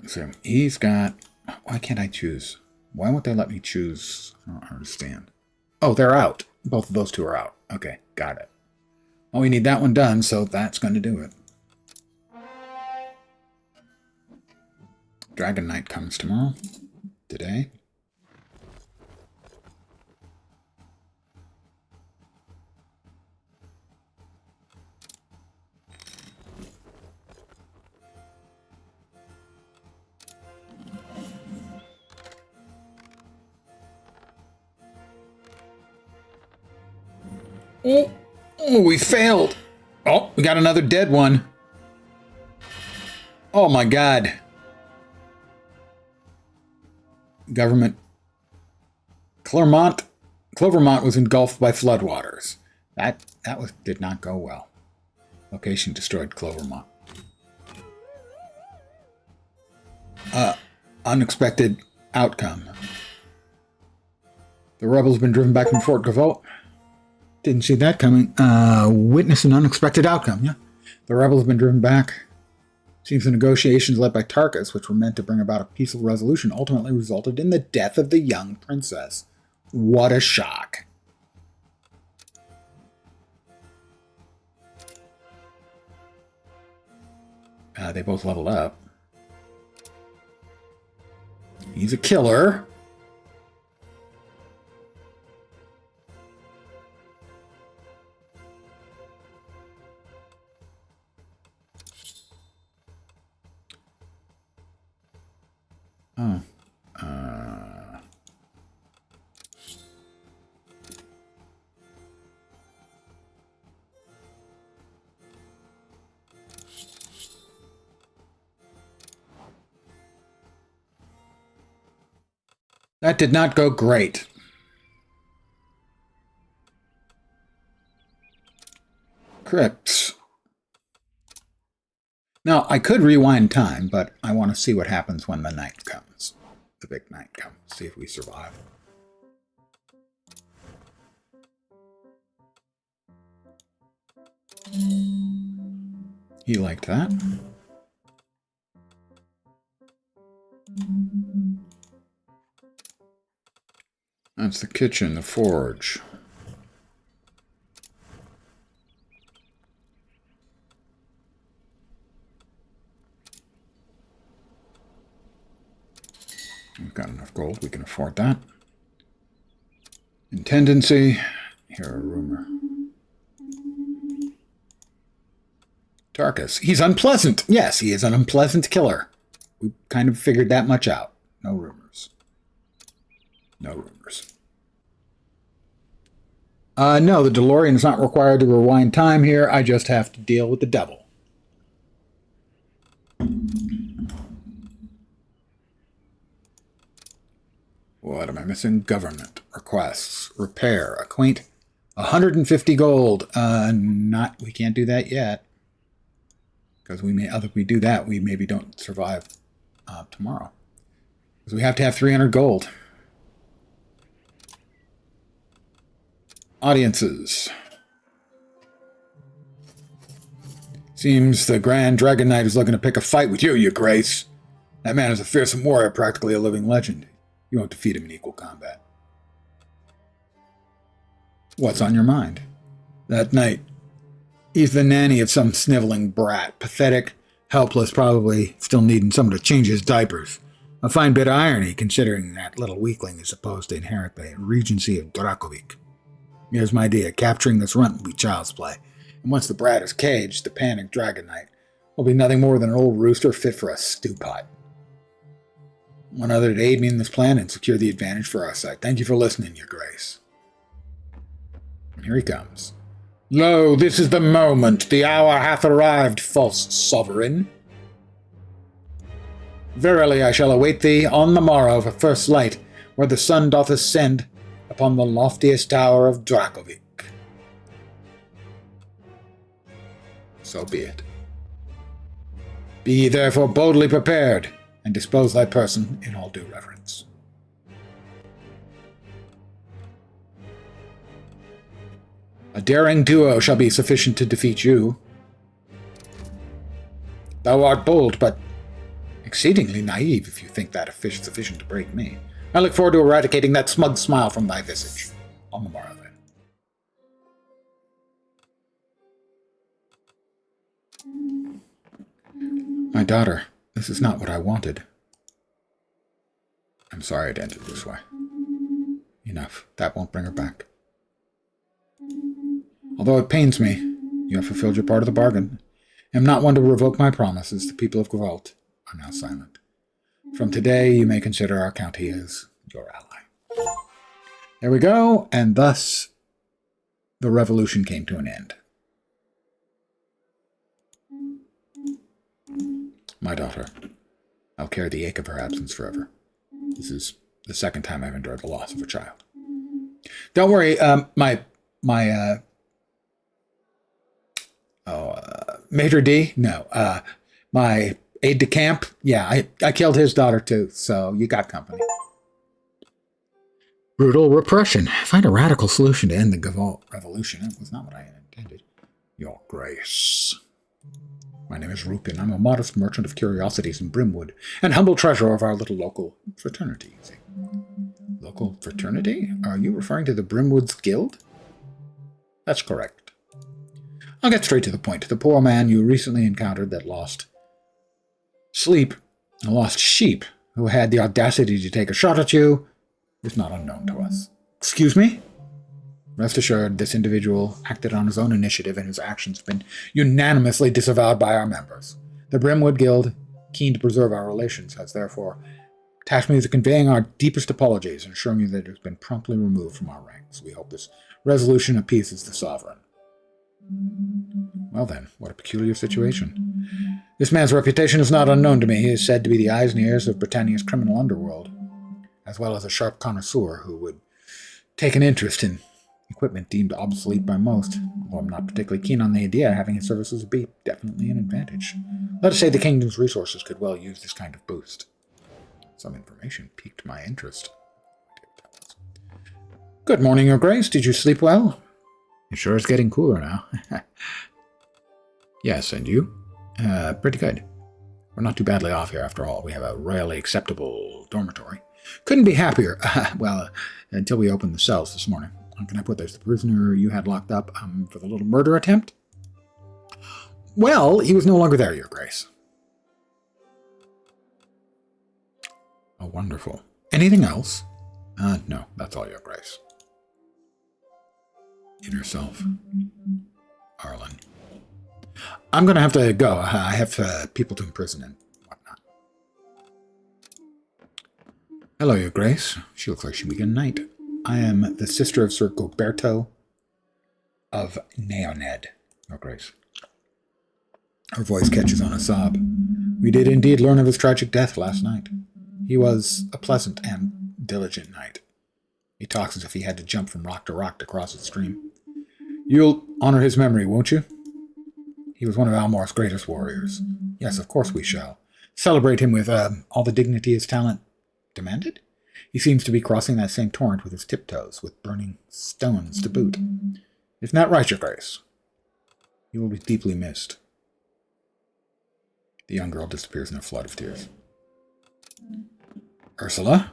So he's got... Why can't I choose? Why won't they let me choose? I don't understand. Oh, they're out. Both of those 2 are out. Okay, got it. Well, we need that one done, so that's going to do it. Dragon Knight comes tomorrow. Today. Oh, we failed. Oh, we got another dead one. Oh my God. Government. Clermont. Clovermont was engulfed by floodwaters. That did not go well. Location destroyed Clovermont. Unexpected outcome. The rebels have been driven back from Fort Gavolt. Didn't see that coming. Witness an unexpected outcome, yeah. The rebels have been driven back. Seems the negotiations led by Tarkus, which were meant to bring about a peaceful resolution, ultimately resulted in the death of the young princess. What a shock. They both leveled up. He's a killer. Oh. That did not go great. Crypts. Now, I could rewind time, but I want to see what happens when the night comes. The big night comes. See if we survive. He liked that. That's the kitchen, the forge. We've got enough gold, we can afford that. Intendancy, here a rumor. Tarkus, he's unpleasant. Yes, he is an unpleasant killer. We kind of figured that much out. No rumors. No rumors. No, the DeLorean is not required to rewind time here. I just have to deal with the devil. What am I missing? Government. Requests. Repair. Acquaint. 150 gold. We can't do that yet. Because if we do that, we maybe don't survive tomorrow. Because we have to have 300 gold. Audiences. Seems the Grand Dragon Knight is looking to pick a fight with you, Your Grace. That man is a fearsome warrior, practically a living legend. You won't defeat him in equal combat. What's on your mind? That night, he's the nanny of some sniveling brat, pathetic, helpless, probably still needing someone to change his diapers. A fine bit of irony, considering that little weakling is supposed to inherit the regency of Dracovic. Here's my idea. Capturing this runt will be child's play. And once the brat is caged, the panicked Dragon Knight will be nothing more than an old rooster fit for a stew pot. One other to aid me in this plan and secure the advantage for our side. Thank you for listening, Your Grace. And here he comes. Lo, this is the moment. The hour hath arrived, false sovereign. Verily I shall await thee on the morrow for first light, where the sun doth ascend upon the loftiest tower of Dracovic. So be it. Be ye therefore boldly prepared, and dispose thy person in all due reverence. A daring duo shall be sufficient to defeat you. Thou art bold, but exceedingly naive if you think that sufficient to break me. I look forward to eradicating that smug smile from thy visage. On the morrow, then. My daughter, this is not what I wanted. I'm sorry it ended this way. Enough. That won't bring her back. Although it pains me, you have fulfilled your part of the bargain. I am not one to revoke my promises. The people of Gvalt are now silent. From today, you may consider our county as your ally. There we go, and thus the revolution came to an end. My daughter, I'll carry the ache of her absence forever. This is the second time I've endured the loss of a child. Don't worry, Major D? No, my aide-de-camp? Yeah, I killed his daughter too, so you got company. Brutal repression. Find a radical solution to end the Gvalt revolution. It was not what I had intended. Your Grace. My name is Rupin. I'm a modest merchant of curiosities in Brimwood, and humble treasurer of our little local fraternity. Local fraternity? Are you referring to the Brimwoods Guild? That's correct. I'll get straight to the point. The poor man you recently encountered that lost sheep, who had the audacity to take a shot at you, is not unknown to us. Excuse me? Rest assured, this individual acted on his own initiative, and his actions have been unanimously disavowed by our members. The Brimwood Guild, keen to preserve our relations, has therefore tasked me with conveying our deepest apologies and assuring you that it has been promptly removed from our ranks. We hope this resolution appeases the sovereign. Well then, what a peculiar situation. This man's reputation is not unknown to me. He is said to be the eyes and ears of Britannia's criminal underworld, as well as a sharp connoisseur who would take an interest in equipment deemed obsolete by most, although I'm not particularly keen on the idea of having his services be definitely an advantage. Let us say the kingdom's resources could well use this kind of boost. Some information piqued my interest. Good morning, Your Grace. Did you sleep well? It sure is getting cooler now. Yes, and you? Pretty good. We're not too badly off here after all. We have a royally acceptable dormitory. Couldn't be happier. Until we opened the cells this morning. How can I put this? The prisoner you had locked up for the little murder attempt? Well, he was no longer there, Your Grace. Oh, wonderful. Anything else? No, that's all, Your Grace. Inner self. Arlen. I'm going to have to go. I have people to imprison and whatnot. Hello, Your Grace. She looks like she'll be a knight. I am the sister of Sir Goberto of Neoned, Your Grace. Her voice catches on a sob. We did indeed learn of his tragic death last night. He was a pleasant and diligent knight. He talks as if he had to jump from rock to rock to cross the stream. You'll honor his memory, won't you? He was one of Almor's greatest warriors. Yes, of course we shall. Celebrate him with all the dignity his talent demanded? He seems to be crossing that same torrent with his tiptoes, with burning stones to boot. Isn't that right, Your Grace? He will be deeply missed. The young girl disappears in a flood of tears. Ursula,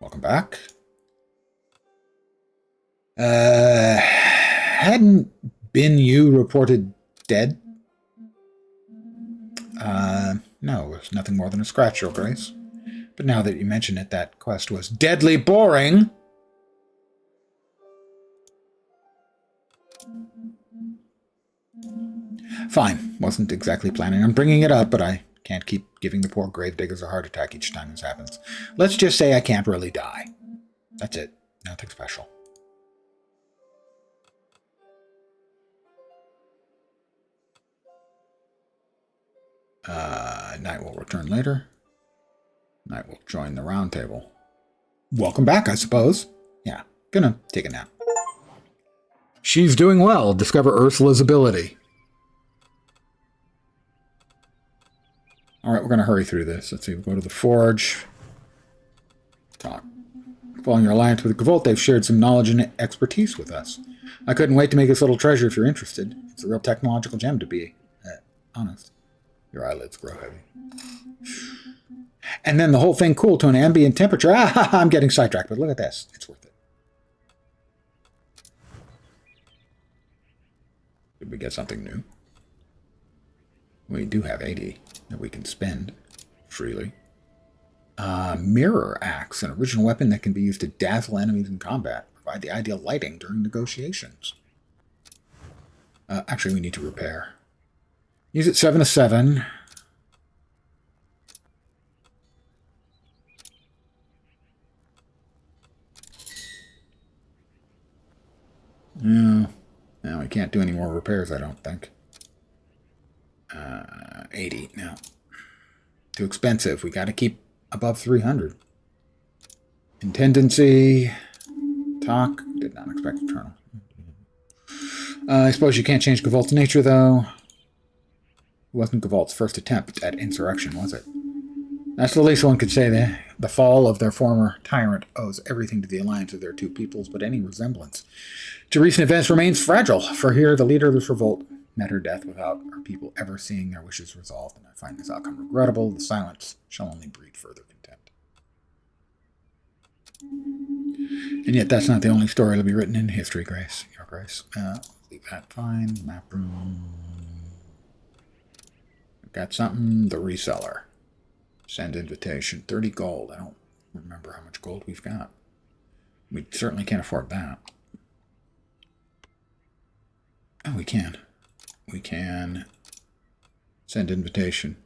welcome back. Hadn't been you reported dead? No, it was nothing more than a scratch, Your Grace. But now that you mention it, that quest was deadly boring. Fine. Wasn't exactly planning on bringing it up, but I can't keep giving the poor gravediggers a heart attack each time this happens. Let's just say I can't really die. That's it. Nothing special. Knight will return later. Knight will join the round table. Welcome back, I suppose. Yeah, gonna take a nap. She's doing well. Discover Ursula's ability. All right, we're gonna hurry through this. Let's see. We'll go to the forge. Talk. Following your alliance with Gavolt, they've shared some knowledge and expertise with us. I couldn't wait to make this little treasure if you're interested. It's a real technological gem, to be honest. Your eyelids grow heavy. And then the whole thing cooled to an ambient temperature. I'm getting sidetracked, but look at this. It's worth it. Did we get something new? We do have 80 that we can spend freely. Mirror Axe, an original weapon that can be used to dazzle enemies in combat. Provide the ideal lighting during negotiations. Actually, we need to repair. Use it 7 to 7. No, we can't do any more repairs, I don't think. 80, no. Too expensive. We got to keep above 300. Intendency. Talk. Did not expect Eternal. I suppose you can't change Gavolt's nature, though. It wasn't Gavolt's first attempt at insurrection, was it? That's the least one could say. The fall of their former tyrant owes everything to the alliance of their two peoples, but any resemblance to recent events remains fragile. For here, the leader of this revolt met her death without our people ever seeing their wishes resolved, and I find this outcome regrettable. The silence shall only breed further contempt. And yet that's not the only story that'll be written in history, Grace. Your Grace. Leave that fine. Map room. Got something. The reseller. Send invitation. 30 gold. I don't remember how much gold we've got. We certainly can't afford that. Oh, we can. We can send invitation.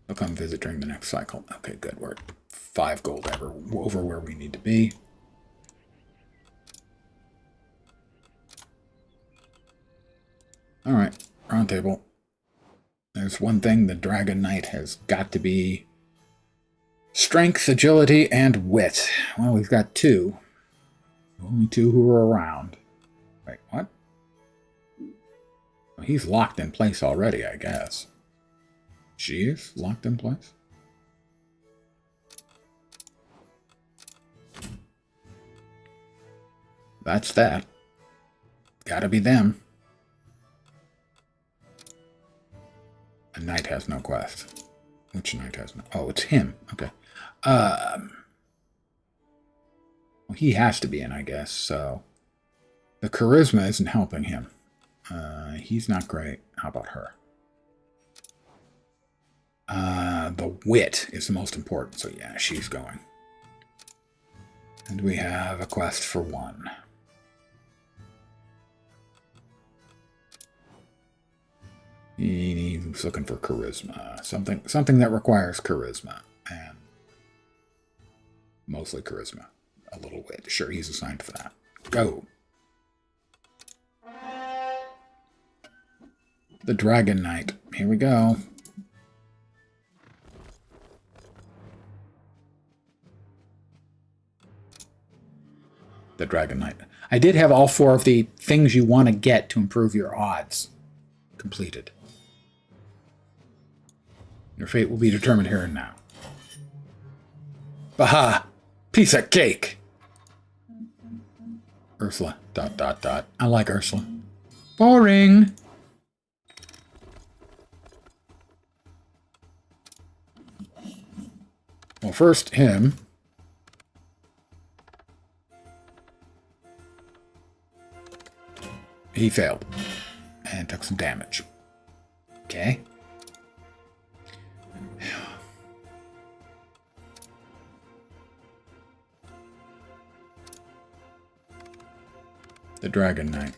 They'll come visit during the next cycle. Okay, good. We're at 5 gold over where we need to be. All right, round table. There's one thing the Dragon Knight has got to be: strength, agility, and wit. Well, we've got 2. Only 2 who are around. Wait, what? Well, he's locked in place already, I guess. She is locked in place? That's that. Gotta be them. A knight has no quest. Which knight has no... Oh, it's him. Okay. Well, he has to be in, I guess, so... The charisma isn't helping him. He's not great. How about her? The wit is the most important, so yeah, she's going. And we have a quest for 1. He's looking for charisma. Something that requires charisma. And mostly charisma. A little wit. Sure, he's assigned for that. Go. The Dragon Knight. Here we go. The Dragon Knight. I did have all 4 of the things you want to get to improve your odds completed. Your fate will be determined here and now. Baha! Piece of cake! Ursula. ... I like Ursula. Boring! Well, first him. He failed and took some damage. Okay. The Dragon Knight.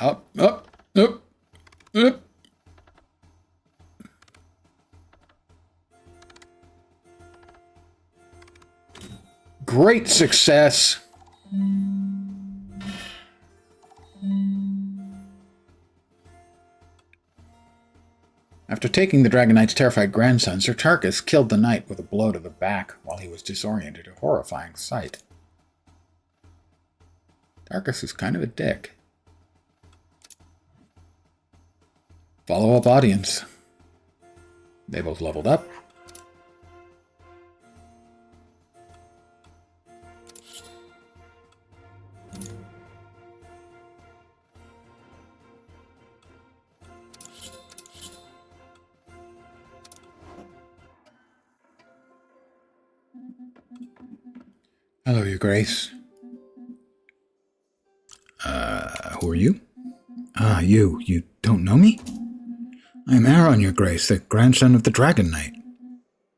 Up, up, up, up. Great success. After taking the Dragon Knight's terrified grandson, Sir Tarkus killed the knight with a blow to the back while he was disoriented, a horrifying sight. Tarkus is kind of a dick. Follow-up audience. They both leveled up. Hello, Your Grace. Who are you? Ah, you don't know me? I am Aaron, Your Grace, the grandson of the Dragon Knight.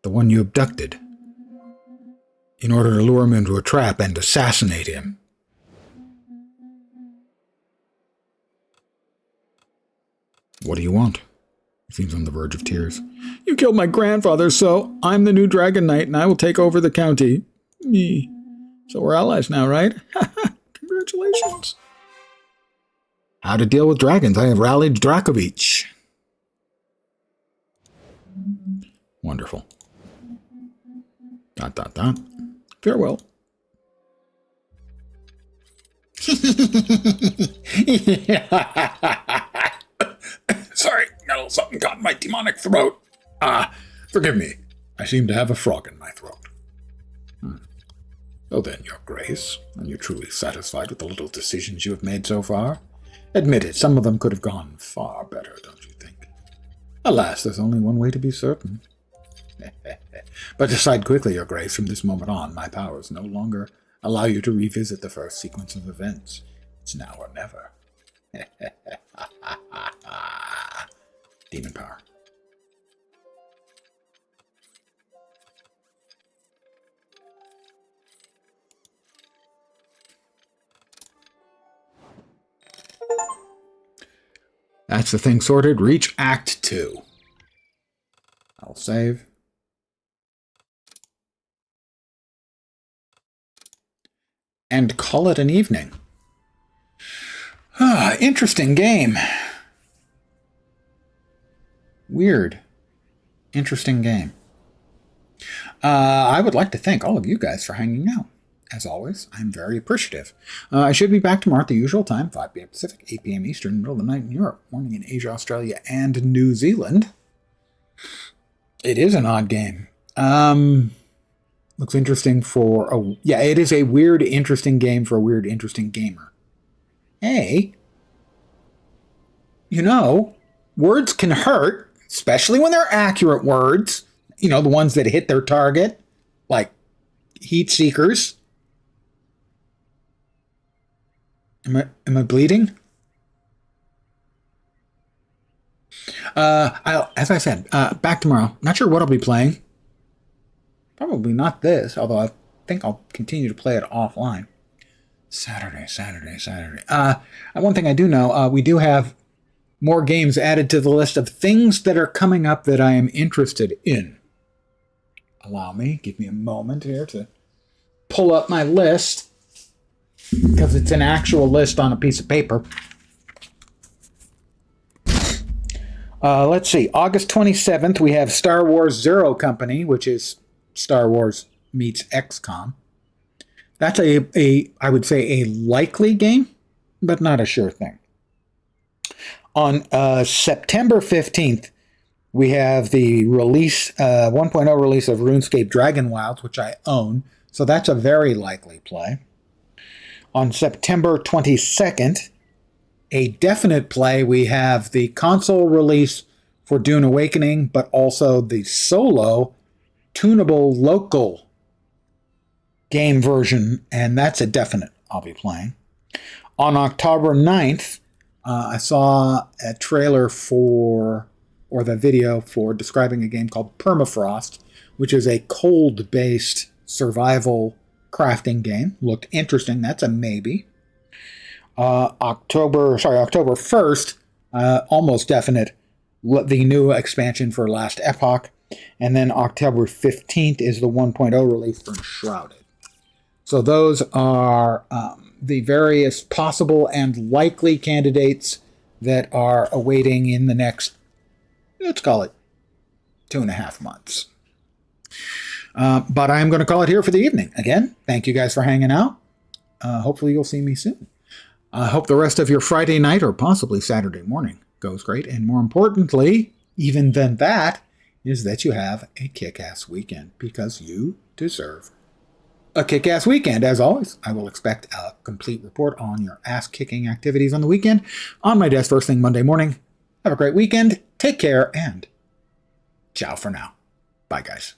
The one you abducted. In order to lure him into a trap and assassinate him. What do you want? He seems on the verge of tears. You killed my grandfather, so I'm the new Dragon Knight and I will take over the county. Me. So we're allies now, right? Congratulations. How to deal with dragons. I have rallied Drakovich. Wonderful. ... Farewell. Sorry, got a little something caught in my demonic throat. Forgive me. I seem to have a frog in my throat. Oh then, Your Grace, are you truly satisfied with the little decisions you have made so far? Admit it, some of them could have gone far better, don't you think? Alas, there's only one way to be certain. But decide quickly, Your Grace, from this moment on, my powers no longer allow you to revisit the first sequence of events. It's now or never. Demon power. That's the thing sorted. Reach Act 2. I'll save. And call it an evening. Interesting game. Weird. Interesting game. I would like to thank all of you guys for hanging out. As always, I'm very appreciative. I should be back tomorrow at the usual time, 5 p.m. Pacific, 8 p.m. Eastern, middle of the night in Europe, morning in Asia, Australia, and New Zealand. It is an odd game. Looks interesting for a... Yeah, it is a weird, interesting game for a weird, interesting gamer. Hey, you know, words can hurt, especially when they're accurate words. You know, the ones that hit their target, like heat seekers. Am I bleeding? As I said, back tomorrow. Not sure what I'll be playing. Probably not this, although I think I'll continue to play it offline. Saturday. One thing I do know, we do have more games added to the list of things that are coming up that I am interested in. Allow me, give me a moment here to pull up my list, because it's an actual list on a piece of paper. Let's see. August 27th, we have Star Wars Zero Company, which is Star Wars meets XCOM. That's I would say, a likely game, but not a sure thing. On September 15th, we have the release, 1.0 release of RuneScape Dragon Wilds, which I own. So that's a very likely play. On September 22nd, a definite play, we have the console release for Dune Awakening, but also the solo tunable local game version, and that's a definite I'll be playing. On October 9th, I saw a trailer for, or the video for, describing a game called Permafrost, which is a cold-based survival crafting game. Looked interesting. That's a maybe. October 1st, almost definite, the new expansion for Last Epoch. And then October 15th is the 1.0 release for Enshrouded. So those are the various possible and likely candidates that are awaiting in the next, let's call it, 2.5 months. But I'm going to call it here for the evening. Again, thank you guys for hanging out. Hopefully you'll see me soon. I hope the rest of your Friday night or possibly Saturday morning goes great. And more importantly, even than that, is that you have a kick-ass weekend, because you deserve a kick-ass weekend. As always, I will expect a complete report on your ass-kicking activities on the weekend on my desk first thing Monday morning. Have a great weekend. Take care, and ciao for now. Bye, guys.